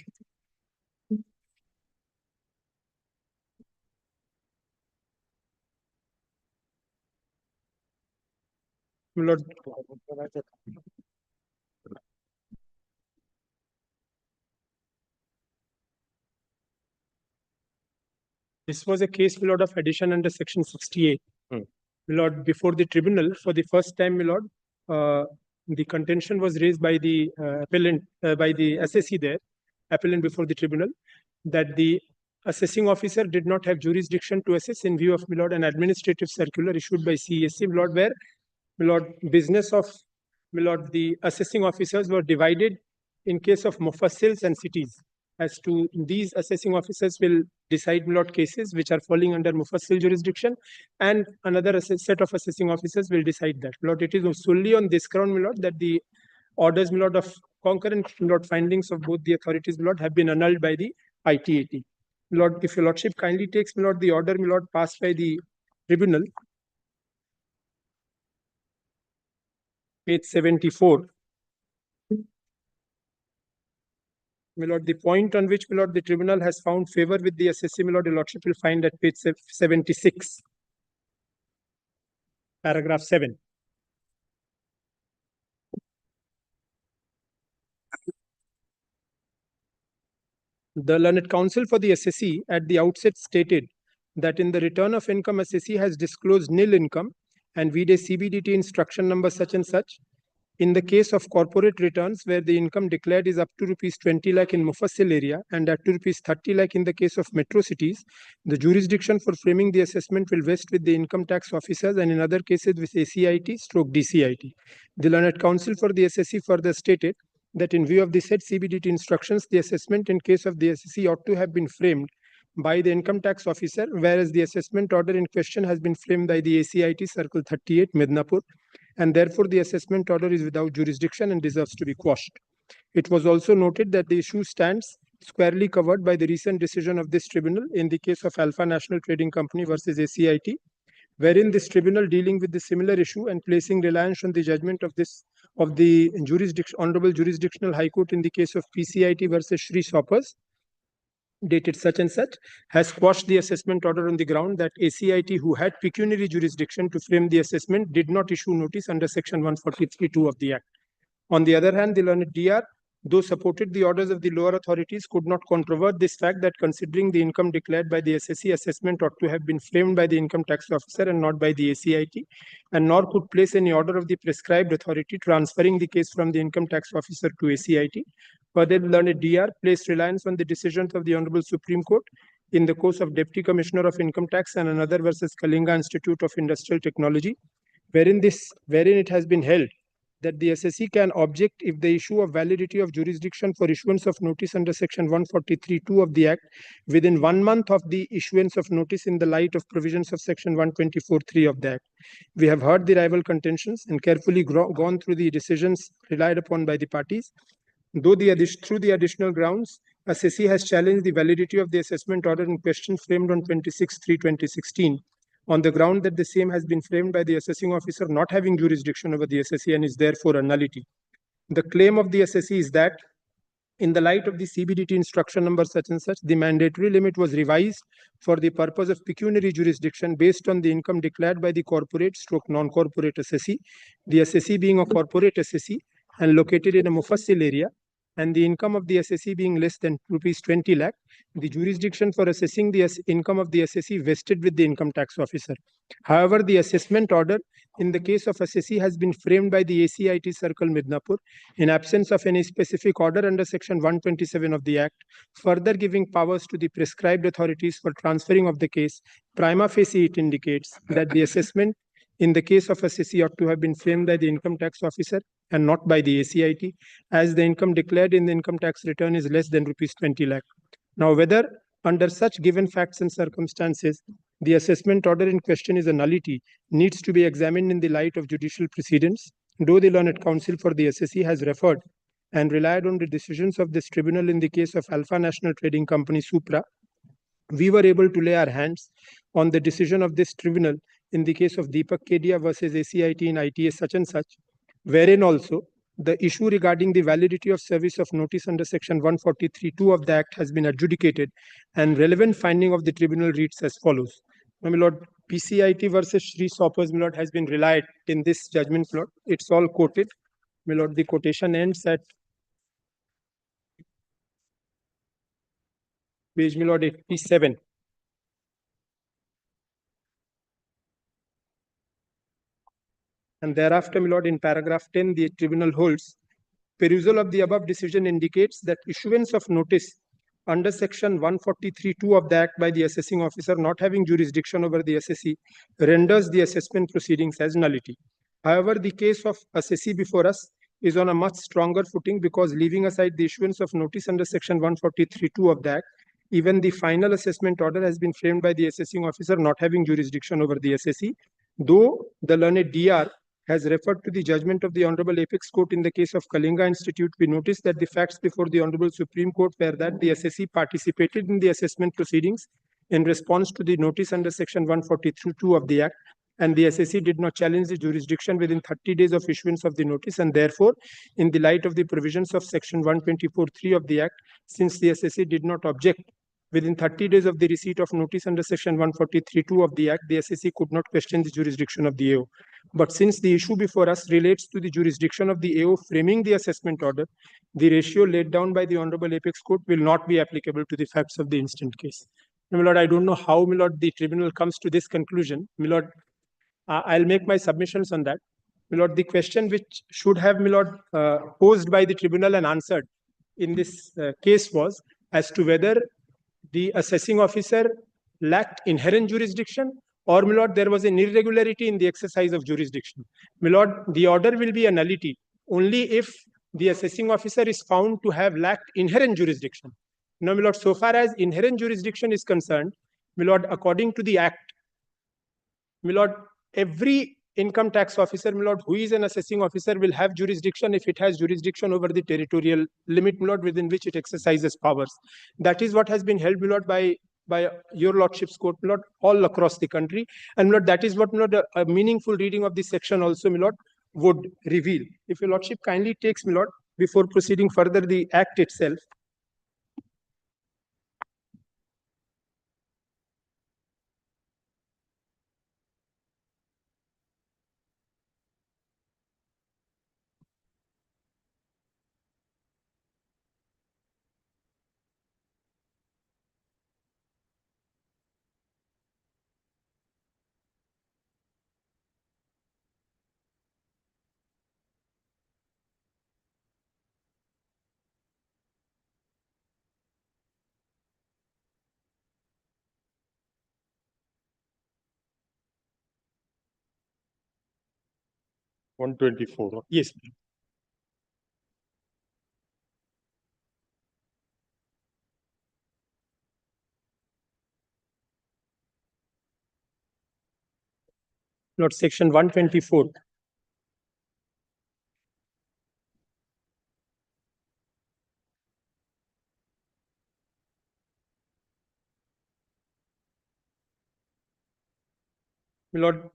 My lord, this was a case, my lord, of addition under section 68. My lord, before the tribunal, for the first time, my lord, the contention was raised by the appellant, by the assessee there, appellant before the tribunal, that the assessing officer did not have jurisdiction to assess in view of, my lord, an administrative circular issued by CESC, my lord, where, my lord, business of, my lord, the assessing officers were divided in case of mufassils and cities. As to these assessing officers will decide, my lord, cases which are falling under mufassil jurisdiction, and another set of assessing officers will decide that. My lord, it is solely on this ground, my lord, that the orders, my lord, of concurrent, my lord, findings of both the authorities, my lord, have been annulled by the ITAT. My lord, if your lordship kindly takes, my lord, the order, my lord, passed by the tribunal, page 74. My lord, the point on which, my lord, the tribunal has found favor with the assessee, my lord, your lordship will find at page 76, paragraph 7. The learned counsel for the assessee at the outset stated that in the return of income, assessee has disclosed nil income and vide CBDT instruction number such and such. In the case of corporate returns, where the income declared is up to rupees 20 lakh in Mufassil area and up to rupees 30 lakh in the case of metro cities, the jurisdiction for framing the assessment will vest with the income tax officers, and in other cases with ACIT/DCIT. The learned counsel for the assessee further stated that in view of the said CBDT instructions, the assessment in case of the assessee ought to have been framed by the income tax officer, whereas the assessment order in question has been framed by the ACIT Circle 38, Midnapur, and therefore the assessment order is without jurisdiction and deserves to be quashed. It was also noted that the issue stands squarely covered by the recent decision of this tribunal in the case of Alpha National Trading Company versus ACIT, wherein this tribunal dealing with the similar issue and placing reliance on the judgment of the Honorable Jurisdictional High Court in the case of PCIT versus Shri Shoppers, dated such and such, has quashed the assessment order on the ground that ACIT, who had pecuniary jurisdiction to frame the assessment, did not issue notice under section 143(2) of the Act. On the other hand, the learned DR though supported the orders of the lower authorities, could not controvert this fact that considering the income declared by the SSC, assessment ought to have been framed by the income tax officer and not by the ACIT, and nor could place any order of the prescribed authority transferring the case from the income tax officer to ACIT. Further, the learned DR placed reliance on the decisions of the Honorable Supreme Court in the course of Deputy Commissioner of Income Tax and another versus Kalinga Institute of Industrial Technology, wherein it has been held that the SSC can object if the issue of validity of jurisdiction for issuance of notice under section 143(2) of the Act within 1 month of the issuance of notice in the light of provisions of section 124(3) of the Act. We have heard the rival contentions and carefully gone through the decisions relied upon by the parties. Though through the additional grounds, SSC has challenged the validity of the assessment order in question framed on 26/3/2016 on the ground that the same has been framed by the assessing officer not having jurisdiction over the SSC and is therefore a nullity. The claim of the SSC is that in the light of the CBDT instruction number such and such, the mandatory limit was revised for the purpose of pecuniary jurisdiction based on the income declared by the corporate stroke non-corporate SSC, the SSC being a corporate SSC and located in a Mufassil area, and the income of the SSC being less than rupees 20 lakh, the jurisdiction for assessing the income of the SSC vested with the income tax officer. However, the assessment order in the case of SSC has been framed by the ACIT Circle Midnapur in absence of any specific order under section 127 of the Act, further giving powers to the prescribed authorities for transferring of the case. Prima facie, it indicates that the assessment in the case of SSC ought to have been framed by the income tax officer and not by the ACIT, as the income declared in the income tax return is less than rupees 20 lakh. Now, whether under such given facts and circumstances, the assessment order in question is a nullity needs to be examined in the light of judicial precedents. Though the learned counsel for the SSC has referred and relied on the decisions of this tribunal in the case of Alpha National Trading Company Supra, we were able to lay our hands on the decision of this tribunal in the case of Deepak Kedia versus ACIT in ITA such and such, wherein also the issue regarding the validity of service of notice under section 143(2) of the Act has been adjudicated, and relevant finding of the tribunal reads as follows. Now, my lord, PCIT versus Sri Soppers, my lord, has been relied in this judgment, my lord. It's all quoted. My lord, the quotation ends at page, my lord, 87. And thereafter, my lord, in paragraph 10, the tribunal holds, perusal of the above decision indicates that issuance of notice under section 143(2) of the Act by the assessing officer not having jurisdiction over the SSC renders the assessment proceedings as nullity. However, the case of SSC before us is on a much stronger footing because leaving aside the issuance of notice under section 143(2) of the Act, even the final assessment order has been framed by the assessing officer not having jurisdiction over the SSC, though the learned DR has referred to the judgment of the Honorable Apex Court in the case of Kalinga Institute. We noticed that the facts before the Honorable Supreme Court were that the SSC participated in the assessment proceedings in response to the notice under section 143(2) of the Act, and the SSC did not challenge the jurisdiction within 30 days of issuance of the notice, and therefore, in the light of the provisions of section 124(3) of the Act, since the SSC did not object within 30 days of the receipt of notice under section 143(2) of the Act, the SSC could not question the jurisdiction of the AO. But since the issue before us relates to the jurisdiction of the AO framing the assessment order, the ratio laid down by the Honorable Apex Court will not be applicable to the facts of the instant case. My lord, I don't know how, my lord, the tribunal comes to this conclusion. My lord, I'll make my submissions on that. My lord, the question which should have, my lord, posed by the tribunal and answered in this case was as to whether the assessing officer lacked inherent jurisdiction or, my lord, there was an irregularity in the exercise of jurisdiction. My lord, the order will be a nullity only if the assessing officer is found to have lacked inherent jurisdiction. Now, my lord, so far as inherent jurisdiction is concerned, my lord, according to the Act, my lord, every income tax officer, my lord, who is an assessing officer will have jurisdiction if it has jurisdiction over the territorial limit, my lord, within which it exercises powers. That is what has been held, my lord, by your lordship's court, my lord, all across the country. And my lord, that is what, my lord, a meaningful reading of this section also, my lord, would reveal. If your lordship kindly takes, my lord, before proceeding further, the Act itself. 124. Yes. Lord, section 124. My Lord,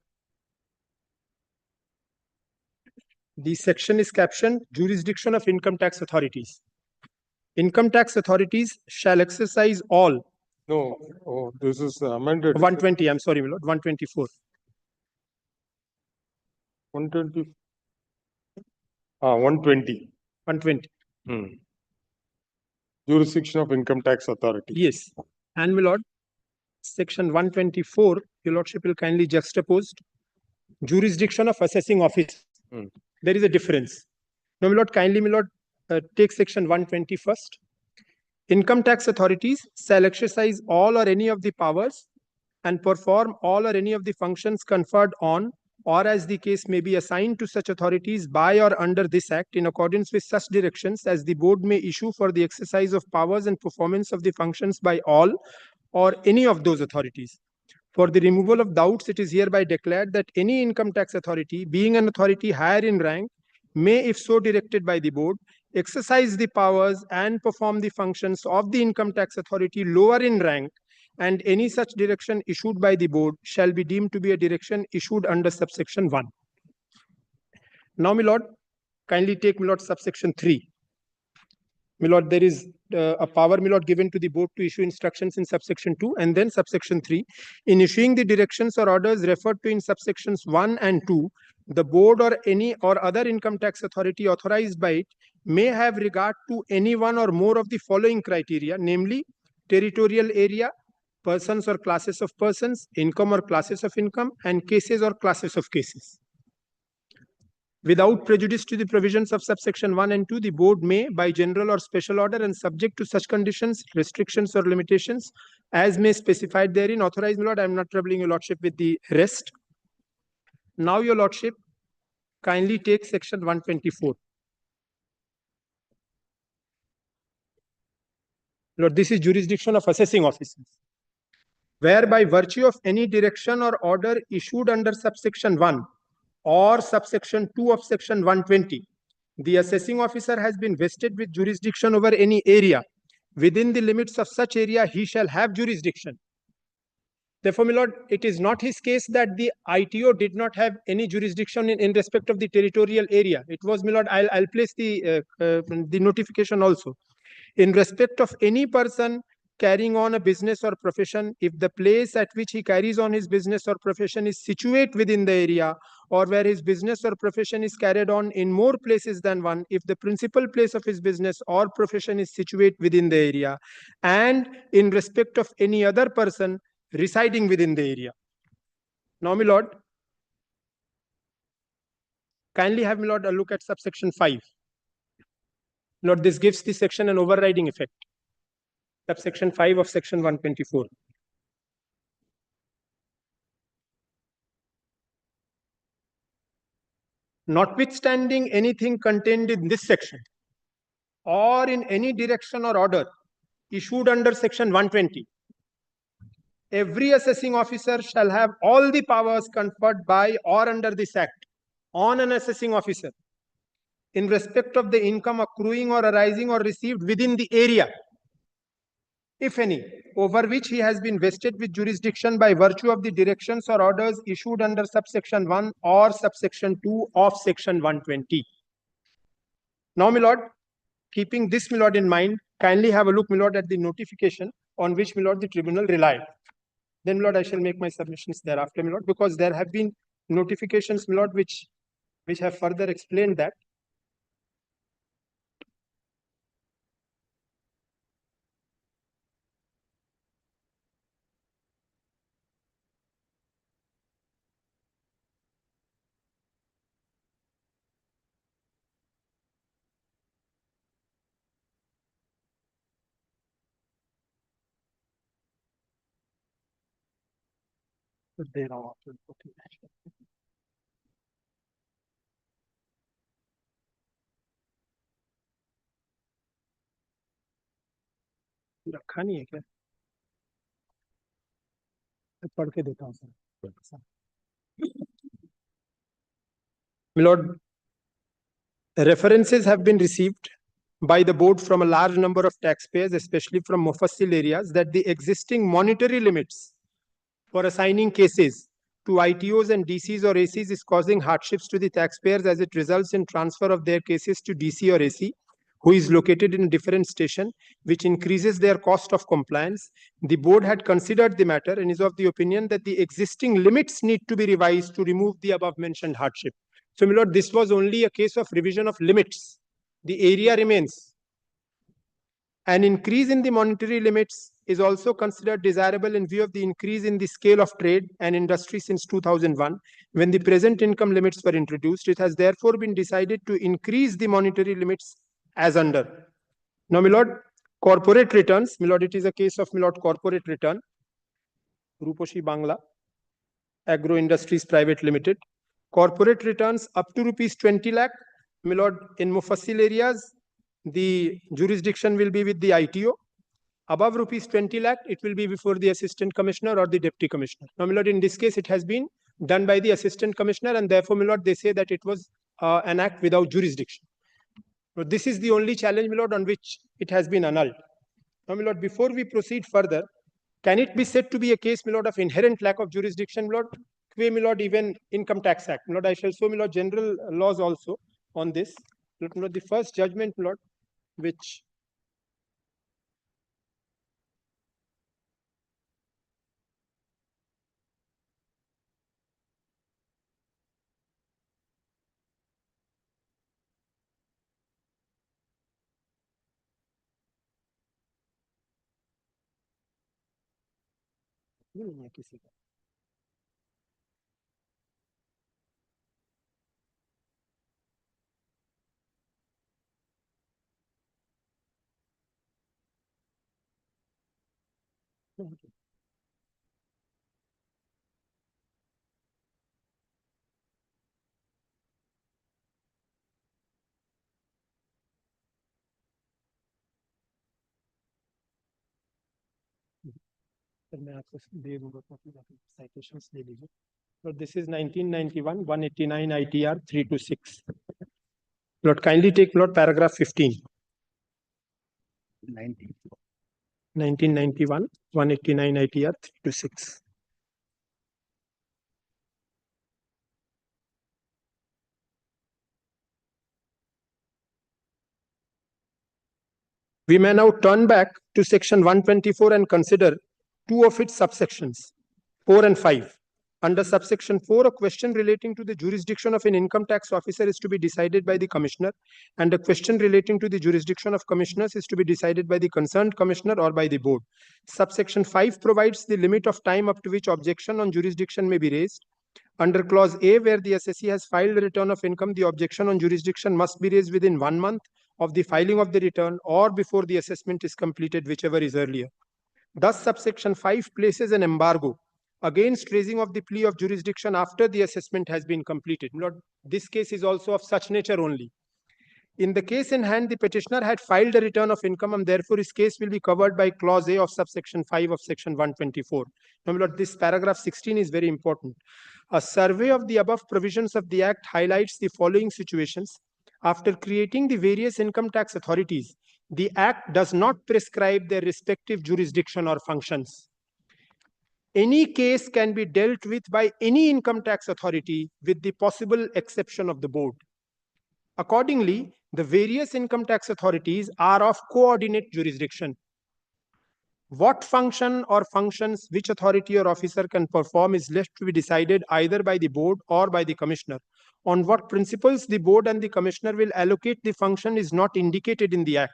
the section is captioned Jurisdiction of Income Tax Authorities. Income tax authorities shall exercise all. No, oh, this is amended. 120, I'm sorry, my Lord, 124. 120. 120. 120. Jurisdiction of Income Tax Authority. Yes. And my Lord, section 124, your Lordship will kindly juxtapose jurisdiction of assessing office. There is a difference. Now, my Lord, kindly, my Lord, take section 120 first. Income tax authorities shall exercise all or any of the powers and perform all or any of the functions conferred on or as the case may be assigned to such authorities by or under this act in accordance with such directions as the board may issue for the exercise of powers and performance of the functions by all or any of those authorities. For the removal of doubts, it is hereby declared that any income tax authority, being an authority higher in rank, may, if so directed by the board, exercise the powers and perform the functions of the income tax authority lower in rank, and any such direction issued by the board shall be deemed to be a direction issued under subsection 1. Now, my Lord, kindly take, my Lord, subsection 3. My Lord, there is a power, my Lord, given to the board to issue instructions in subsection 2 and then subsection 3. In issuing the directions or orders referred to in subsections 1 and 2, the board or any or other income tax authority authorized by it may have regard to any one or more of the following criteria, namely territorial area, persons or classes of persons, income or classes of income, and cases or classes of cases. Without prejudice to the provisions of subsection 1 and 2, the board may, by general or special order and subject to such conditions, restrictions, or limitations as may specified therein, authorize, my Lord. I am not troubling your Lordship with the rest. Now, your Lordship, kindly take section 124. Lord, this is jurisdiction of assessing officers, where by virtue of any direction or order issued under subsection 1 or subsection 2 of section 120, the assessing officer has been vested with jurisdiction over any area. Within the limits of such area, he shall have jurisdiction. Therefore, my Lord, it is not his case that the ITO did not have any jurisdiction in respect of the territorial area. It was, my Lord, I'll place the notification also. In respect of any person carrying on a business or profession, if the place at which he carries on his business or profession is situate within the area, or where his business or profession is carried on in more places than one, if the principal place of his business or profession is situate within the area, and in respect of any other person residing within the area. Now, my Lord, kindly have, my Lord, a look at subsection 5. Lord, this gives the section an overriding effect. Subsection 5 of section 124. Notwithstanding anything contained in this section or in any direction or order issued under section 120, every assessing officer shall have all the powers conferred by or under this act on an assessing officer in respect of the income accruing or arising or received within the area, if any, over which he has been vested with jurisdiction by virtue of the directions or orders issued under subsection 1 or subsection 2 of section 120. Now, my Lord, keeping this, my Lord, in mind, kindly have a look, my Lord, at the notification on which, my Lord, the tribunal relied. Then, my Lord, I shall make my submissions thereafter, my Lord, because there have been notifications, my Lord, which have further explained that. रखा नहीं है क्या? पढ़ के देता हूँ sir. Lord, references have been received by the board from a large number of taxpayers, especially from Mufassil areas, that the existing monetary limits for assigning cases to ITOs and DCs or ACs is causing hardships to the taxpayers as it results in transfer of their cases to DC or AC, who is located in a different station, which increases their cost of compliance. The board had considered the matter and is of the opinion that the existing limits need to be revised to remove the above mentioned hardship. So, my lord, this was only a case of revision of limits. The area remains. An increase in the monetary limits is also considered desirable in view of the increase in the scale of trade and industry since 2001, when the present income limits were introduced. It has therefore been decided to increase the monetary limits as under. Now, my lord, corporate returns. My lord, it is a case of, my lord, corporate return. Ruposhi Bangla, Agro Industries Private Limited. Corporate returns up to rupees 20 lakh. My lord, in Mufassil areas, the jurisdiction will be with the ITO. Above rupees 20 lakh, it will be before the assistant commissioner or the deputy commissioner. Now, my lord, in this case, it has been done by the assistant commissioner, and therefore, my lord, they say that it was an act without jurisdiction. So this is the only challenge, my lord, on which it has been annulled. Now, my lord, before we proceed further, can it be said to be a case, my lord, of inherent lack of jurisdiction, my lord? My lord, even Income Tax Act. My lord, I shall show, my lord, general laws also on this. My lord, the first judgment, my lord, which नहीं है किसी का. मैं आपको दे दूंगा citations ले लीजिए. Lord, this is 1991, 189 ITR 326. Lord, kindly take, Lord, paragraph 15. 1991, 189 ITR 326. We may now turn back to section 124 and consider two of its subsections, 4 and 5. Under subsection 4, a question relating to the jurisdiction of an income tax officer is to be decided by the commissioner, and a question relating to the jurisdiction of commissioners is to be decided by the concerned commissioner or by the board. Subsection 5 provides the limit of time up to which objection on jurisdiction may be raised. Under clause A, where the assessee has filed the return of income, the objection on jurisdiction must be raised within 1 month of the filing of the return or before the assessment is completed, whichever is earlier. Thus, subsection 5 places an embargo against raising of the plea of jurisdiction after the assessment has been completed. Lord, this case is also of such nature only. In the case in hand, the petitioner had filed a return of income, and therefore his case will be covered by clause A of subsection 5 of section 124. Now, Lord, this paragraph 16 is very important. A survey of the above provisions of the Act highlights the following situations. After creating the various income tax authorities, the Act does not prescribe their respective jurisdiction or functions. Any case can be dealt with by any income tax authority with the possible exception of the board. Accordingly, the various income tax authorities are of coordinate jurisdiction. What function or functions which authority or officer can perform is left to be decided either by the board or by the commissioner. On what principles the board and the commissioner will allocate the function is not indicated in the Act.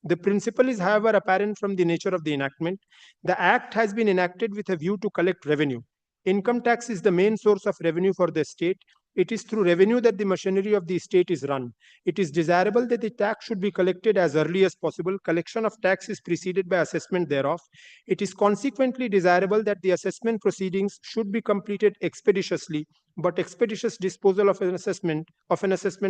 The principle is, however, apparent from the nature of the enactment. The Act has been enacted with a view to collect revenue. Income tax is the main source of revenue for the state. It is through revenue that the machinery of the state is run. It is desirable that the tax should be collected as early as possible. Collection of tax is preceded by assessment thereof. It is consequently desirable that the assessment proceedings should be completed expeditiously, but expeditious disposal of an assessment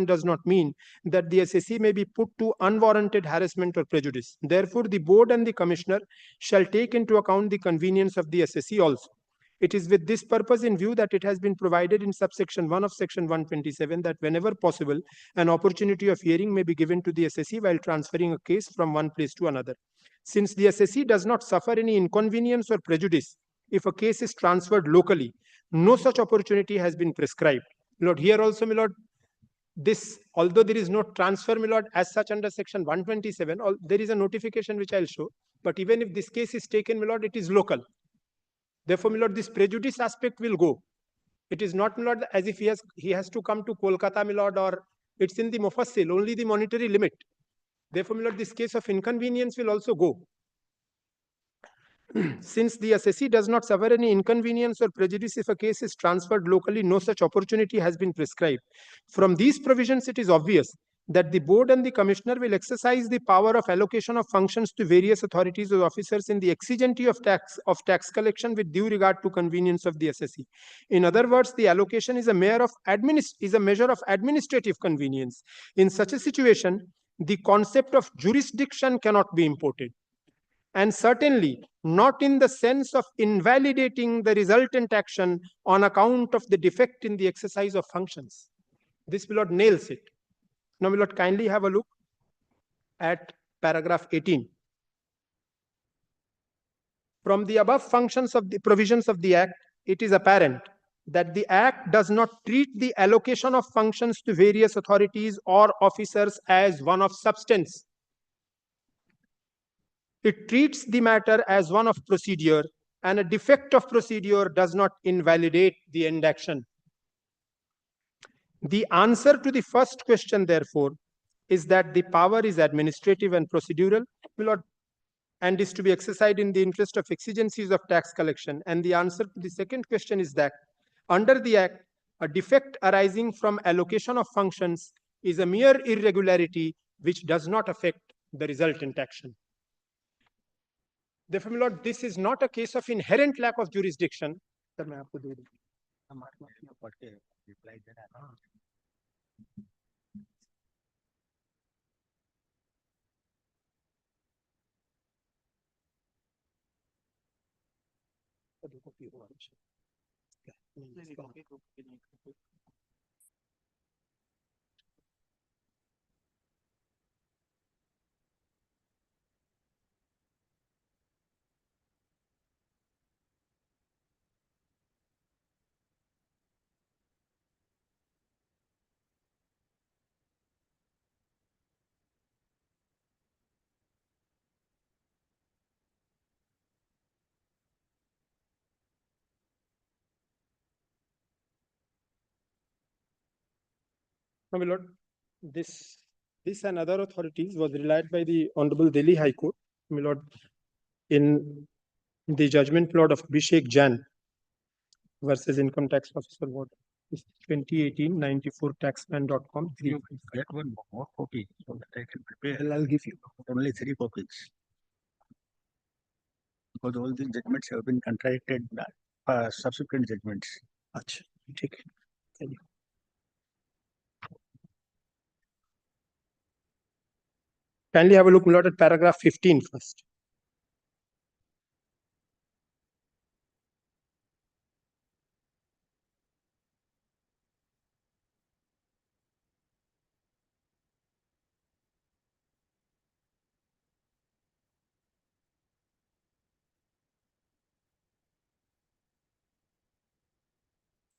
does not mean that the assessee may be put to unwarranted harassment or prejudice. Therefore, the board and the commissioner shall take into account the convenience of the assessee also. It is with this purpose in view that it has been provided in subsection 1 of section 127 that whenever possible, an opportunity of hearing may be given to the assessee while transferring a case from one place to another. Since the assessee does not suffer any inconvenience or prejudice if a case is transferred locally, no such opportunity has been prescribed. My lord, here also, my lord, this, although there is no transfer, my lord, as such under section 127, there is a notification which I'll show. But even if this case is taken, my lord, it is local. Therefore, my lord, this prejudice aspect will go. It is not, my lord, as if he has to come to Kolkata, my lord, or it's in the mufassil, only the monetary limit. Therefore, my lord, this case of inconvenience will also go. Since the assessee does not suffer any inconvenience or prejudice if a case is transferred locally, no such opportunity has been prescribed. From these provisions, it is obvious that the board and the commissioner will exercise the power of allocation of functions to various authorities or officers in the exigency of tax collection with due regard to convenience of the assessee. In other words, the allocation is a measure of administrative convenience. In such a situation, the concept of jurisdiction cannot be imported, and certainly not in the sense of invalidating the resultant action on account of the defect in the exercise of functions. This, my lord, nails it. Now, my lord, kindly have a look at paragraph 18. From the above functions of the provisions of the Act, it is apparent that the Act does not treat the allocation of functions to various authorities or officers as one of substance. It treats the matter as one of procedure, and a defect of procedure does not invalidate the end action. The answer to the first question, therefore, is that the power is administrative and procedural, and is to be exercised in the interest of exigencies of tax collection. And the answer to the second question is that under the Act, a defect arising from allocation of functions is a mere irregularity which does not affect the resultant action. Therefore, my lord, this is not a case of inherent lack of jurisdiction. No, my lord, this and other authorities was relied by the Honorable Delhi High Court, my lord, in the judgment plot of Abhishek Jain versus Income Tax Officer Ward. 2018-94 taxman.com. You get one more copy so that I can prepare. I'll give you only 3 copies. Because all these judgments have been contradicted by subsequent judgments. Achha, take it. Thank you. Kindly have a look, my lord, at paragraph 15 first.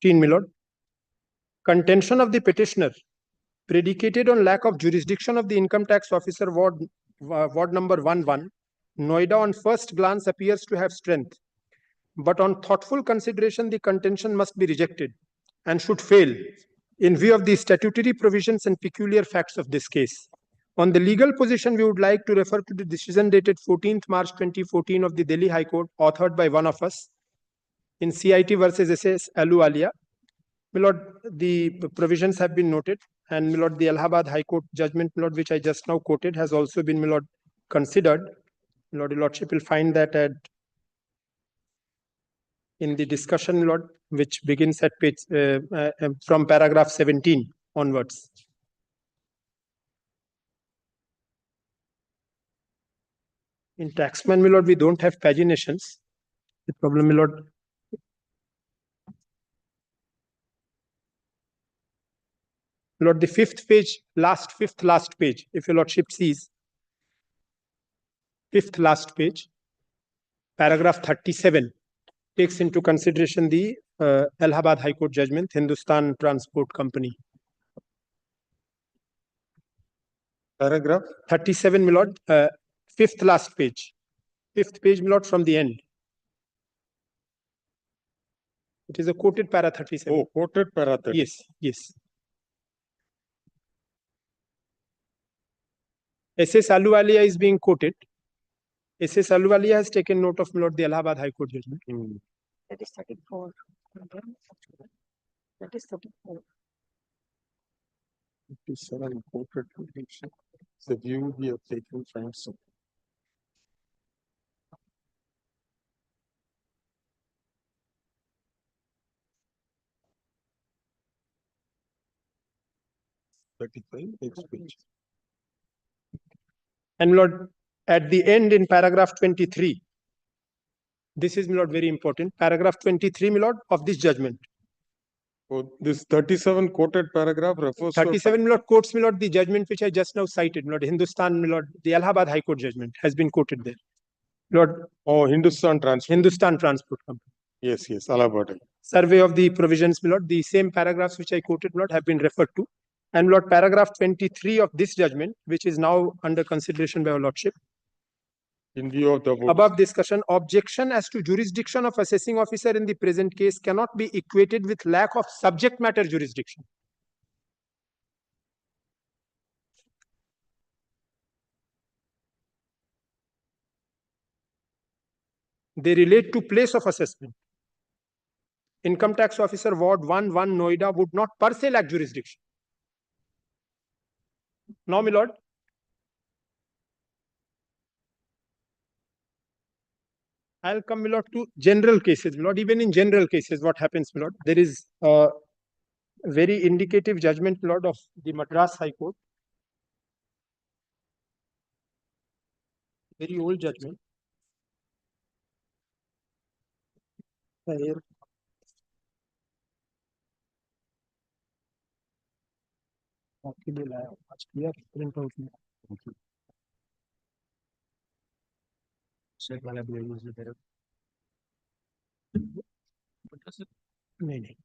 My lord, contention of the petitioner predicated on lack of jurisdiction of the income tax officer ward number 11, Noida on first glance appears to have strength, but on thoughtful consideration the contention must be rejected and should fail in view of the statutory provisions and peculiar facts of this case. On the legal position, we would like to refer to the decision dated 14th March 2014 of the Delhi High Court, authored by one of us in CIT versus SS Aluwalia. My lord, the provisions have been noted, and my lord, the Allahabad High Court judgment, my lord, which I just now quoted, has also been, my lord, considered. My lord, your lordship will find that in the discussion, my lord, which begins at page from paragraph 17 onwards. In taxman, my lord, we don't have paginations. The problem, my lord. Lord, the fifth last page, if your lordship sees, fifth last page, paragraph 37, takes into consideration the Allahabad High Court judgment, Hindustan Transport Company. Paragraph 37, my lord, fifth last page. Fifth page, my lord, from the end. It is a quoted para 37. Oh, quoted para 37. Yes, yes. S.S. Ahluwalia is being quoted. S.S. Ahluwalia has taken note of, my lord, the Allahabad High Court judgment. That is 34. That is 34. 57 quoted prediction. The view we have taken from some. Next page. And my lord, at the end in paragraph 23, this is, my lord, very important. Paragraph 23, my lord, of this judgment. Oh, this 37 quoted paragraph refers 37, my lord, quotes, my lord, the judgment which I just now cited, my lord, Hindustan, my lord, the Allahabad High Court judgment has been quoted there. Lord. Oh, Hindustan Transport. Hindustan Transport Company. Yes, yes, Allahabad. Survey of the provisions, my lord, the same paragraphs which I quoted, my lord, have been referred to. And my lord, paragraph 23 of this judgment, which is now under consideration by your lordship. In view of the above discussion, objection as to jurisdiction of assessing officer in the present case cannot be equated with lack of subject matter jurisdiction. They relate to place of assessment. Income tax officer Ward 1, Noida would not per se lack jurisdiction. Now, my lord, I'll come, my lord, to general cases. My lord, even in general cases, what happens, my lord? There is a very indicative judgment, my lord, of the Madras High Court. Very old judgment. Here. नहीं नहीं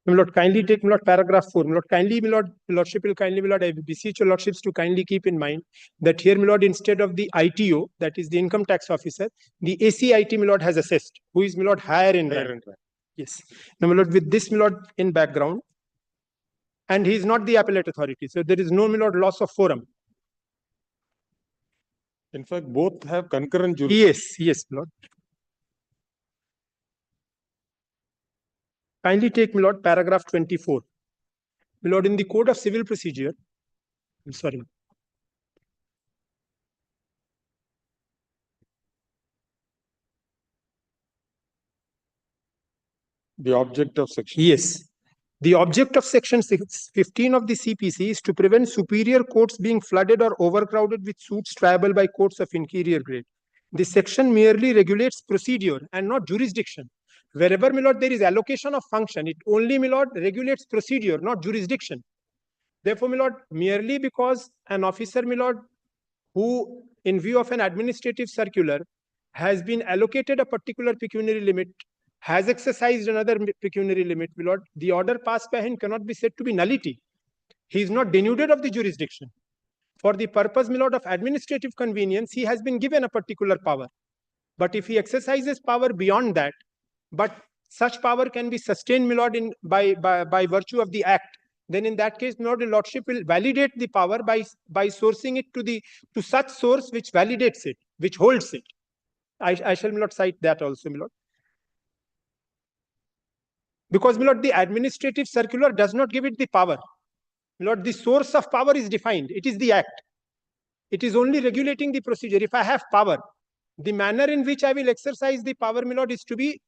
My lord, kindly take, my lord, paragraph 4. My lord, kindly, my lord, lordship will kindly, my lord, I beseech your lordships to kindly keep in mind that here, my lord, instead of the ITO, that is the income tax officer, the ACIT, my lord, has assessed, who is, my lord, higher in rank. Yes. Now, my lord, with this, my lord, in background, and he is not the appellate authority, so there is no, my lord, loss of forum. In fact, both have concurrent jurisdiction. Yes, yes, my lord. Kindly take, my lord, paragraph 24. My lord, in the Code of Civil Procedure, I'm sorry. The object of section. Yes. The object of section 15 of the CPC is to prevent superior courts being flooded or overcrowded with suits triable by courts of inferior grade. This section merely regulates procedure and not jurisdiction. Wherever, my lord, there is allocation of function, it only, my lord, regulates procedure, not jurisdiction. Therefore, my lord, merely because an officer, my lord, who, in view of an administrative circular, has been allocated a particular pecuniary limit, has exercised another pecuniary limit, my lord, the order passed by him cannot be said to be nullity. He is not denuded of the jurisdiction. For the purpose, my lord, of administrative convenience, he has been given a particular power. But if he exercises power beyond that, but such power can be sustained, my lord, by virtue of the act, then in that case, my lord, the lordship will validate the power by sourcing it to such source which validates it, which holds it. I shall not cite that also, my lord. Because, my lord, the administrative circular does not give it the power. My lord, the source of power is defined. It is the act. It is only regulating the procedure. If I have power, the manner in which I will exercise the power, my lord, is to be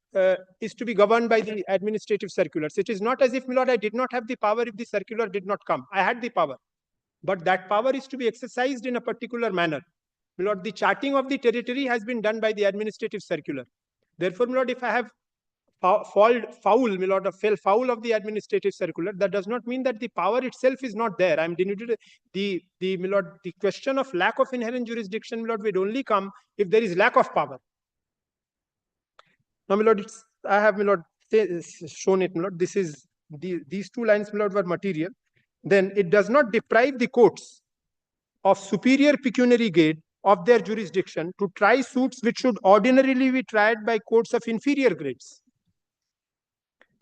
governed by the administrative circulars. It is not as if, my lord, I did not have the power if the circular did not come. I had the power. But that power is to be exercised in a particular manner. My lord, the charting of the territory has been done by the administrative circular. Therefore, my lord, if I have foul, my lord, fell foul of the administrative circular, that does not mean that the power itself is not there. I am denuded. My lord, the question of lack of inherent jurisdiction, my lord, would only come if there is lack of power. Now, my lord, I have, my lord, shown it, my lord. This is these two lines, my lord, were material. Then it does not deprive the courts of superior pecuniary grade of their jurisdiction to try suits which should ordinarily be tried by courts of inferior grades.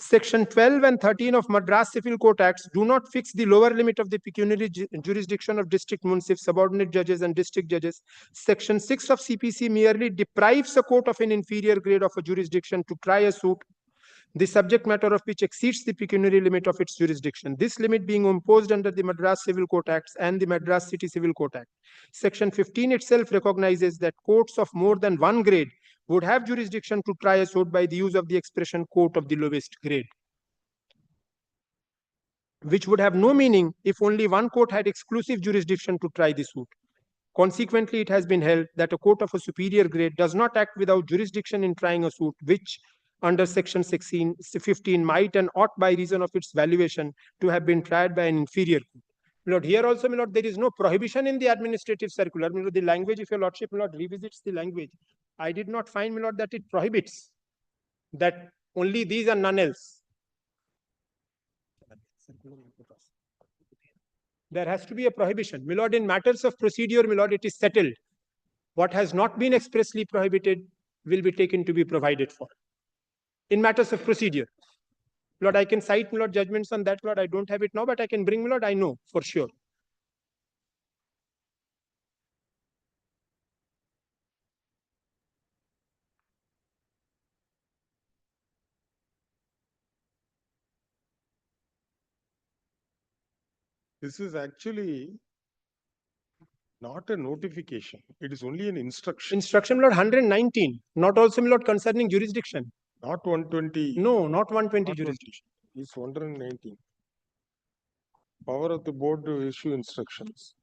Section 12 and 13 of Madras Civil Court Acts do not fix the lower limit of the pecuniary jurisdiction of district munsifs, subordinate judges, and district judges. Section 6 of CPC merely deprives a court of an inferior grade of a jurisdiction to try a suit, the subject matter of which exceeds the pecuniary limit of its jurisdiction. This limit being imposed under the Madras Civil Court Acts and the Madras City Civil Court Act. Section 15 itself recognizes that courts of more than one grade would have jurisdiction to try a suit by the use of the expression court of the lowest grade, which would have no meaning if only one court had exclusive jurisdiction to try the suit. Consequently, it has been held that a court of a superior grade does not act without jurisdiction in trying a suit, which under section 15 might and ought by reason of its valuation to have been tried by an inferior court. My lord, here also, my lord, there is no prohibition in the administrative circular. My lord, the language, if your lordship, my lord, revisits the language, I did not find, my lord, that it prohibits that only these and none else. There has to be a prohibition. My lord, in matters of procedure, my lord, it is settled. What has not been expressly prohibited will be taken to be provided for. In matters of procedure. Lord, I can cite, my lord, judgments on that, Lord. I don't have it now, but I can bring, my lord, I know for sure. This is actually not a notification. It is only an instruction. Instruction, my lord, 119. Not also, my lord, concerning jurisdiction. Not 120. No, not 120 jurisdiction. It's 119. Power of the board to issue instructions.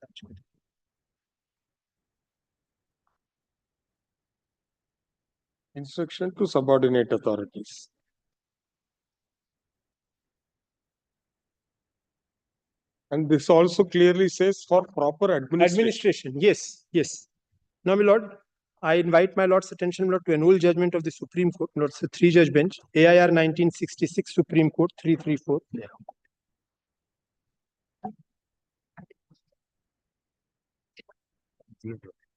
Instruction to subordinate authorities. And this also clearly says for proper administration. Yes, yes. Now, my lord, I invite my lord's attention, my lord, to an old judgment of the Supreme Court. My lord, it's a three-judge bench. AIR 1966, Supreme Court 334.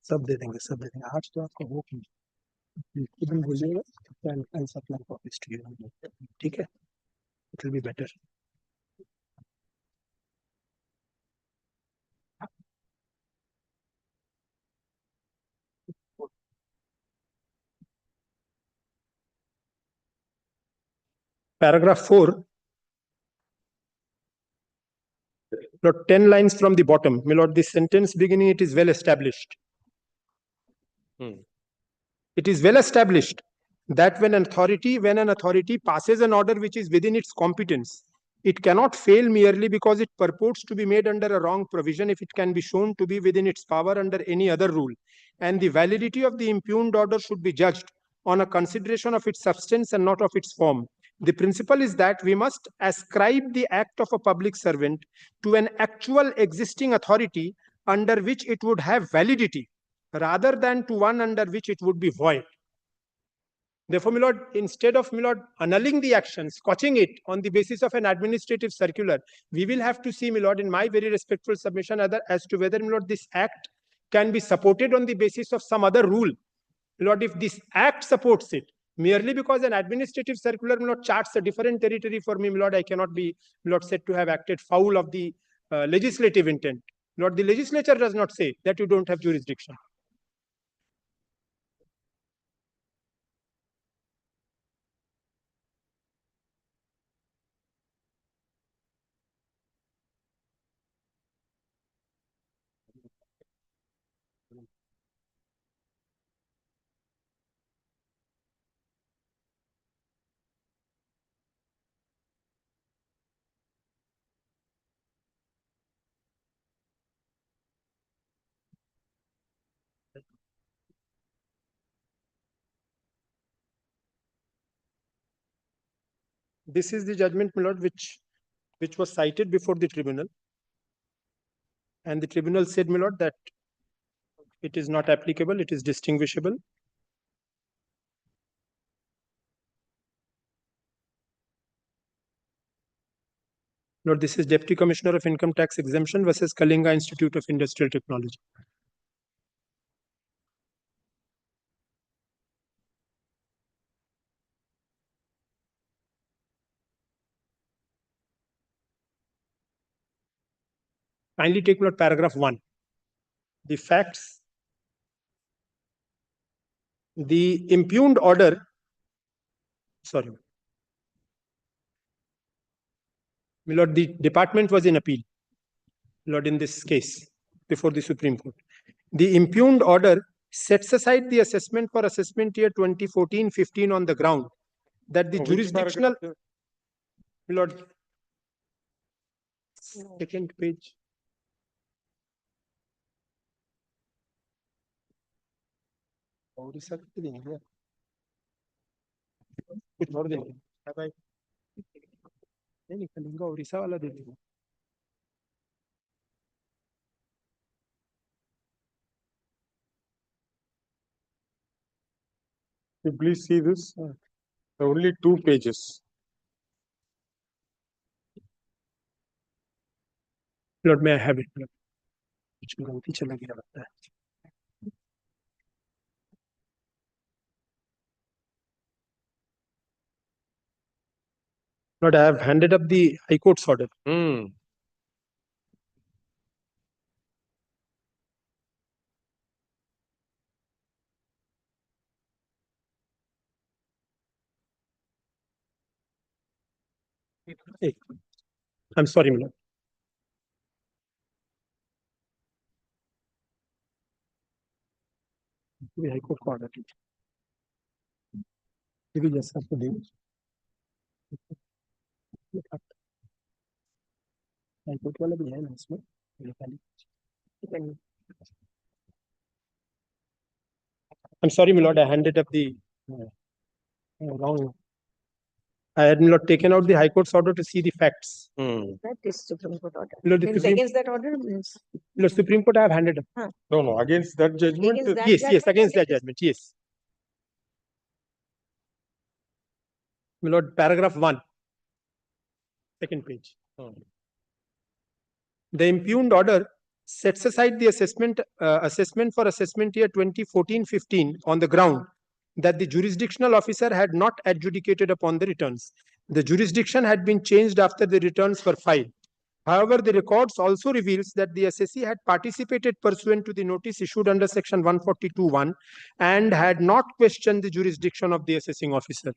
सब दे देंगे आज तो आपको हो खुद भी बोलिएगा and supply copies to you ठीक है it will be better Paragraph 4. Lord, 10 lines from the bottom. My lord, this sentence beginning, it is well established. It is well established that when an authority passes an order which is within its competence, it cannot fail merely because it purports to be made under a wrong provision if it can be shown to be within its power under any other rule. And the validity of the impugned order should be judged on a consideration of its substance and not of its form. The principle is that we must ascribe the act of a public servant to an actual existing authority under which it would have validity, rather than to one under which it would be void. Therefore, my lord, instead of, my lord, annulling the action, scotching it on the basis of an administrative circular, we will have to see, my lord, in my very respectful submission, as to whether, my lord, this act can be supported on the basis of some other rule. My lord, if this act supports it, Merely because an administrative circular, my lord, charts a different territory for me, my lord, I cannot be, my lord, said to have acted foul of the legislative intent. My lord, the legislature does not say that you don't have jurisdiction. This is the judgment, my lord, which was cited before the tribunal. And the tribunal said, my lord, that it is not applicable, it is distinguishable. Lord, this is Deputy Commissioner of Income Tax Exemption versus Kalinga Institute of Industrial Technology. Kindly take note paragraph 1. The facts. The impugned order, sorry. My lord, the department was in appeal, Lord, in this case before the Supreme Court. The impugned order sets aside the assessment for assessment year 2014-15 on the ground that the jurisdictional, my lord, second page. कुछ और देंगे भाई नहीं कलिंगा उड़ीसा वाला दे देंगे You please see this. Only 2 pages. Lord, may I have it? कुछ गलती चला गया लगता है. Lord, I have handed up the High Court's order. Hey, I'm sorry, my lord. The High Court order. Yes, High Court वाला भी है ना इसमें. I'm sorry, my lord. I handed up the wrong. I had not taken out the High Court's order to see the facts. That is Supreme Court order. Lord, the Means Supreme, against that order means. Lord, Supreme Court I have handed up. No, against that judgment. Against that Yes, judgment, against that it is- judgment, yes. My lord, paragraph 1, second page. The impugned order sets aside the assessment for assessment year 2014-15 on the ground that the jurisdictional officer had not adjudicated upon the returns. The jurisdiction had been changed after the returns were filed. However, the records also reveals that the assessee had participated pursuant to the notice issued under section 142(1) and had not questioned the jurisdiction of the assessing officer.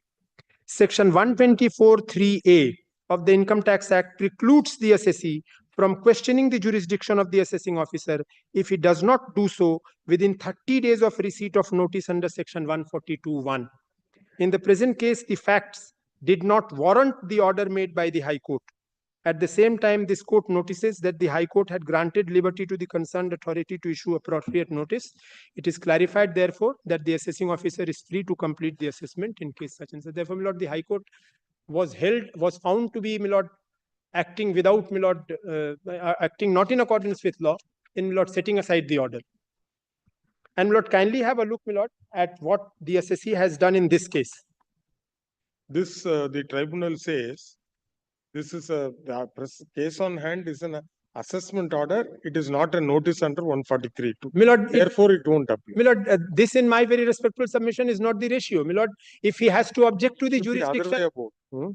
Section 124(3)(a) of the Income Tax Act precludes the assessee from questioning the jurisdiction of the assessing officer if he does not do so within 30 days of receipt of notice under section 142(1). In the present case, the facts did not warrant the order made by the High Court. At the same time, this court notices that the High Court had granted liberty to the concerned authority to issue appropriate notice. It is clarified, therefore, that the assessing officer is free to complete the assessment in case such and such. Therefore, my lord, the High Court was found to be, my lord, acting without, my lord, acting not in accordance with law, in, my lord, setting aside the order. And, my lord, kindly have a look, my lord, at what the assessee has done in this case. This, the tribunal says, this is the case on hand is an assessment order, it is not a notice under 143(2). Milord, Therefore, it won't apply. Milord, this in my very respectful submission is not the ratio. Milord, if he has to object to the It should be the other jurisdiction. way about.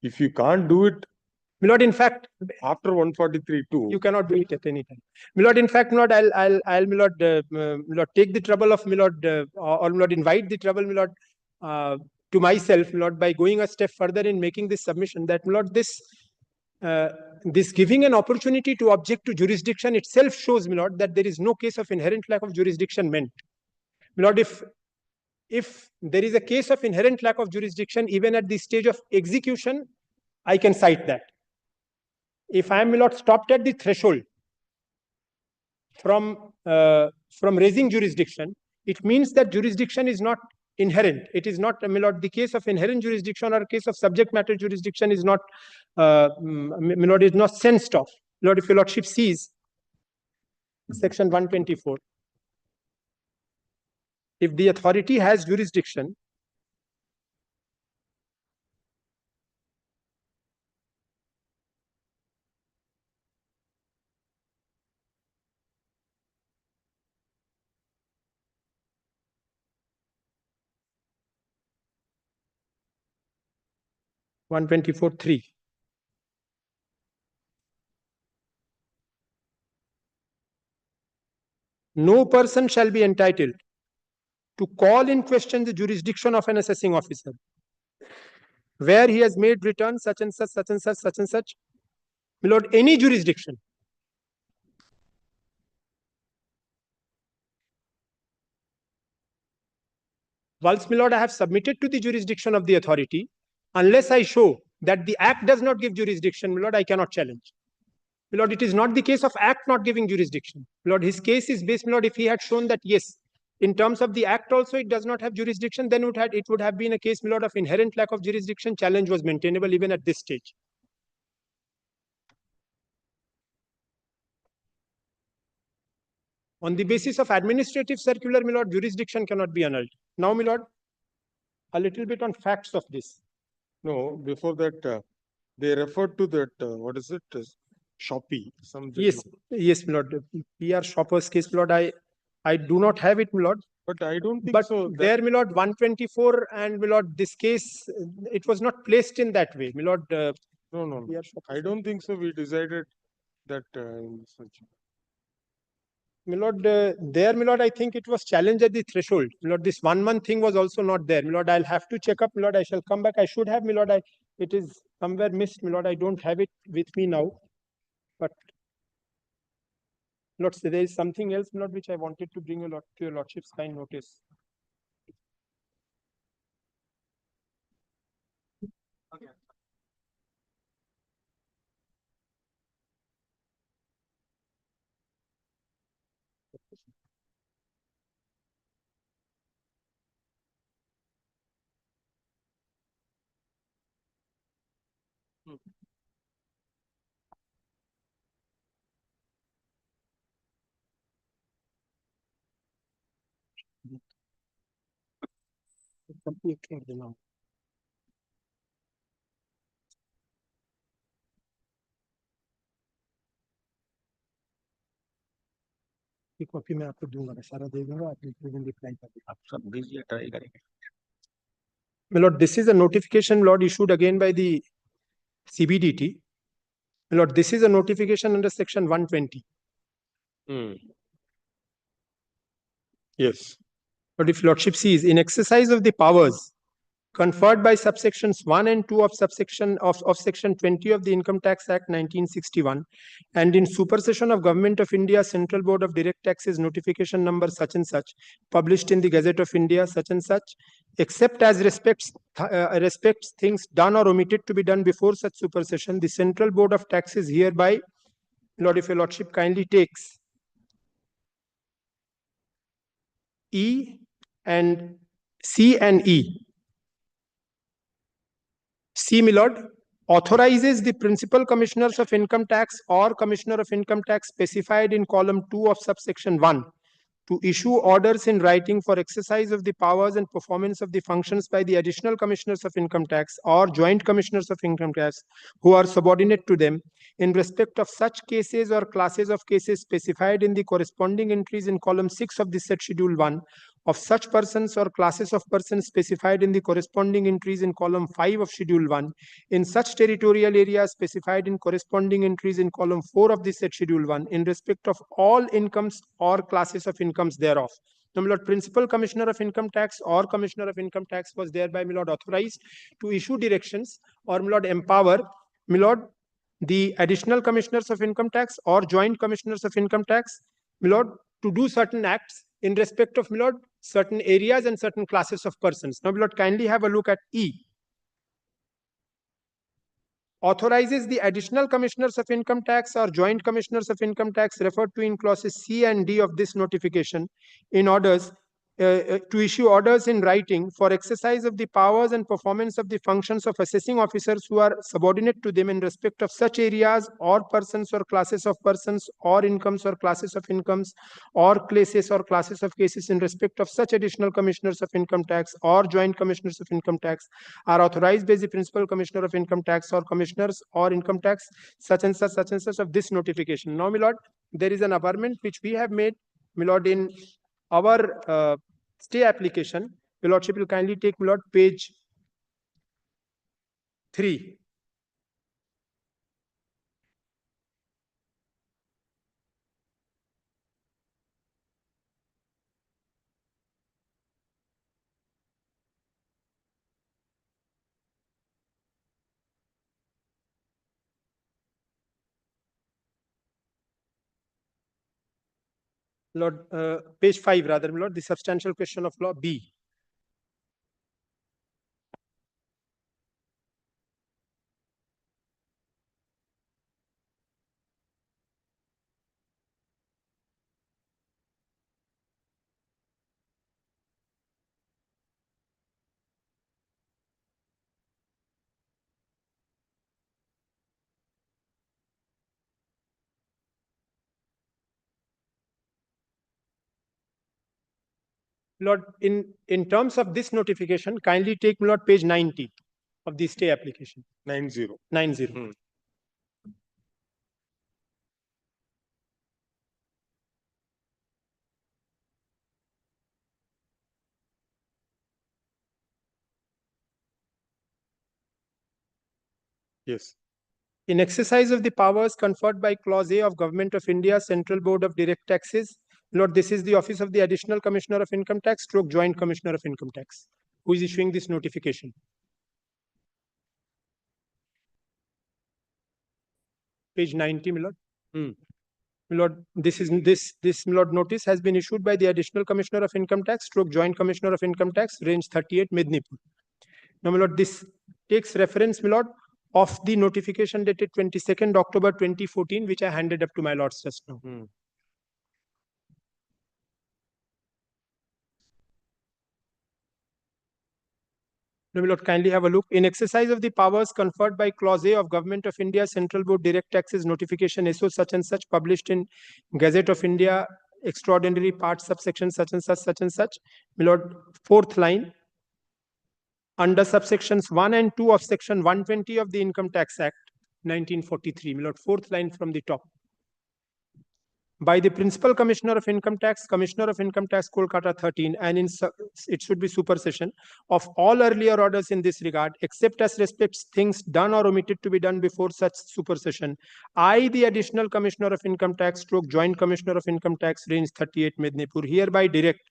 If you can't do it Milord, in fact, after 143(2), you cannot do it at any time. Milord, in fact, Milord, I'll Milord, Milord, take the trouble of Milord, or Milord, invite the trouble, Milord, to myself, Milord, by going a step further in making this submission, that Milord, this giving an opportunity to object to jurisdiction itself shows, Milord, that there is no case of inherent lack of jurisdiction meant. Milord, if there is a case of inherent lack of jurisdiction, even at the stage of execution, I can cite that. If I am, Milord, stopped at the threshold from raising jurisdiction, it means that jurisdiction is not inherent. It is not, Milord, the case of inherent jurisdiction or case of subject matter jurisdiction is not, Milord, is not sensed of. Milord, if your Lordship sees section 124, if the authority has jurisdiction, (124)(3). No person shall be entitled to call in question the jurisdiction of an assessing officer, where he has made return such and such, such and such, such and such. Milord, any jurisdiction. Whilst, Milord, I have submitted to the jurisdiction of the authority, unless I show that the act does not give jurisdiction, Milord, I cannot challenge. Milord, it is not the case of act not giving jurisdiction. Milord, his case is based, Milord, if he had shown that, yes, in terms of the act also it does not have jurisdiction, then it would have been a case, Milord, of inherent lack of jurisdiction. Challenge was maintainable even at this stage. On the basis of administrative circular, Milord, jurisdiction cannot be annulled. Now, Milord, a little bit on facts of this. No, before that, they referred to that, what is it? Shopee. Yes, Milord. PR Shopper's case, Milord, I do not have it, Milord. But I don't think but so. There, Milord, 124 and Milord, this case, it was not placed in that way. Milord. No. I don't think so. We decided that in such. Milord, there, Milord, I think it was challenged at the threshold. Milord, this 1 month thing was also not there. Milord, I'll have to check up. Milord, I shall come back. I should have, Milord. It is somewhere missed. Milord, I don't have it with me now. But, Milord, there is something else, Milord, which I wanted to bring to your Lordship's kind notice. Okay. Copy मैं आपको दूंगा, मैं सारा दे दूंगा, आप reply कर देंगे। आप सब दीजिए, ट्राई करेंगे। My Lord, this is a notification, Lord, issued again by the CBDT. My Lord, this is a notification under section 120. Yes. But if Lordship sees, in exercise of the powers conferred by subsections 1 and 2 of subsection of section 20 of the Income Tax Act 1961, and in supersession of Government of India Central Board of Direct Taxes notification number such and such, published in the Gazette of India such and such, except as respects things done or omitted to be done before such supersession, the Central Board of Taxes hereby, Lord, if your Lordship kindly takes E and C and E. C, my Lord, authorizes the principal commissioners of income tax or commissioner of income tax specified in column 2 of subsection 1 to issue orders in writing for exercise of the powers and performance of the functions by the additional commissioners of income tax or joint commissioners of income tax who are subordinate to them in respect of such cases or classes of cases specified in the corresponding entries in column 6 of the said schedule 1 of such persons or classes of persons specified in the corresponding entries in column 5 of schedule 1 in such territorial areas specified in corresponding entries in column 4 of the said schedule 1 in respect of all incomes or classes of incomes thereof. Now, my lord, principal commissioner of income tax or commissioner of income tax was thereby, my lord, authorized to issue directions or, my lord, empower, my lord, the additional commissioners of income tax or joint commissioners of income tax, my lord, to do certain acts in respect of, my lord, certain areas and certain classes of persons. Now, my lord, kindly have a look at E. Authorizes the additional commissioners of income tax or joint commissioners of income tax referred to in clauses C and D of this notification in orders to issue orders in writing for exercise of the powers and performance of the functions of assessing officers who are subordinate to them in respect of such areas or persons or classes of persons or incomes or classes of incomes or cases or classes of cases in respect of such additional commissioners of income tax or joint commissioners of income tax are authorized by the principal commissioner of income tax or commissioners or income tax such and such of this notification. Now, my lord, there is an averment which we have made, my lord, in our stay application. Your lordship will kindly take, my lord, page 3. Lord, page 5 rather, my lord, the substantial question of law B. Lord, in terms of this notification, kindly take, my lord, page 90 of the stay application. 90. 90. Yes. In exercise of the powers conferred by Clause A of Government of India, Central Board of Direct Taxes, Lord, this is the Office of the Additional Commissioner of Income Tax, stroke Joint Commissioner of Income Tax, who is issuing this notification. Page 90, my lord. My lord, this my lord, notice has been issued by the Additional Commissioner of Income Tax, stroke Joint Commissioner of Income Tax, range 38, Mednipur. Now, my lord, this takes reference, my lord, of the notification dated 22nd October 2014, which I handed up to my lords just now. Now, my lord, kindly have a look. In exercise of the powers conferred by Clause A of Government of India, Central Board Direct Taxes Notification SO such and such, published in Gazette of India, Extraordinary Part, subsection such and such, my lord, 4th line, under subsections 1 and 2 of section 120 of the Income Tax Act 1943, my lord, 4th line from the top. By the Principal Commissioner of Income Tax, Commissioner of Income Tax, Kolkata 13, and it should be supersession of all earlier orders in this regard, except as respects things done or omitted to be done before such supersession. I, the Additional Commissioner of Income Tax, stroke Joint Commissioner of Income Tax, range 38, Mednipur, hereby direct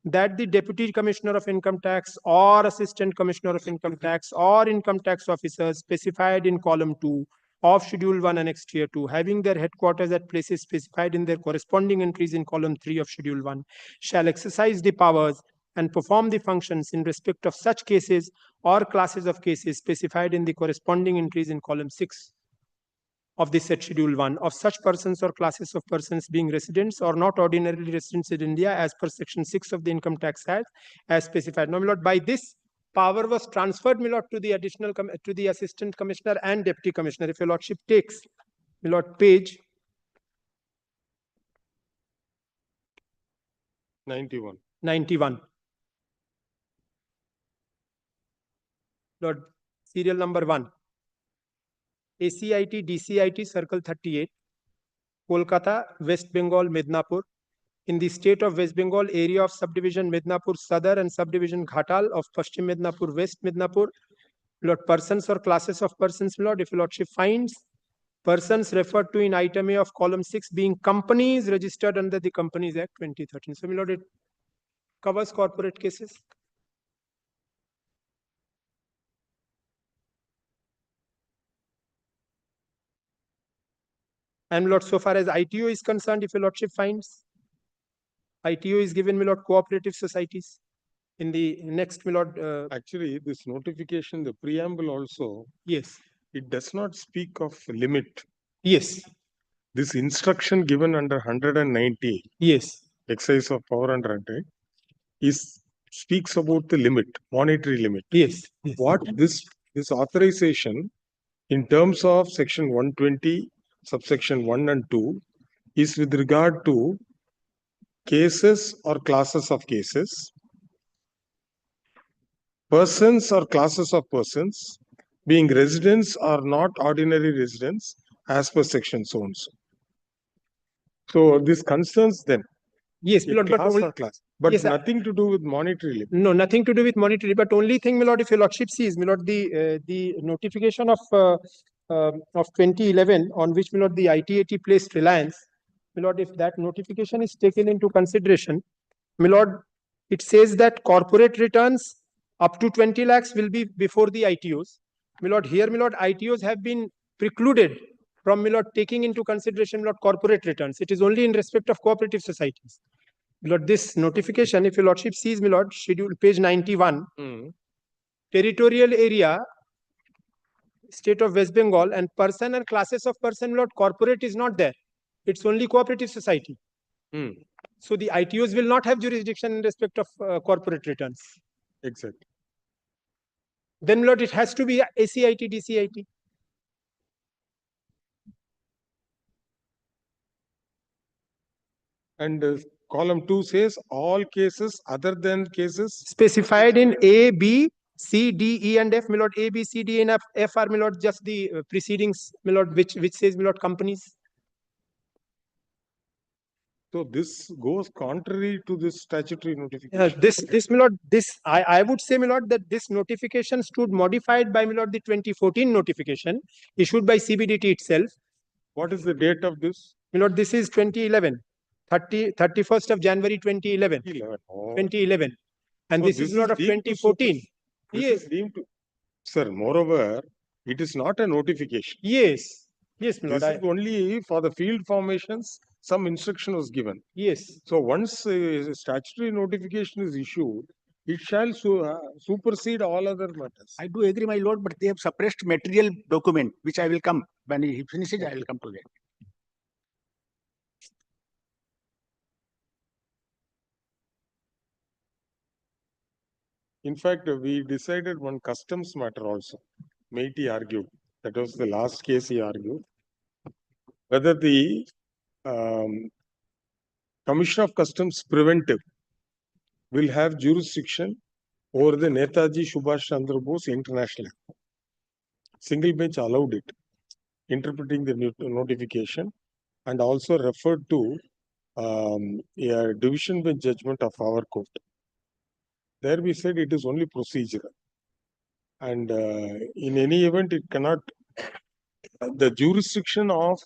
that the Deputy Commissioner of Income Tax or Assistant Commissioner of Income Tax or Income Tax officers specified in column 2 of Schedule 1 annexed here 2, having their headquarters at places specified in their corresponding entries in column 3 of Schedule 1, shall exercise the powers and perform the functions in respect of such cases or classes of cases specified in the corresponding entries in column 6 of the said Schedule 1 of such persons or classes of persons being residents or not ordinarily residents in India as per section 6 of the Income Tax Act as specified. Now, my lord, by this, power was transferred, my lord, to the to the Assistant Commissioner and Deputy Commissioner. If your lordship takes, my lord, page 91. 91. Lord, serial number 1. ACIT, DCIT, Circle 38, Kolkata, West Bengal, Midnapur. In the state of West Bengal, area of subdivision Midnapur Sadar and subdivision Ghatal of Paschim Midnapur, West Midnapur. Lord, persons or classes of persons, Lord, if Lordship finds persons referred to in item A of column 6 being companies registered under the Companies Act 2013. So, Lord, it covers corporate cases. And Lord, so far as ITO is concerned, if your Lordship finds, ITO is given, my Lord, cooperative societies. In the next, my Lord. Actually, this notification, the preamble also. Yes. It does not speak of limit. Yes. This instruction given under 190. Yes. Exercise of power under 100 speaks about the limit, monetary limit. Yes. Yes. What this authorization in terms of section 120, subsection 1 and 2 is with regard to cases or classes of cases, persons or classes of persons, being residents or not ordinary residents as per section so and so. So this concerns them. Yes, my Lord, but only, class, but yes, nothing to do with monetary limit. No, nothing to do with monetary, but only thing, my Lord, if your Lordship sees, my Lord, the notification of 2011 on which, my Lord, the ITAT placed reliance, my Lord, if that notification is taken into consideration, my Lord, it says that corporate returns up to 20 lakhs will be before the ITOs. My Lord, here, my Lord, ITOs have been precluded from, my Lord, taking into consideration, my Lord, corporate returns. It is only in respect of cooperative societies. My Lord, this notification, if your Lordship sees, my Lord, schedule page 91, territorial area, state of West Bengal, and person and classes of person, my Lord, corporate is not there. It's only cooperative society. So the ITOs will not have jurisdiction in respect of corporate returns. Exactly. Then, my Lord, it has to be ACIT, DCIT. And column 2 says all cases other than cases specified in A, B, C, D, E, and F. My Lord, A, B, C, D, and F are, my Lord, just the proceedings, my Lord, which says, my Lord, companies. So this goes contrary to this statutory notification. This, my Lord, I would say, my Lord, that this notification stood modified by, my Lord, the 2014 notification issued by CBDT itself. What is the date of this? My Lord, this is 2011, 31st of January 2011. 2011. And So this is, my Lord, of 2014. This is deemed to, sir, moreover, it is not a notification. Yes. Yes, my Lord. This is only for the field formations, some instruction was given. Yes. So once a statutory notification is issued, it shall supersede all other matters. I do agree, my lord, but they have suppressed material document, which I will come. When he finishes, I will come to that. In fact, we decided one customs matter also. Meity argued. That was the last case he argued. Whether the Commission of Customs Preventive will have jurisdiction over the Netaji Subhash Chandra Bose International Act. Single bench allowed it, interpreting the notification, and also referred to a division bench judgment of our court. There we said it is only procedural. And in any event, it cannot, the jurisdiction of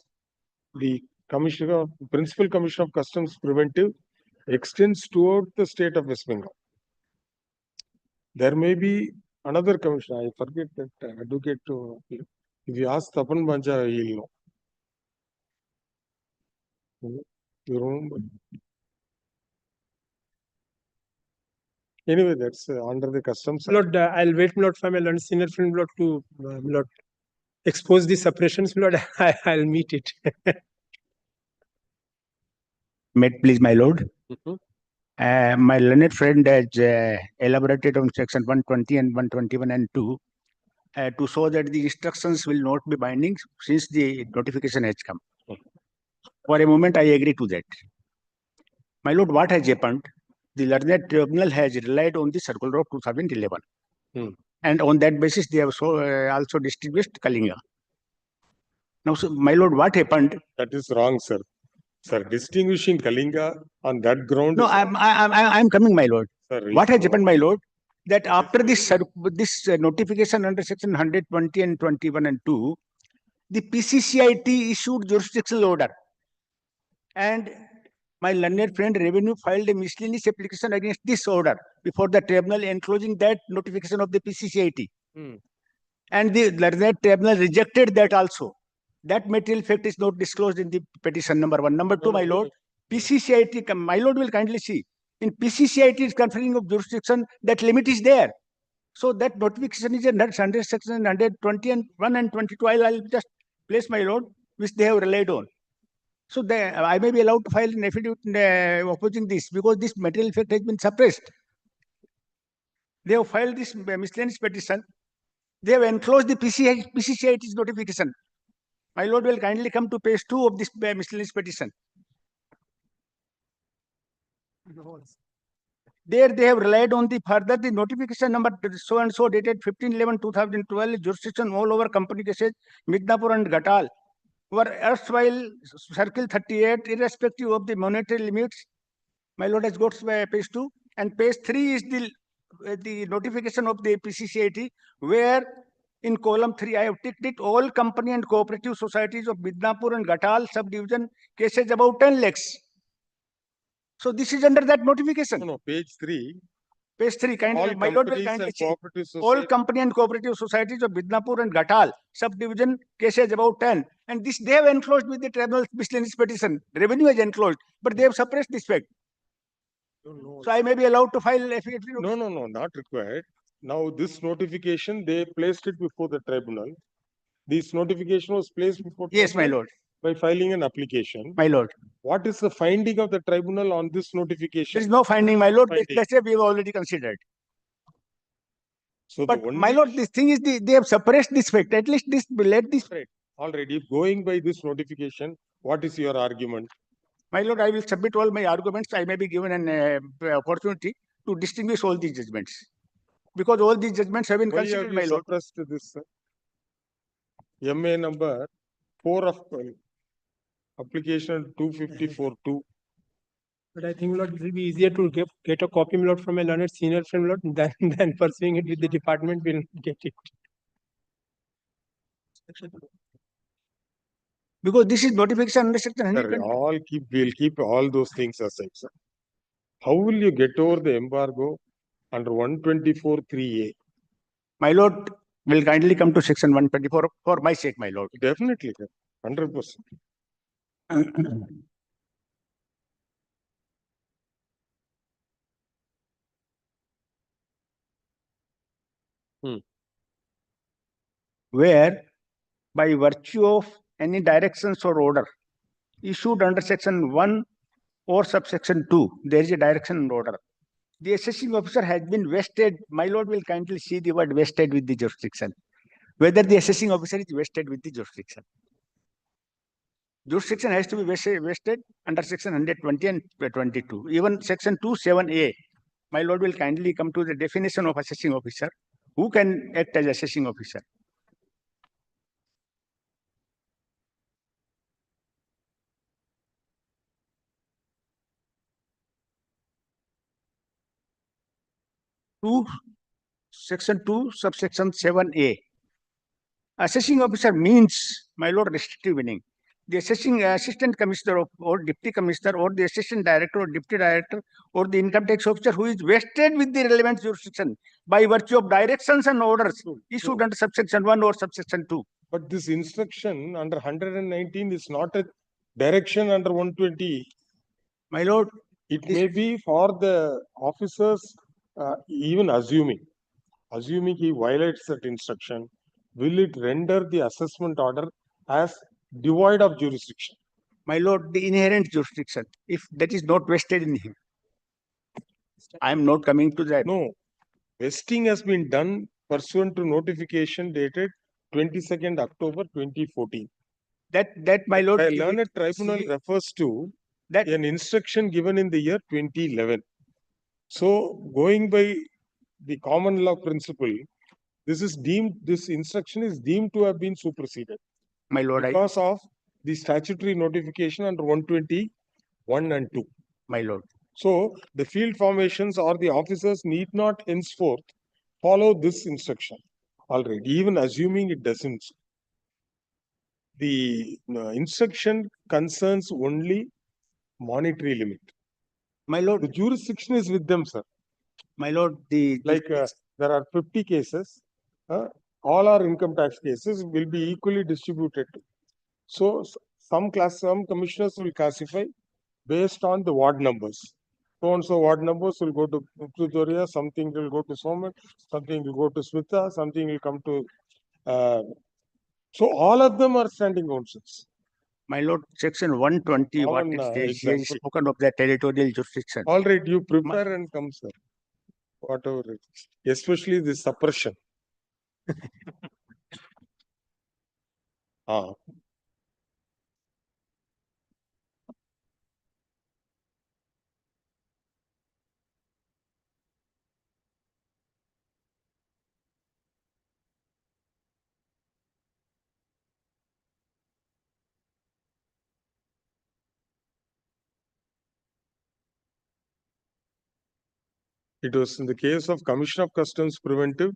the Principal Commissioner of Customs Preventive extends toward the state of West Bengal. There may be another commissioner, I forget that advocate, if you ask Tapan Banja, he'll know. You remember? Anyway, that's under the customs. Lord, I'll wait, Lord, for my learned senior friend, Lord, to Lord, expose the suppressions, Lord. I'll meet it. Met, please, my lord. My learned friend has elaborated on section 120 and 121 and 2 to show that the instructions will not be binding since the notification has come. For a moment, I agree to that. My lord, what has happened? the learned tribunal has relied on the circular of 2011. And on that basis, they have also distinguished Kalinga. Now, so, my lord, what happened? That is wrong, sir. Sir, distinguishing Kalinga on that ground. No, I'm coming, my lord. Sir, What has happened, my lord? That after this notification under section 120 and 21 and 2, the PCCIT issued jurisdictional order. And my learned friend Revenue filed a miscellaneous application against this order before the tribunal enclosing that notification of the PCCIT. And the learned tribunal rejected that also. That material fact is not disclosed in the petition, number 1. Number 2, my lord, PCCIT, my lord will kindly see, in PCCIT is conferring of jurisdiction, that limit is there. So that notification is under section 121 and 22. I'll just place, my lord, which they have relied on. So I may be allowed to file an affidavit opposing this, because this material fact has been suppressed. They have filed this miscellaneous petition. They have enclosed the PCCIT's notification. My lord will kindly come to page 2 of this miscellaneous petition. There they have relied on the further the notification number so and so dated 15/11/2012 jurisdiction all over company cases Midnapur and Ghatal were erstwhile circle 38 irrespective of the monetary limits. My lord has got page 2, and page 3 is the notification of the PCCIT, where in column 3 I have ticked it, all company and cooperative societies of Midnapur and Ghatal subdivision cases about 10 lakhs. So this is under that notification. No, page 3. Page 3, kindly, my lord will kindly see. All All company and cooperative societies of Midnapur and Ghatal subdivision cases about 10. And this they have enclosed with the tribunal miscellaneous petition. Revenue has enclosed, but they have suppressed this fact. So I may be allowed to file affidavit. No, not required. Now this notification, they placed it before the tribunal. This notification was placed before. Yes, my tribunal lord. By filing an application. My lord. What is the finding of the tribunal on this notification? There is no finding, my lord. Finding. That's what we have already considered. So but my lord, this thing is they have suppressed this fact. At least let this. Already going by this notification, what is your argument? My lord, I will submit all my arguments. I may be given an opportunity to distinguish all these judgments, because all these judgments have been Why considered, have my you lord. suppressed this? MA number 4 of application 254-2. But I think, Lord, it will be easier to get a copy, Lord, from a learned senior friend, Lord, than pursuing it with the department. Will get it. Because this is notification under section Sir, 120. we'll keep all those things aside, sir. How will you get over the embargo under 124(3)(a)? My lord will kindly come to section 124 for my sake, my lord. Definitely, sir. 100%. Where by virtue of any directions or order issued under section 1 or subsection 2, there is a direction and order. The assessing officer has been vested. My lord will kindly see the word vested with the jurisdiction. Whether the assessing officer is vested with the jurisdiction. Jurisdiction has to be vested under section 120 and 22. Even section 27A. My lord will kindly come to the definition of assessing officer. Who can act as assessing officer? Section 2, subsection 7A. Assessing officer means, my lord, restrictive meaning. The assessing assistant commissioner or deputy commissioner or the assistant director or deputy director or the income tax officer who is vested with the relevant jurisdiction by virtue of directions and orders issued under subsection 1 or subsection 2. But this instruction under 119 is not a direction under 120. My lord, it may be for the officers, even assuming he violates that instruction, will it render the assessment order as devoid of jurisdiction? My lord, the inherent jurisdiction, if that is not vested in him. I am not coming to that. No, vesting has been done pursuant to notification dated 22nd October 2014. That my lord. A learned tribunal refers to an instruction given in the year 2011. So going by the common law principle, this instruction is deemed to have been superseded. My lord, because of the statutory notification under 121 and 2. My lord. So the field formations or the officers need not henceforth follow this instruction. All right, even assuming it doesn't, the instruction concerns only monetary limit. My lord. The jurisdiction is with them, sir. My lord, there are 50 cases. All our income tax cases will be equally distributed. So some commissioners will classify based on the ward numbers. So and so ward numbers will go to Pretoria, something will go to Soman, something will go to Smita, something will come to. So all of them are standing councils. My lord, section 120, what it says, here is spoken of the territorial jurisdiction. All right, you prepare and come, sir. Whatever it is, especially the suppression. It was in the case of Commission of Customs Preventive,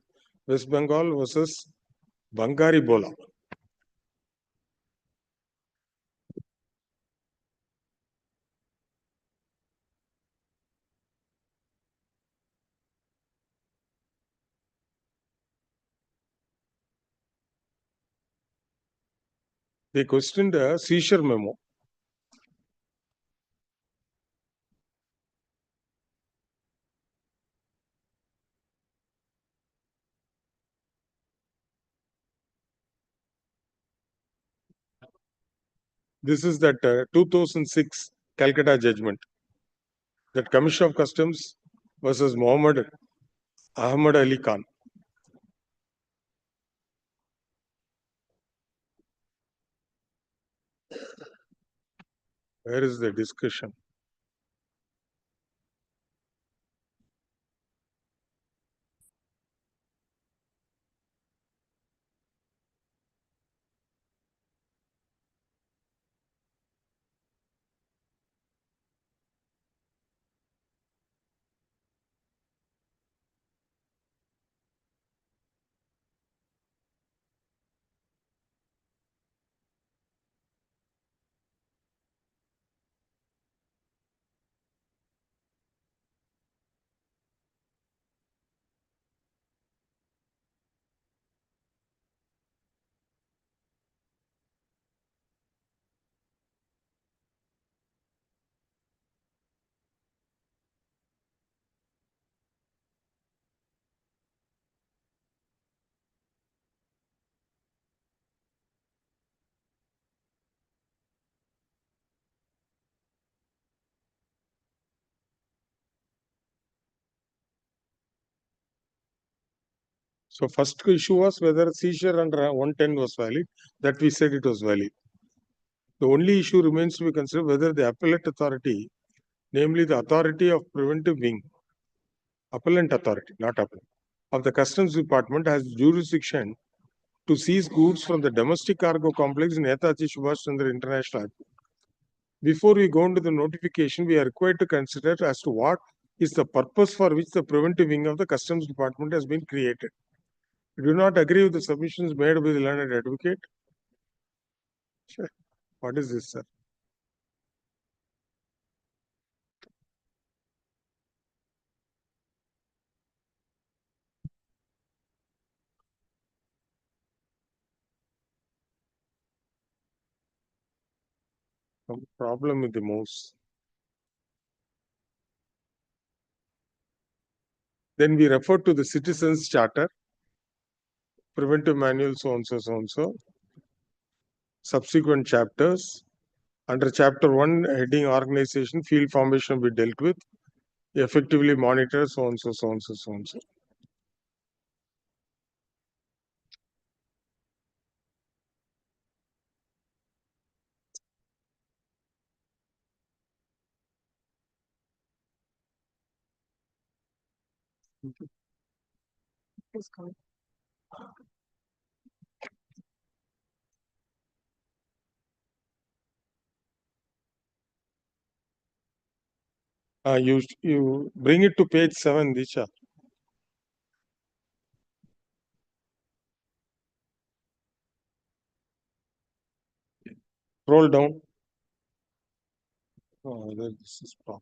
West Bengal versus Bangari Bola. They questioned a seizure memo. This is that 2006 Calcutta judgment. That Commission of Customs versus Muhammad Ahmad Ali Khan. Where is the discussion? So first issue was whether seizure under 110 was valid. That we said it was valid. The only issue remains to be considered whether the appellate authority, namely the authority of preventive wing, appellant authority, not appellant, of the Customs Department has jurisdiction to seize goods from the domestic cargo complex in Netaji Subhash Chandra International Airport. Before we go into the notification, we are required to consider as to what is the purpose for which the preventive wing of the Customs Department has been created. You do not agree with the submissions made by the learned advocate? Sure. What is this, sir? Some problem with the mouse. Then we refer to the Citizens Charter, Preventive Manual, so and so, so and so. Subsequent chapters. Under Chapter 1, heading Organization, Field Formation will be dealt with. Effectively monitor, so and so, so and so, so and so. Please come. You bring it to page 7, Disha. Scroll down. Oh, this is problem.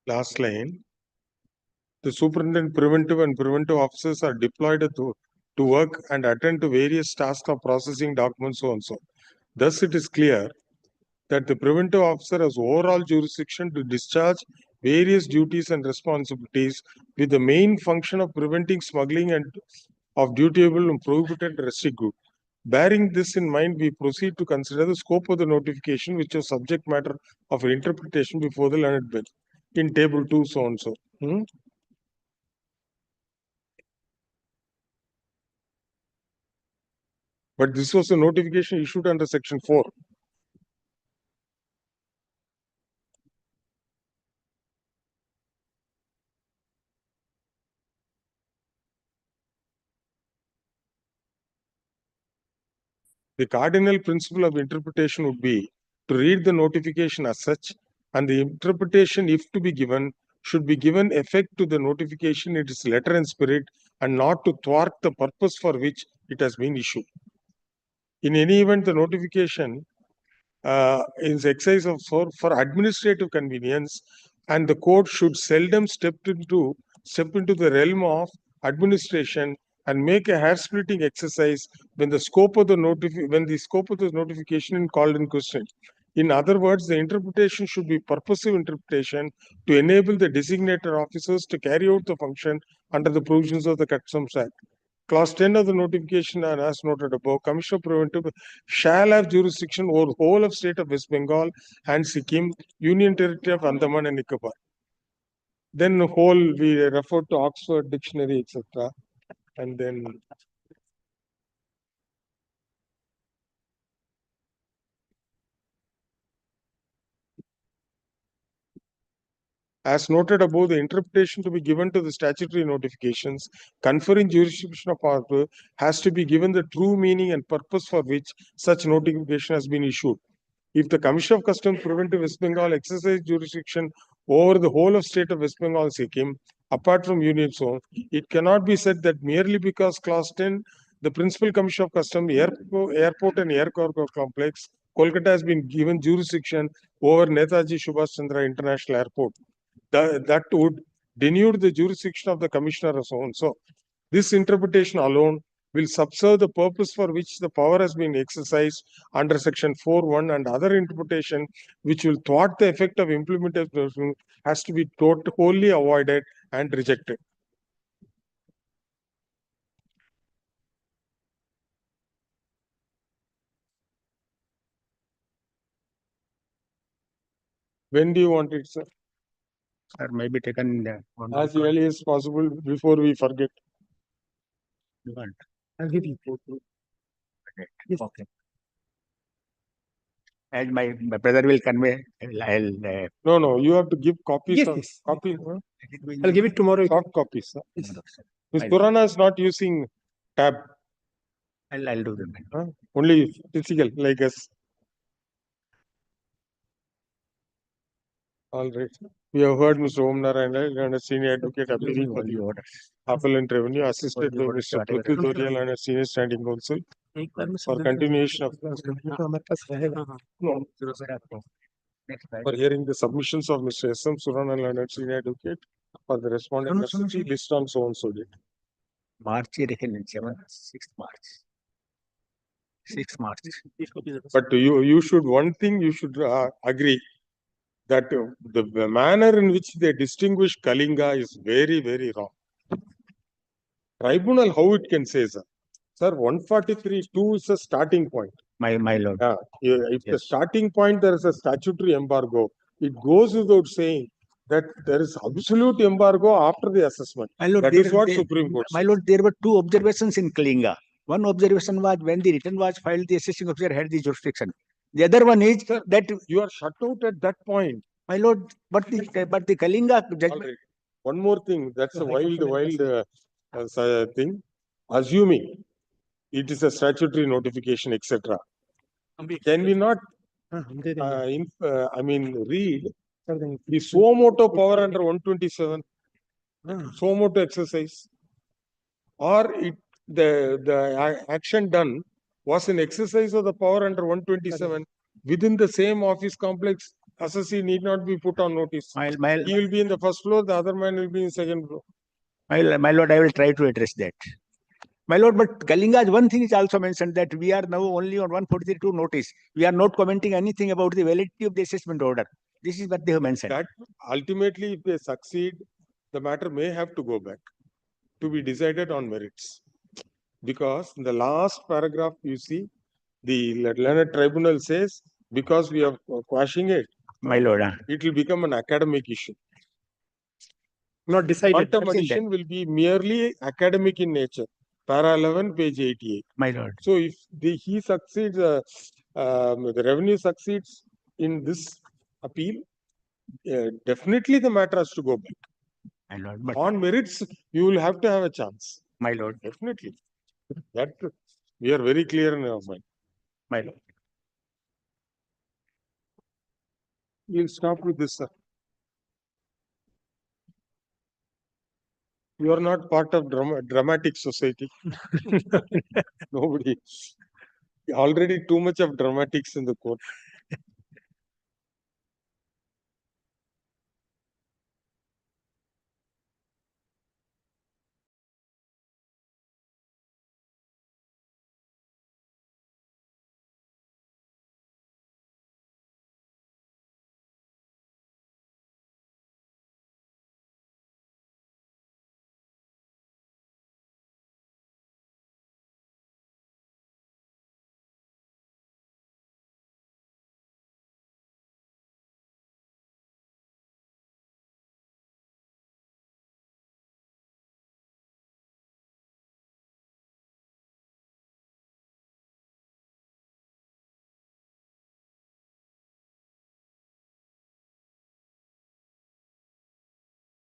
Last line. The superintendent preventive and preventive officers are deployed to work and attend to various tasks of processing documents, so and so. Thus, it is clear that the preventive officer has overall jurisdiction to discharge various duties and responsibilities with the main function of preventing smuggling and of dutiable and prohibited restricted goods. Bearing this in mind, we proceed to consider the scope of the notification, which is subject matter of interpretation before the learned bench in table 2, so and so. But this was a notification issued under section 4. The cardinal principle of interpretation would be to read the notification as such, and the interpretation, if to be given, should be given effect to the notification in its letter and spirit, and not to thwart the purpose for which it has been issued. In any event, the notification is exercise of for administrative convenience, and the court should seldom step into the realm of administration and make a hair splitting exercise when the scope of the notification is called in question. In other words, the interpretation should be purposive interpretation to enable the designated officers to carry out the function under the provisions of the Customs Act. Clause 10 of the notification, and as noted above, Commissioner Preventive shall have jurisdiction over the whole of state of West Bengal and Sikkim, Union Territory of Andaman and Nicobar. Then the whole, we refer to Oxford Dictionary, etc. And then as noted above, the interpretation to be given to the statutory notifications conferring jurisdiction of power has to be given the true meaning and purpose for which such notification has been issued. If the Commission of Customs Preventive West Bengal exercise jurisdiction over the whole of state of West Bengal Sikkim, apart from Union Zone, it cannot be said that merely because Clause 10, the Principal Commission of Customs, Airport and Air Cargo Complex, Kolkata has been given jurisdiction over Netaji Subhash Chandra International Airport. That would denude the jurisdiction of the Commissioner of so and so. This interpretation alone will subserve the purpose for which the power has been exercised under section 4.1, and other interpretation which will thwart the effect of implementation has to be wholly avoided and rejected. When do you want it, sir? Sir, maybe taken as early as possible before we forget. I'll give you. Yes. Okay. As my brother will convey, I'll No, you have to give copies Yes, of yes. copies. Huh? I'll give it tomorrow. Soft copies. Huh? Yes. Ms. Purana is not using tab. I'll do them. Huh? Only physical, like us. All right. We have heard Mr. Om Narayan and a senior advocate appearing for the appellant revenue, assisted by Mr. Procedural and a senior standing counsel for continuation of for hearing the submissions of Mr. S.M. Surana and senior advocate for the respondent necessity list on so and so date. March 6th March. 6th March. But you should, one thing you should agree that the manner in which they distinguish Kalinga is very, very wrong. Tribunal, how it can say, sir? Sir, 143(2) is a starting point. My lord. If the starting point there is a statutory embargo, it goes without saying that there is absolute embargo after the assessment. My lord, That is what Supreme Court my says. lord, there were two observations in Kalinga. One observation was when the return was filed, the assessing officer had the jurisdiction. The other one is that you are shut out at that point. My lord, but the Kalinga judgment. Right. One more thing, that's a wild thing. Assuming it is a statutory notification, etc. Can we not, read the suo moto power under 127, suo moto exercise, or the action done was an exercise of the power under 127 within the same office complex. Assessee need not be put on notice. He will be in the first floor, the other man will be in second floor. My lord, I will try to address that. My lord, but Kalinga's one thing is also mentioned that we are now only on 143(2) notice. We are not commenting anything about the validity of the assessment order. This is what they have mentioned. That ultimately, if they succeed, the matter may have to go back to be decided on merits. Because in the last paragraph, you see, the learned tribunal says, because we are quashing it, my lord, it will become an academic issue. Not decided. Quantum addition will be merely academic in nature. Para 11, page 88. My lord. So if he succeeds, the revenue succeeds in this appeal, definitely the matter has to go back. My lord, but on merits, you will have to have a chance. My lord. Definitely. That we are very clear in our mind. My lord. We'll stop with this, sir. You are not part of dramatic society. Nobody. Already too much of dramatics in the court.